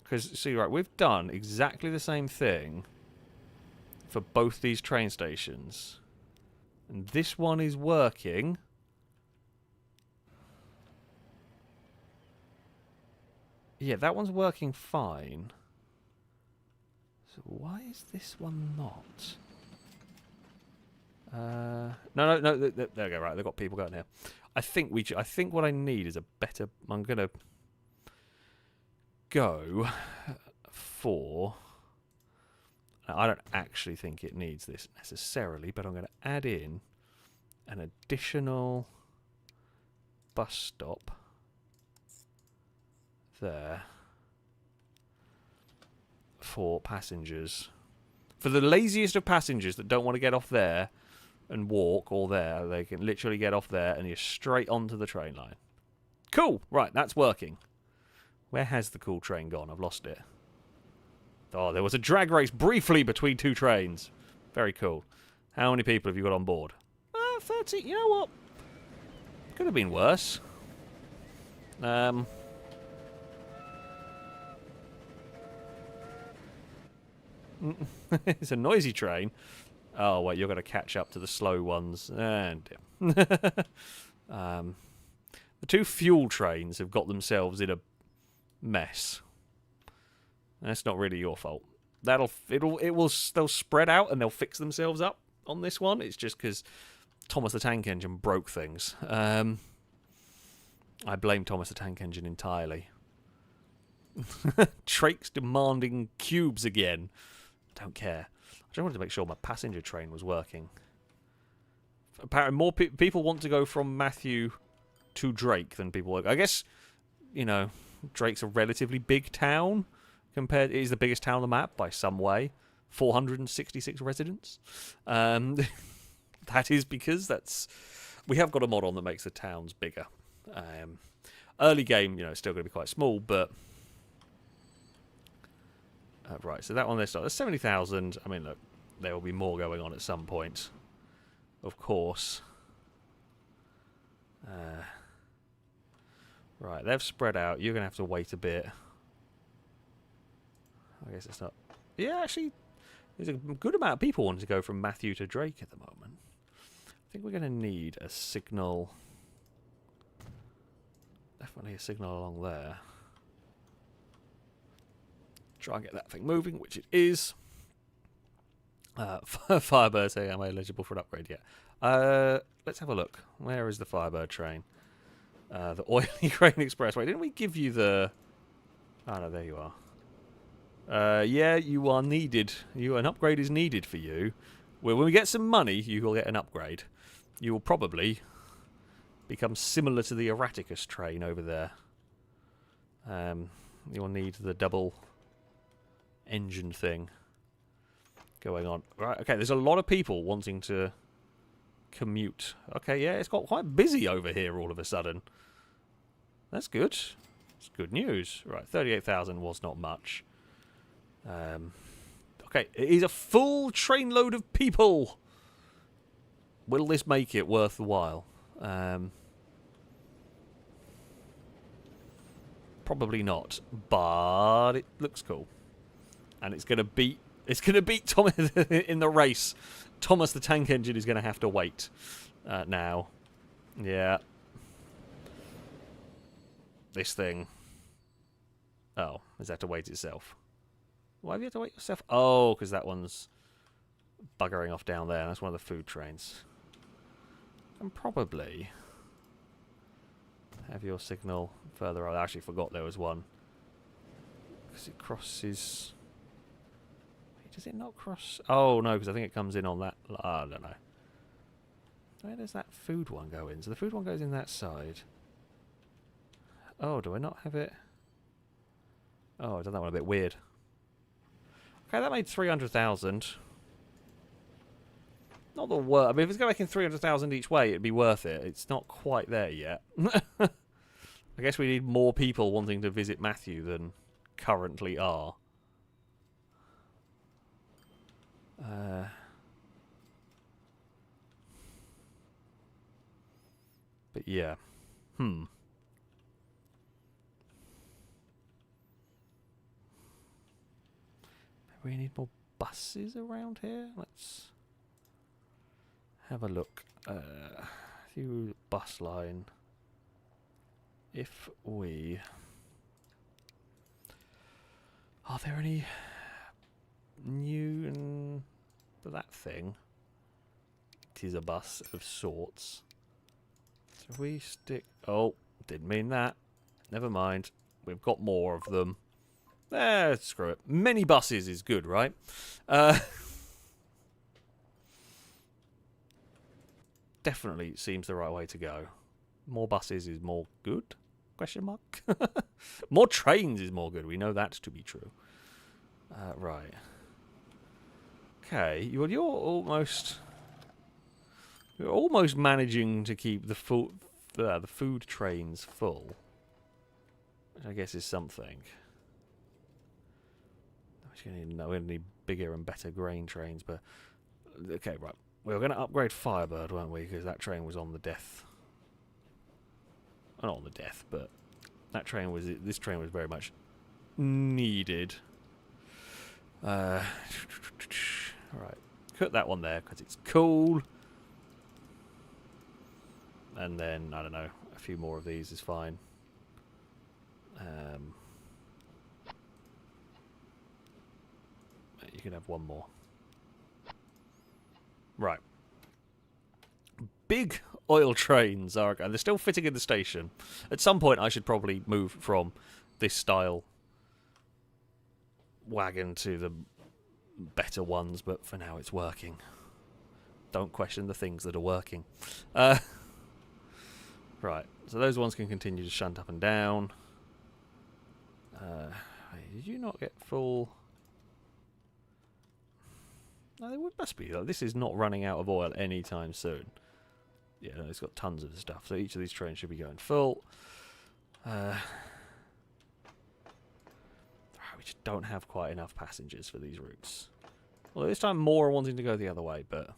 Because, see, right, we've done exactly the same thing for both these train stations. And this one is working. Yeah, that one's working fine. So why is this one not? No. There we go. Right, they've got people going here. I think what I need is a better. I'm gonna go for. I don't actually think it needs this necessarily, but I'm going to add in an additional bus stop there for passengers. For the laziest of passengers that don't want to get off there and walk or there, they can literally get off there and you're straight onto the train line. Cool! Right, that's working. Where has the cool train gone? I've lost it. Oh, there was a drag race briefly between two trains. Very cool. How many people have you got on board? 30. You know what? Could have been worse. It's a noisy train. Oh, wait, you're going to catch up to the slow ones. And the two fuel trains have got themselves in a mess. That's not really your fault. They'll spread out and they'll fix themselves up on this one. It's just because Thomas the Tank Engine broke things. I blame Thomas the Tank Engine entirely. Drake's demanding cubes again. Don't care. I just wanted to make sure my passenger train was working. Apparently, more people want to go from Matthew to Drake than people. I guess, you know, Drake's a relatively big town. It is the biggest town on the map by some way. 466 residents. That is because we have got a mod on that makes the towns bigger. Early game, you know, it's still going to be quite small, but right. So that one there's 70,000. I mean, look, there will be more going on at some point, of course. Right, they've spread out. You're going to have to wait a bit. I guess it's not... Yeah, actually, there's a good amount of people wanting to go from Matthew to Drake at the moment. I think we're going to need a signal. Definitely a signal along there. Try and get that thing moving, which it is. Firebird saying, am I eligible for an upgrade yet? Let's have a look. Where is the Firebird train? The Oily Grain Expressway. Didn't we give you the... Oh no, there you are. Yeah, you are needed. An upgrade is needed for you. Well, when we get some money, you will get an upgrade. You will probably become similar to the Erraticus train over there. You'll need the double engine thing going on. Right, okay, there's a lot of people wanting to commute. Okay, yeah, it's got quite busy over here all of a sudden. That's good. It's good news. Right, 38,000 was not much. Okay, it is a full trainload of people. Will this make it worth the while? Probably not, but it looks cool, and it's gonna beat Thomas in the race. Thomas the Tank Engine is gonna have to wait now. Yeah, this thing. Oh, does it have to wait itself? Why have you had to wait yourself? Oh, because that one's buggering off down there. That's one of the food trains. And probably have your signal further on. I actually forgot there was one. Because it crosses... Wait, does it not cross? Oh, no, because I think it comes in on that... I don't know. Where does that food one go in? So the food one goes in that side. Oh, do I not have it? Oh, I've done that one a bit weird. Okay, that made 300,000. Not the worst. I mean, if it's going making 300,000 each way, it'd be worth it. It's not quite there yet. I guess we need more people wanting to visit Matthew than currently are. But yeah. We need more buses around here. Let's have a look. Through the bus line. If we... Are there any new... for that thing? It is a bus of sorts. So if we stick... Oh, didn't mean that. Never mind. We've got more of them. Screw it. Many buses is good, right? Definitely seems the right way to go. More buses is more good? Question mark? More trains is more good. We know that to be true. Right. Okay. Well, you're almost managing to keep the food trains full, which I guess is something. We're going to need bigger and better grain trains, but okay, right. We were going to upgrade Firebird, weren't we? Because that train was on the death. Not on the death, but that train was. This train was very much needed. Right, cut that one there because it's cool. And then I don't know, a few more of these is fine. You can have one more. Right. Big oil trains are... And they're still fitting in the station. At some point, I should probably move from this style wagon to the better ones, but for now it's working. Don't question the things that are working. Right. So those ones can continue to shunt up and down. Did you not get full... No, there must be. This is not running out of oil anytime soon. Yeah, no, it's got tons of stuff. So each of these trains should be going full. We just don't have quite enough passengers for these routes. Well, this time more are wanting to go the other way, but...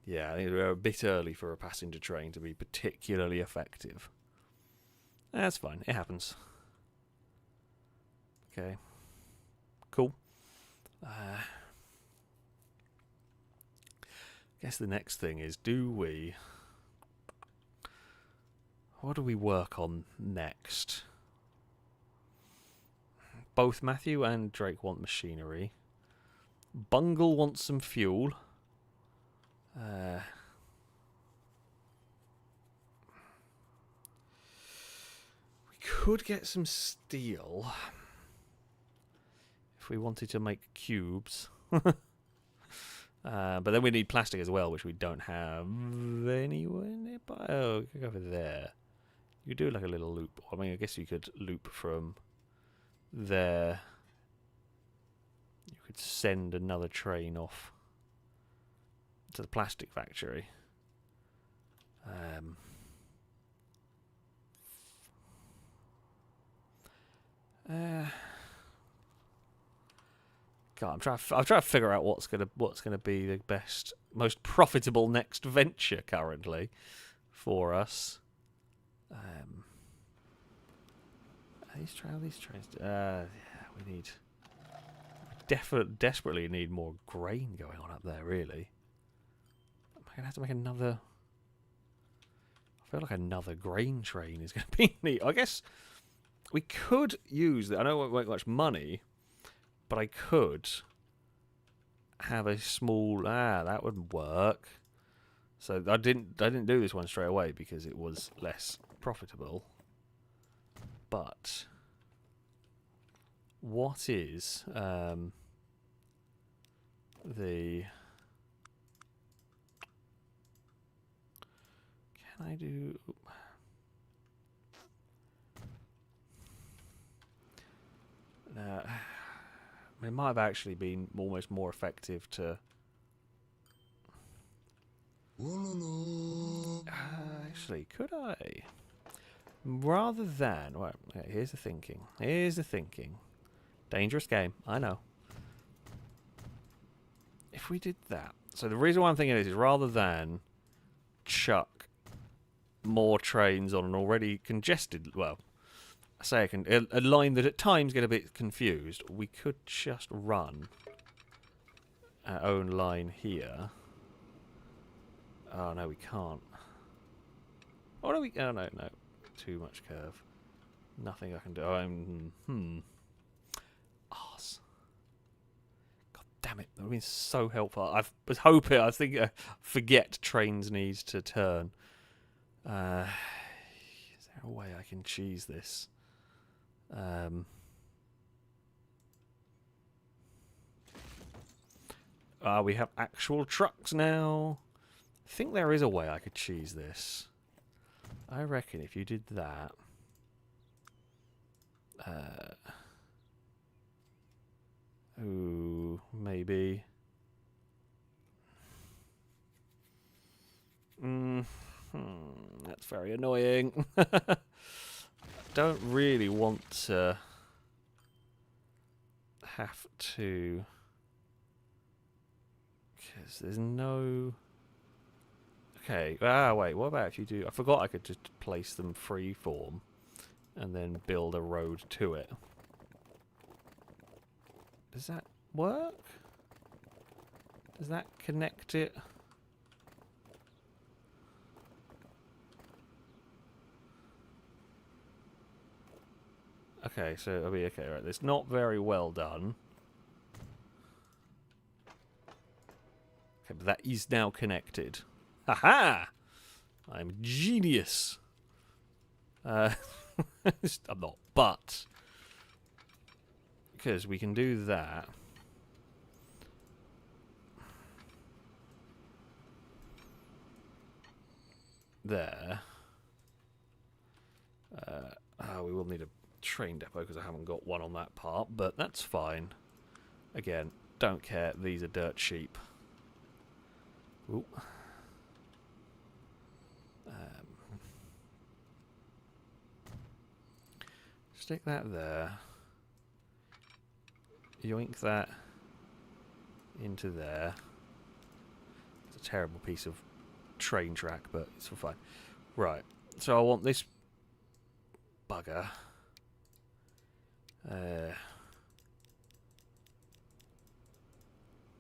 Yeah, I think we're a bit early for a passenger train to be particularly effective. That's fine. It happens. Okay. Cool. Guess the next thing is, what do we work on next? Both Matthew and Drake want machinery. Bungle wants some fuel. We could get some steel if we wanted to make cubes. But then we need plastic as well, which we don't have anywhere nearby. Oh, we could go over there. You could do like a little loop. I mean, I guess you could loop from there. You could send another train off to the plastic factory. God, I'm trying to figure out what's gonna be the best, most profitable next venture currently for us. These trains. Yeah, we need desperately need more grain going on up there. Really, am I gonna have to make another? I feel like another grain train is gonna be neat. I guess we could use that. I know it won't make much money, but I could have a small. That would work. So I didn't do this one straight away because it was less profitable. But what is the? Can I do? It might have actually been almost more effective to. Actually, could I? Rather than... Well, okay, here's the thinking. Here's the thinking. Dangerous game, I know. If we did that... So the reason why I'm thinking this is rather than chuck more trains on an already congested... Well, I say a line that at times get a bit confused. We could just run our own line here. Oh, no, we can't. Oh, no, oh, no. Too much curve. Nothing I can do. Arse. God damn it. That would be so helpful. I was hoping, I think, forget trains need to turn. Is there a way I can cheese this? We have actual trucks now. I think there is a way I could cheese this. I reckon if you did that... ooh, maybe... that's very annoying. Don't really want to have to... Because there's no... Okay, wait, what about if you do... I forgot I could just place them freeform and then build a road to it. Does that work? Does that connect it? Okay, so it'll be okay, right. It's not very well done. Okay, but that is now connected. Haha! I'm a genius. I'm not, but because we can do that. There. We will need a train depot because I haven't got one on that part, but that's fine. Again, don't care. These are dirt cheap. Ooh. Stick that there. Yoink that into there. It's a terrible piece of train track, but it's fine. Right, so I want this bugger.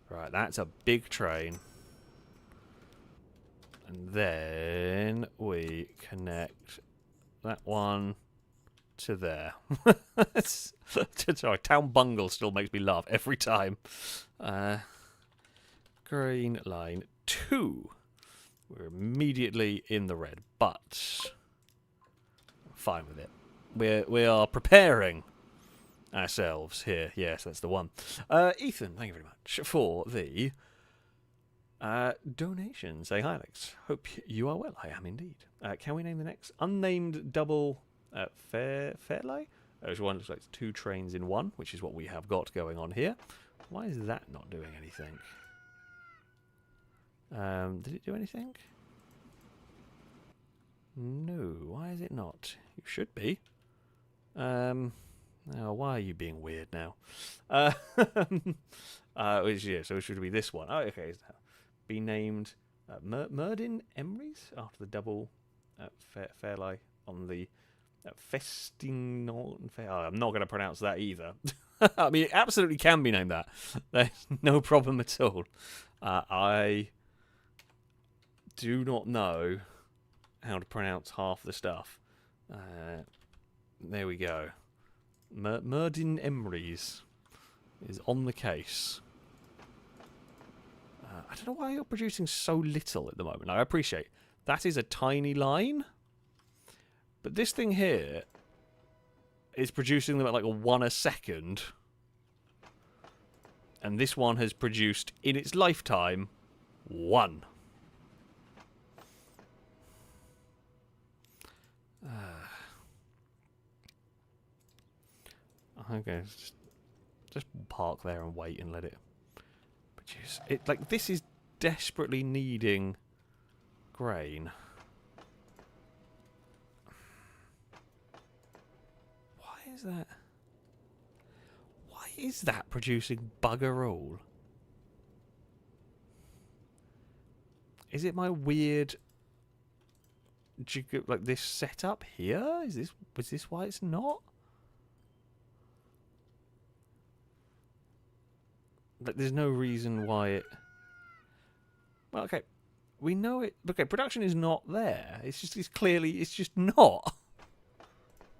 Right, that's a big train. And then we connect that one to there. Sorry, Town Bungle still makes me laugh every time. Green line 2. We're immediately in the red, but I'm fine with it. we are preparing ourselves here. Yes, that's the one. Ethan, thank you very much for the donation. Say hi, Alex. Hope you are well. I am indeed. Can we name the next unnamed double Fairlay? Which one looks like 2 trains in 1, which is what we have got going on here. Why is that not doing anything? Did it do anything? No. Why is it not? You should be. Oh, why are you being weird now? So it should be this one. Oh, okay. Be named Merdin Emrys after the double Fairlay on the Festing. I'm not going to pronounce that either. I mean, it absolutely can be named that. There's no problem at all. I do not know how to pronounce half the stuff. There we go. Merdin Emrys is on the case. I don't know why you're producing so little at the moment. I appreciate that is a tiny line, but this thing here is producing them at like 1 a second, and this one has produced in its lifetime 1. Okay, just park there and wait and let it produce. It like this is desperately needing grain. Why is that? Why is that producing bugger all? Is it my weird like this setup here? Was this why it's not? Like, there's no reason why it... Well, okay. We know it... Okay, production is not there. It's just not.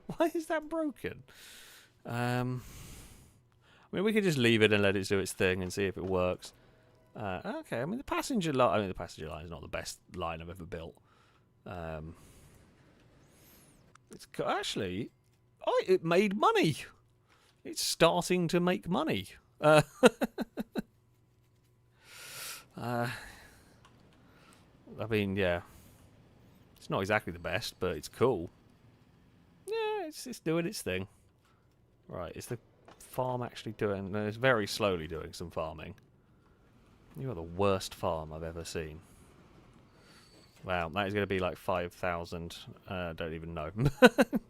Why is that broken? I mean, we could just leave it and let it do its thing and see if it works. Okay, I mean, the passenger line is not the best line I've ever built. It's actually... Oh, it made money! It's starting to make money. I mean, yeah. It's not exactly the best, but it's cool. Yeah, it's doing its thing. Right, is the farm actually doing... No, it's very slowly doing some farming. You are the worst farm I've ever seen. Wow, that is going to be like 5,000. Don't even know.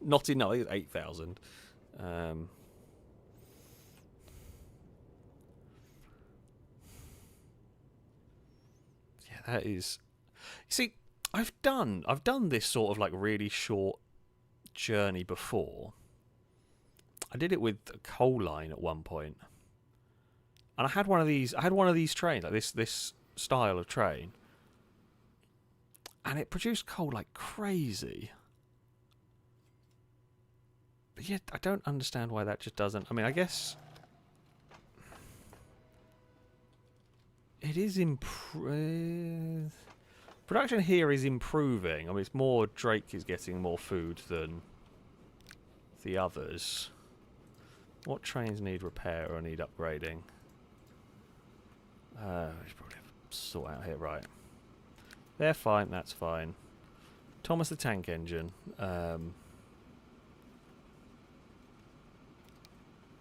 Not enough, it's 8,000. That is, you see, I've done this sort of like really short journey before. I did it with a coal line at one point, and I had one of these. I had one of these trains, like this style of train, and it produced coal like crazy. But yet, I don't understand why that just doesn't. I mean, I guess. It is production here is improving. I mean, it's more Drake is getting more food than the others. What trains need repair or need upgrading? We should probably sort out here, right? They're fine. That's fine. Thomas the Tank Engine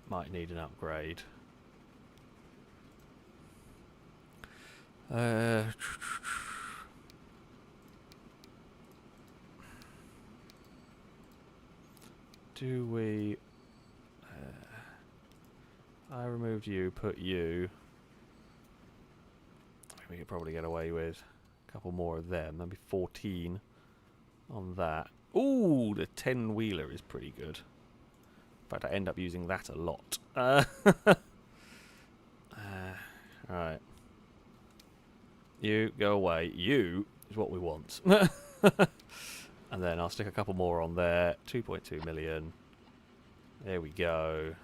might need an upgrade. Do we... I removed you, put you... I mean, we could probably get away with a couple more of them. Maybe 14 on that. Ooh, the 10-wheeler is pretty good. In fact, I end up using that a lot. Alright. You, go away. You is what we want. And then I'll stick a couple more on there. 2.2 million. There we go.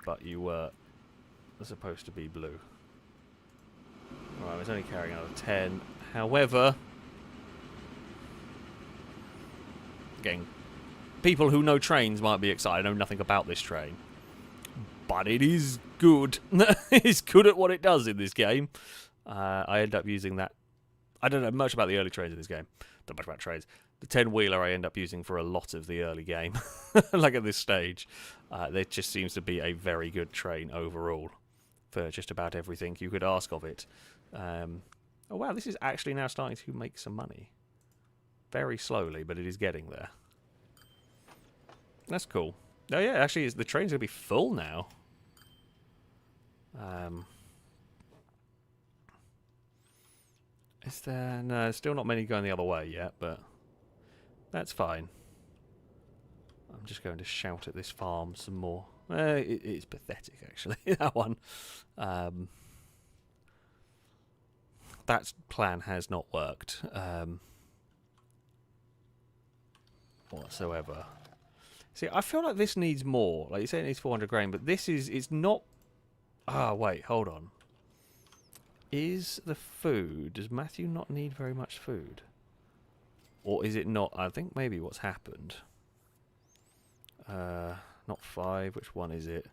But you were supposed to be blue. Alright, it's only carrying another 10. However, getting people who know trains might be excited. I know nothing about this train. But it is good. It's good at what it does in this game. I end up using that. I don't know much about the early trains in this game. Don't know much about trains. The 10-wheeler I end up using for a lot of the early game. Like at this stage. There just seems to be a very good train overall. For just about everything you could ask of it. Oh wow, this is actually now starting to make some money. Very slowly, but it is getting there. That's cool. Oh yeah, actually, the train's going to be full now. Is there... No, there's still not many going the other way yet, but that's fine. I'm just going to shout at this farm some more. It's pathetic, actually, that one. That plan has not worked whatsoever. See, I feel like this needs more. Like you say it needs 400 grain, but this is... It's not... Ah, wait, hold on. Is the food... Does Matthew not need very much food? Or is it not? I think maybe what's happened... not 5. Which one is it?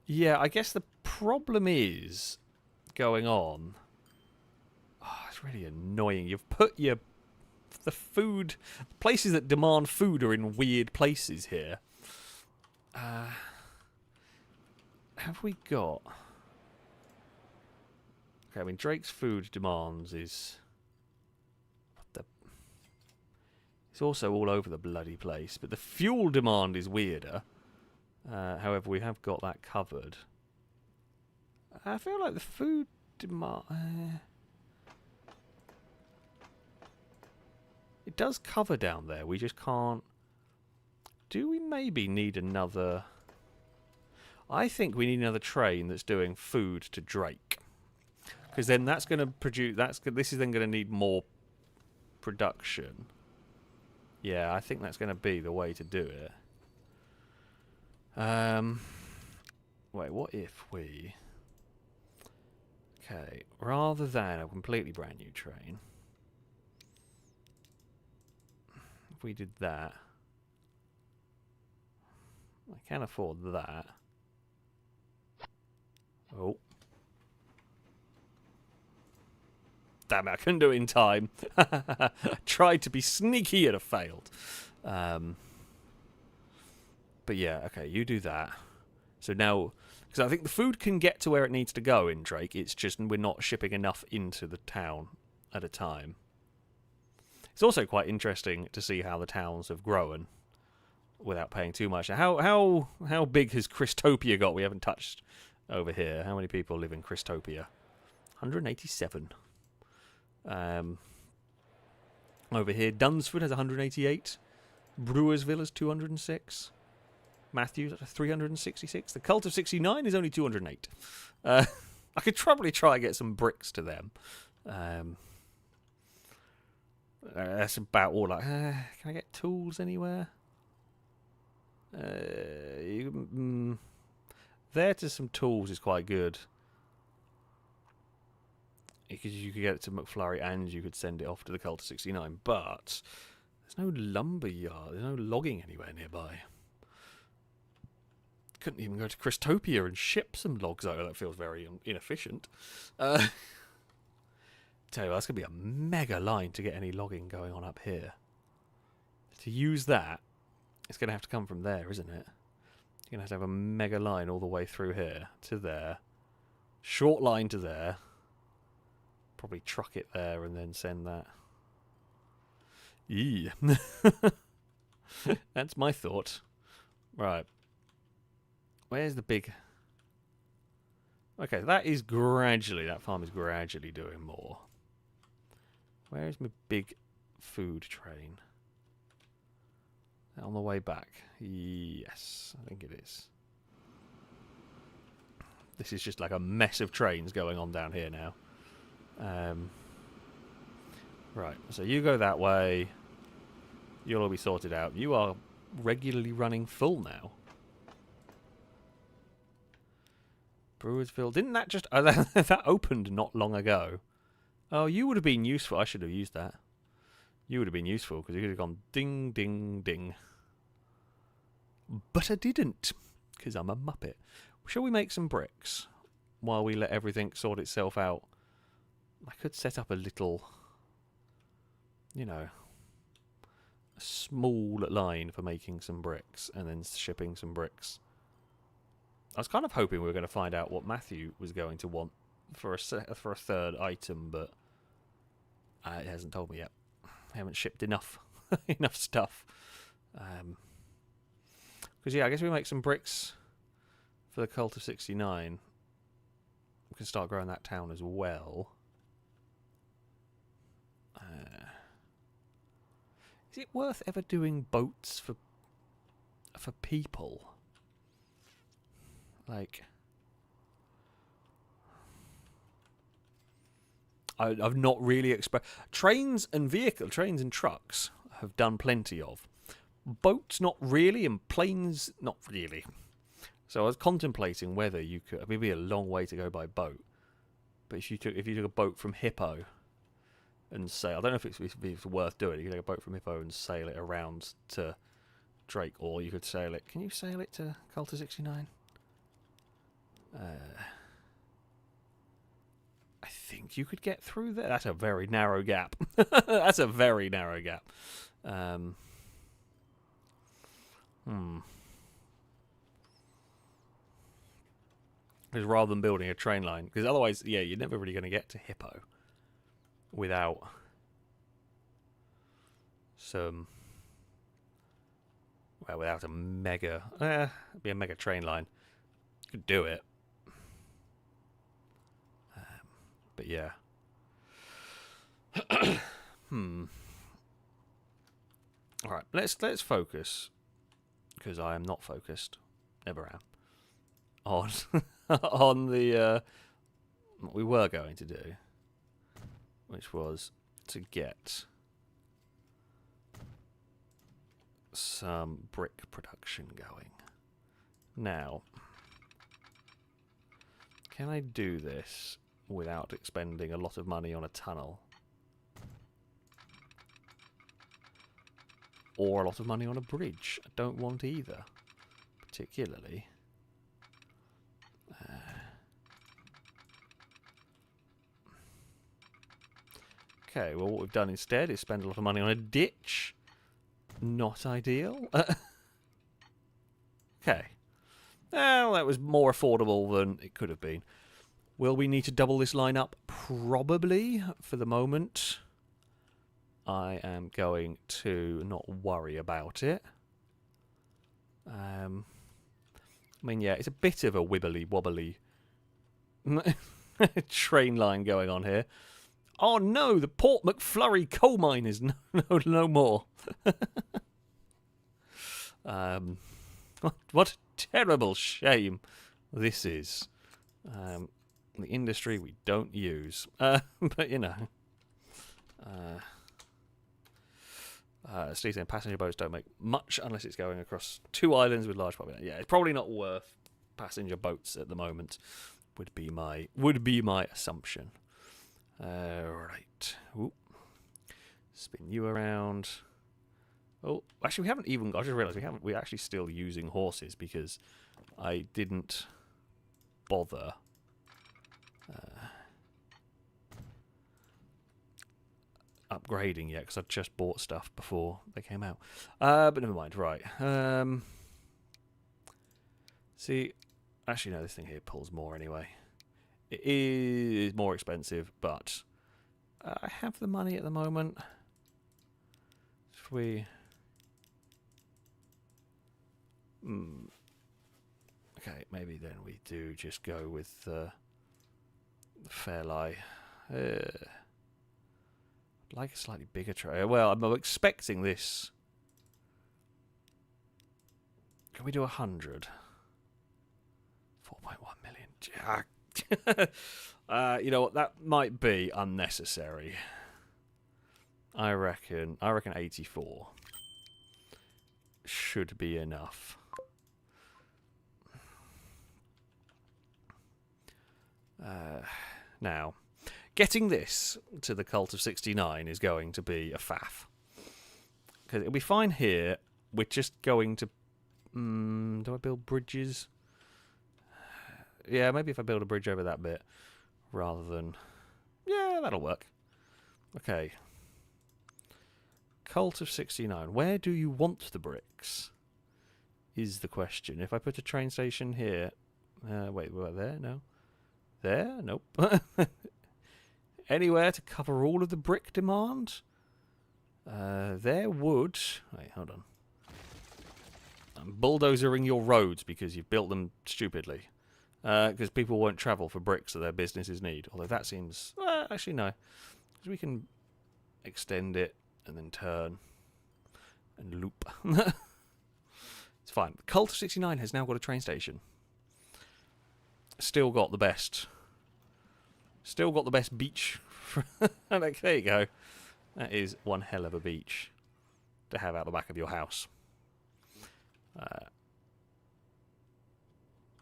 Yeah, I guess the problem is going on. Oh, it's really annoying. You've put the food... Places that demand food are in weird places here. Have we got... Okay, I mean, Drake's food demands is... What the... It's also all over the bloody place. But the fuel demand is weirder. However, we have got that covered. I feel like the food demand... It does cover down there. We just can't... Do we maybe need another... I think we need another train that's doing food to Drake. Because then that's going to produce... This is then going to need more production. Yeah, I think that's going to be the way to do it. Wait, what if we... Okay, rather than a completely brand new train, if we did that, I can afford that. Oh. Damn it, I couldn't do it in time. Tried to be sneaky and I failed. But yeah, okay, you do that. So now, because I think the food can get to where it needs to go in Drake, it's just we're not shipping enough into the town at a time. It's also quite interesting to see how the towns have grown without paying too much. How big has Christopia got? We haven't touched over here. How many people live in Christopia? 187. Over here, Dunsford has 188. Brewersville has 206. Matthews at 366. The Cult of 69 is only 208. I could probably try and get some bricks to them. That's about all. Can I get tools anywhere? There to some tools is quite good. Because you could get it to McFlurry and you could send it off to the Cult of 69. But there's no lumber yard. There's no logging anywhere nearby. Couldn't even go to Christopia and ship some logs over. That feels very inefficient. Tell you what, that's going to be a mega line to get any logging going on up here. To use that, it's going to have to come from there, isn't it? You're going to have a mega line all the way through here to there. Short line to there. Probably truck it there and then send that. Yeah. That's my thought. Right. Where's the big... Okay, that farm is gradually doing more. Where's my big food train? On the way back. Yes, I think it is. This is just like a mess of trains going on down here now. Right, so you go that way. You'll all be sorted out. You are regularly running full now. Brewersville. Didn't that just... Oh, that opened not long ago. Oh, you would have been useful. I should have used that. You would have been useful because you could have gone ding, ding, ding. But I didn't because I'm a muppet. Shall we make some bricks while we let everything sort itself out? I could set up a little, you know, a small line for making some bricks and then shipping some bricks. I was kind of hoping we were going to find out what Matthew was going to want for a third item, but it hasn't told me yet. I haven't shipped enough stuff. Because yeah, I guess we make some bricks for the Cult of 69. We can start growing that town as well. Is it worth ever doing boats for people? Like, I've not really trains and trucks have done plenty of. Boats, not really, and planes, not really. So I was contemplating whether you could. It would be a long way to go by boat, but if you took a boat from Hippo and sail, I don't know if it's worth doing. You could take a boat from Hippo and sail it around to Drake, or you could sail it. Can you sail it to Cult of 69? I think you could get through there. That's a very narrow gap. That's a very narrow gap. Because rather than building a train line, because otherwise, yeah, you're never really going to get to Hippo without without a mega, it'd be a mega train line. You could do it. But yeah. Alright, let's focus. Because I am not focused. Never am. On on the what we were going to do. Which was to get some brick production going. Now, can I do this without expending a lot of money on a tunnel? Or a lot of money on a bridge? I don't want either, particularly. Okay, well what we've done instead is spend a lot of money on a ditch. Not ideal. Okay. Well, that was more affordable than it could have been. Will we need to double this line up? Probably. For the moment, I am going to not worry about it. I mean, yeah, it's a bit of a wibbly-wobbly train line going on here. Oh no, the Port McFlurry coal mine is no more. What a terrible shame this is. The industry we don't use. But, you know. Steve saying passenger boats don't make much unless it's going across two islands with large population. Yeah, it's probably not worth passenger boats at the moment. Would be my assumption. Right. Ooh. Spin you around. Oh, actually, we haven't even. I just realised we're actually still using horses because I didn't bother. Upgrading yet because I just bought stuff before they came out. But never mind. Right. See, actually, no. This thing here pulls more anyway. It is more expensive, but I have the money at the moment. If we... Okay, maybe then we do just go with the Fairlie. Like a slightly bigger tray. Well, I'm expecting this. Can we do 100? 4.1 million. Jack. You know what? That might be unnecessary. I reckon 84 should be enough. Now, getting this to the Cult of 69 is going to be a faff. Because it'll be fine here. We're just going to... do I build bridges? Yeah, maybe if I build a bridge over that bit. Rather than... Yeah, that'll work. Okay. Cult of 69. Where do you want the bricks? Is the question. If I put a train station here... wait, there? No. There? Nope. Anywhere to cover all of the brick demand? There would... Wait, hold on. I'm bulldozering your roads because you've built them stupidly. Because people won't travel for bricks that their businesses need. Although that seems... Well, actually, no. Because we can extend it and then turn and loop. It's fine. The Cult of 69 has now got a train station. Still got the best. Still got the best beach. Like, there you go. That is one hell of a beach to have out the back of your house.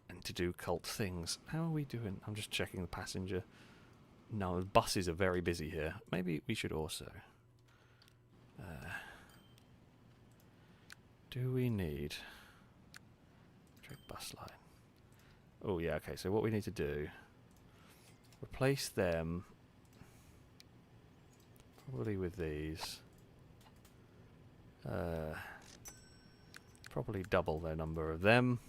And to do cult things. How are we doing? I'm just checking the passenger. No, the buses are very busy here. Maybe we should also... do we need... Direct bus line. Oh yeah, okay, so what we need to do... Replace them... Probably with these. Probably double their number of them.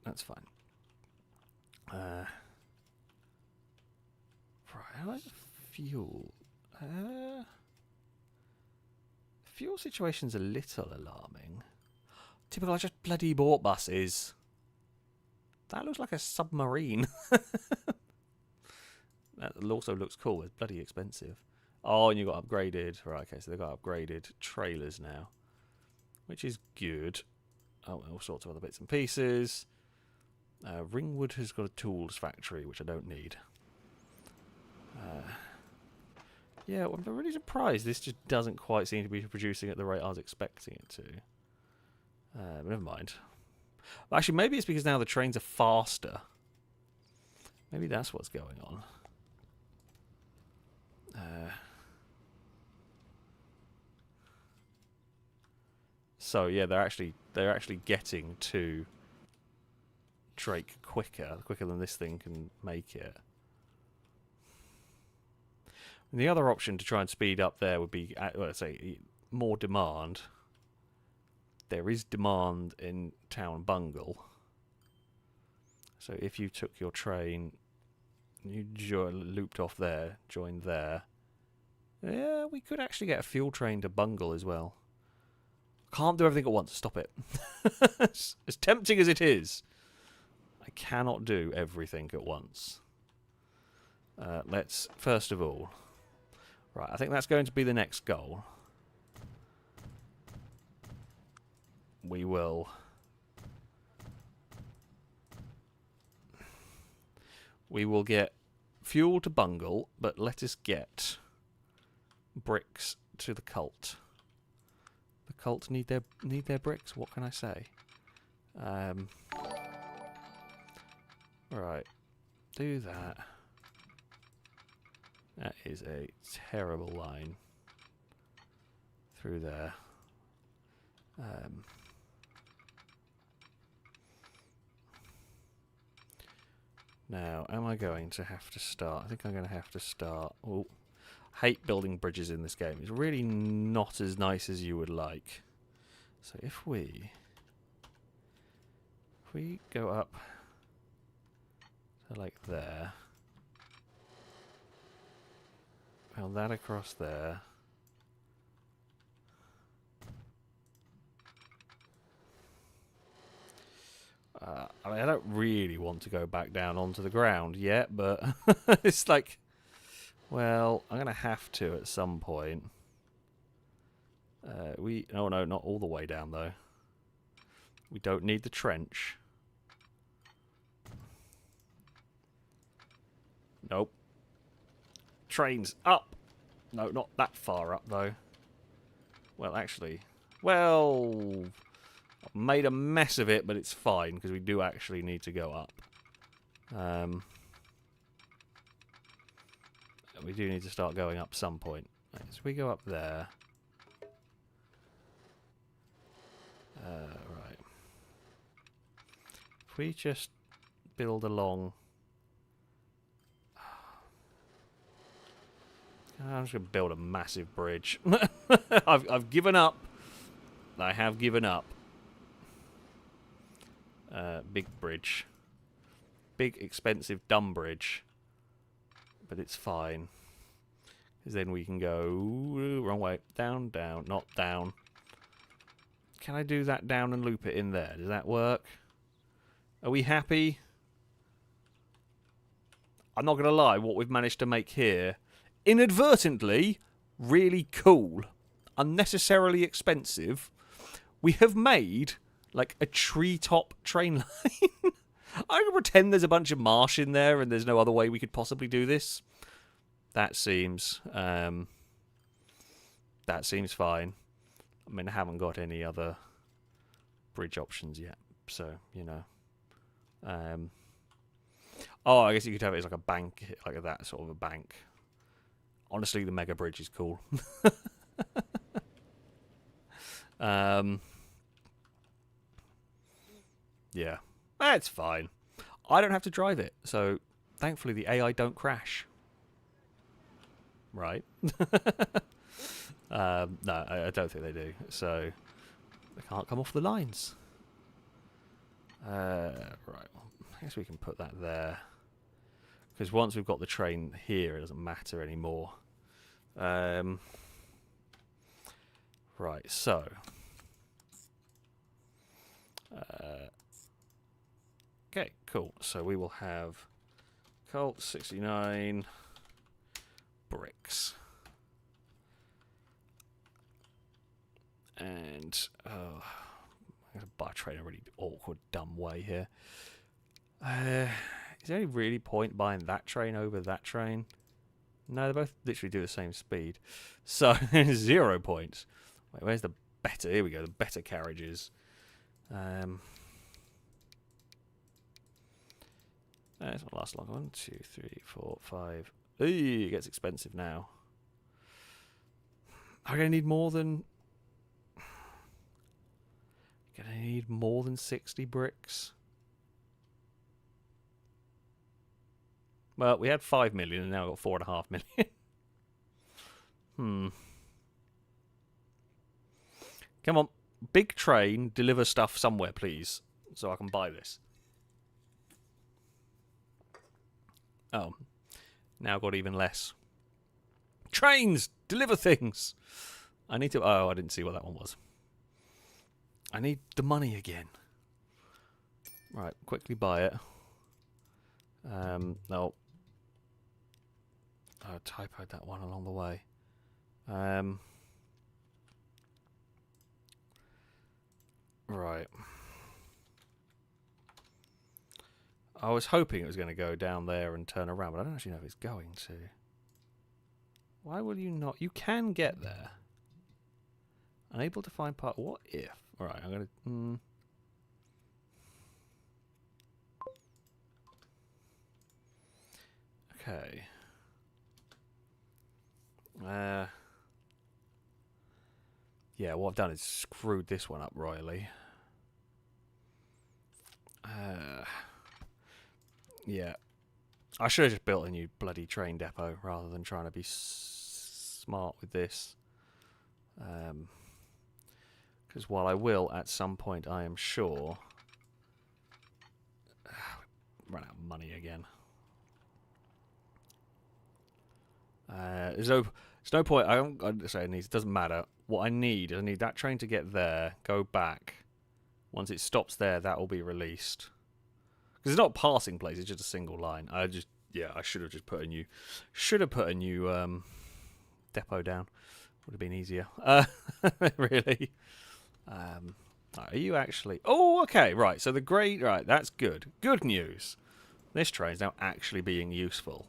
That's fine. Right, how about fuel? Fuel situation's a little alarming. Typical, I just bloody bought buses. That looks like a submarine. That also looks cool. It's bloody expensive. Oh, and you got upgraded. Right, okay, so they've got upgraded trailers now. Which is good. Oh, all sorts of other bits and pieces. Ringwood has got a tools factory, which I don't need. Yeah, I'm really surprised. This just doesn't quite seem to be producing at the rate I was expecting it to. But never mind. Actually, maybe it's because now the trains are faster. Maybe that's what's going on. So yeah, they're actually getting to Drake quicker than this thing can make it. And the other option to try and speed up there would be, let's say, more demand. There is demand in Town Bungle. So if you took your train, you looped off there, joined there. Yeah, we could actually get a fuel train to Bungle as well. Can't do everything at once. Stop it. As tempting as it is, I cannot do everything at once. Let's, first of all... Right, I think that's going to be the next goal. We will... We will get fuel to Bungle, but let us get bricks to the cult. The cult need their bricks. What can I say? Right, do that. That is a terrible line through there. Now, am I going to have to start? I think I'm going to have to start. Oh, hate building bridges in this game. It's really not as nice as you would like. So if we go up to like there, well, that across there. I mean, I don't really want to go back down onto the ground yet, but it's like, well, I'm going to have to at some point. Oh no, not all the way down though. We don't need the trench. Nope. Trains up. No, not that far up though. Well, actually, well, I've made a mess of it, but it's fine, because we do actually need to go up. We do need to start going up some point. Right, so we go up there. Right. If we just build along... I'm just going to build a massive bridge. I've given up. I have given up. Big bridge. Big, expensive, dumb bridge. But it's fine. Because then we can go... wrong way. Down, down, not down. Can I do that down and loop it in there? Does that work? Are we happy? I'm not going to lie, what we've managed to make here... inadvertently, really cool. Unnecessarily expensive. We have made, like, a treetop train line. I can pretend there's a bunch of marsh in there and there's no other way we could possibly do this. That seems fine. I mean, I haven't got any other bridge options yet, so, you know. Oh, I guess you could have it as like a bank, like that sort of a bank. Honestly, the mega bridge is cool. Yeah, that's fine. I don't have to drive it, so thankfully the AI don't crash. Right? No, I don't think they do. So they can't come off the lines. Right. Well, I guess we can put that there. Because once we've got the train here, it doesn't matter anymore. Right, so... okay, cool. So we will have Colt 69 bricks. And, oh, I'm going to buy a train in a really awkward, dumb way here. Is there any really point buying that train over that train? No, they both literally do the same speed. So, 0 points. Wait, where's the better? Here we go, the better carriages. This won't last long. 1, 2, 3, 4, 5. Ooh, it gets expensive now. I'm going to need more than... Gonna need more than 60 bricks. Well, we had 5 million and now we've got 4.5 million. Come on. Big train, deliver stuff somewhere, please. So I can buy this. Oh. Now got even less. Trains! Deliver things! I need to... Oh, I didn't see what that one was. I need the money again. Right, quickly buy it. No. I typoed that one along the way. Right. I was hoping it was going to go down there and turn around, but I don't actually know if it's going to. Why will you not? You can get there. Unable to find part... What if? Alright, I'm going to... Okay. Yeah, what I've done is screwed this one up royally. Yeah. I should have just built a new bloody train depot rather than trying to be smart with this. Because while I will, at some point, I am sure... run out of money again. There's no point. I say it doesn't matter. What I need that train to get there, go back. Once it stops there, that will be released. Because it's not a passing place; it's just a single line. I should have just put a new, depot down. Would have been easier. Really. Are you actually? Oh, okay, right. So the grade, right? That's good. Good news. This train's now actually being useful.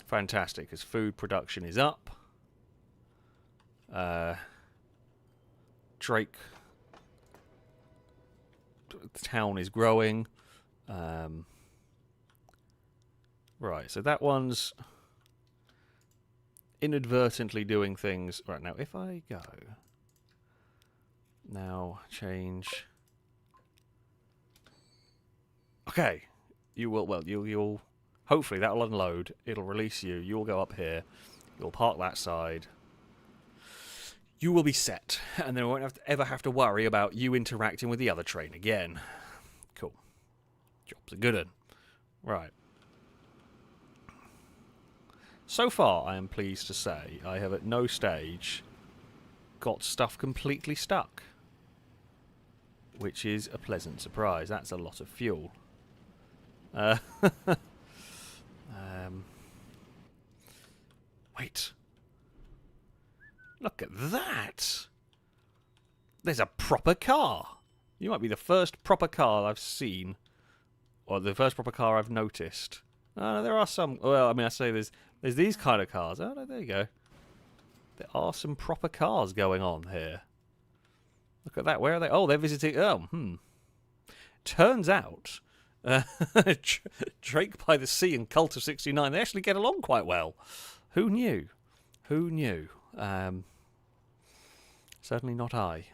Fantastic, because food production is up. Drake the town is growing. Right, so that one's inadvertently doing things. Right, now if I go... Now, change... Okay. You will, well, you'll... Hopefully that'll unload. It'll release you. You'll go up here. You'll park that side. You will be set. And then we won't ever have to worry about you interacting with the other train again. Cool. Job's a good one. Right. So far, I am pleased to say, I have at no stage got stuff completely stuck. Which is a pleasant surprise. That's a lot of fuel. Wait. Look at that! There's a proper car! You might be the first proper car I've seen. Or the first proper car I've noticed. There are some... Well, I mean, I say there's these kind of cars. Oh, no, there you go. There are some proper cars going on here. Look at that. Where are they? Oh, they're visiting... Oh, Turns out... Drake by the Sea and Cult of 69, they actually get along quite well. Who knew? Who knew? Certainly not I.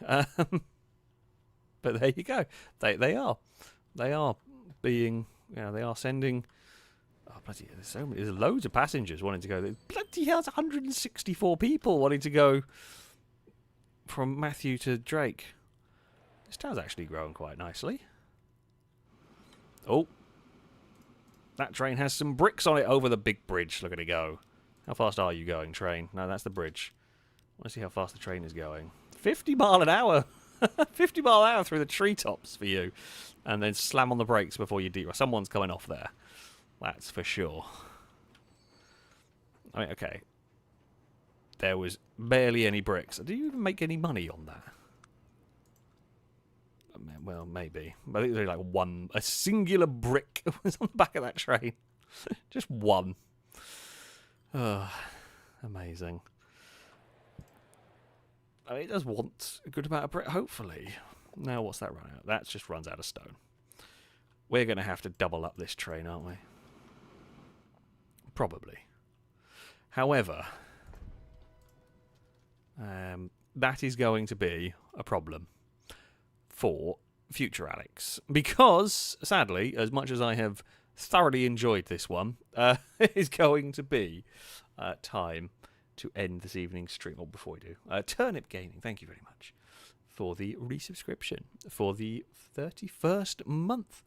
But there you go. They are. They are being... You know, they are sending... Oh, bloody hell, there's so many... There's loads of passengers wanting to go. Bloody hell, there's 164 people wanting to go from Matthew to Drake. This town's actually growing quite nicely. Oh. That train has some bricks on it over the big bridge. Look at it go. How fast are you going, train? No, that's the bridge. I want to see how fast the train is going. 50 mile an hour. 50 mile an hour through the treetops for you. And then slam on the brakes before you derail. Someone's coming off there. That's for sure. I mean, okay. There was barely any bricks. Do you even make any money on that? Well, maybe. But I think there's like a singular brick was on the back of that train. Just one. Oh, amazing. I mean, it does want a good amount of brick, hopefully. Now, what's that run out? That just runs out of stone. We're going to have to double up this train, aren't we? Probably. However, that is going to be a problem for future Alex. Because, sadly, as much as I have thoroughly enjoyed this one, it is going to be time to end this evening's stream. Or before we do, Turnip Gaming, thank you very much for the resubscription for the 31st month.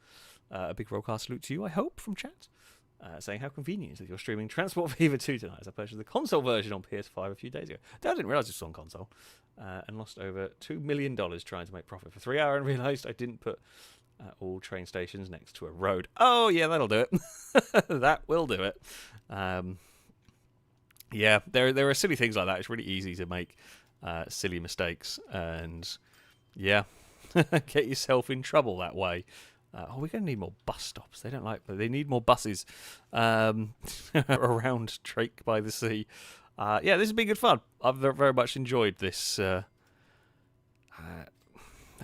A big rollcast salute to you, I hope, from chat. Saying how convenient is that you're streaming Transport Fever 2 tonight, as I purchased the console version on PS5 a few days ago. I didn't realise this was on console. And lost over $2 million trying to make profit for 3 hours and realised I didn't put all train stations next to a road. Oh, yeah, that'll do it. That will do it. Yeah, there are silly things like that. It's really easy to make silly mistakes. And, yeah, get yourself in trouble that way. We're going to need more bus stops. They need more buses around Drake by the Sea. Yeah, this has been good fun. I've very much enjoyed this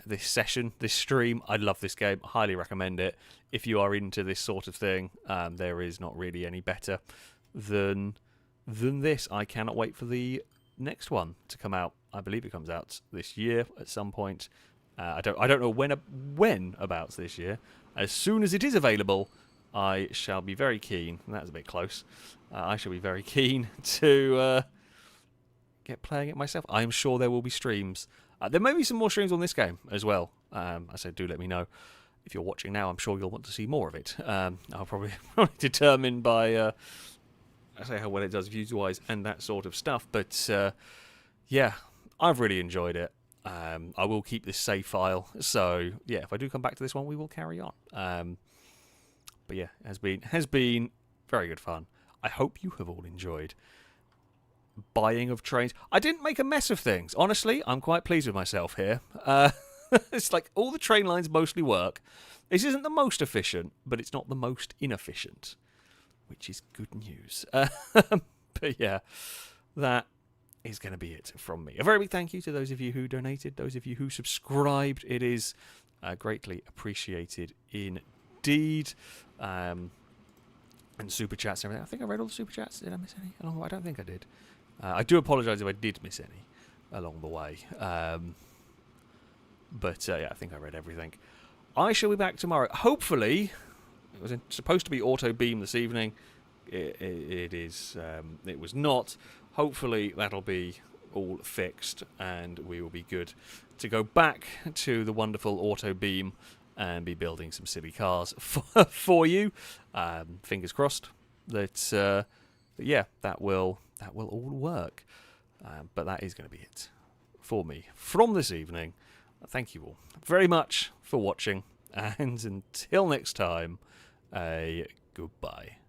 this session, this stream. I love this game. I highly recommend it. If you are into this sort of thing, there is not really any better than this. I cannot wait for the next one to come out. I believe it comes out this year at some point. I don't know when about this year. As soon as it is available, I shall be very keen. And that's a bit close. I shall be very keen to get playing it myself. I am sure there will be streams. There may be some more streams on this game as well. I said, do let me know. If you're watching now, I'm sure you'll want to see more of it. I'll probably determine by I say how well it does views-wise and that sort of stuff. But yeah, I've really enjoyed it. I will keep this save file. So yeah, if I do come back to this one, we will carry on. But yeah, it has been very good fun. I hope you have all enjoyed buying of trains. I didn't make a mess of things. Honestly, I'm quite pleased with myself here. It's like all the train lines mostly work. This isn't the most efficient, but it's not the most inefficient, which is good news. But yeah, that is going to be it from me. A very big thank you to those of you who donated, those of you who subscribed. It is Greatly appreciated indeed. And super chats and everything. I think I read all the super chats. Did I miss any along the way? I don't think I did. I do apologise if I did miss any along the way. But yeah, I think I read everything. I shall be back tomorrow. Hopefully, it was supposed to be auto beam this evening. It was not. Hopefully, that'll be all fixed, and we will be good to go back to the wonderful auto beam and be building some silly cars for you. Fingers crossed that yeah, that will all work. But that is going to be it for me from this evening. Thank you all very much for watching, and until next time, goodbye.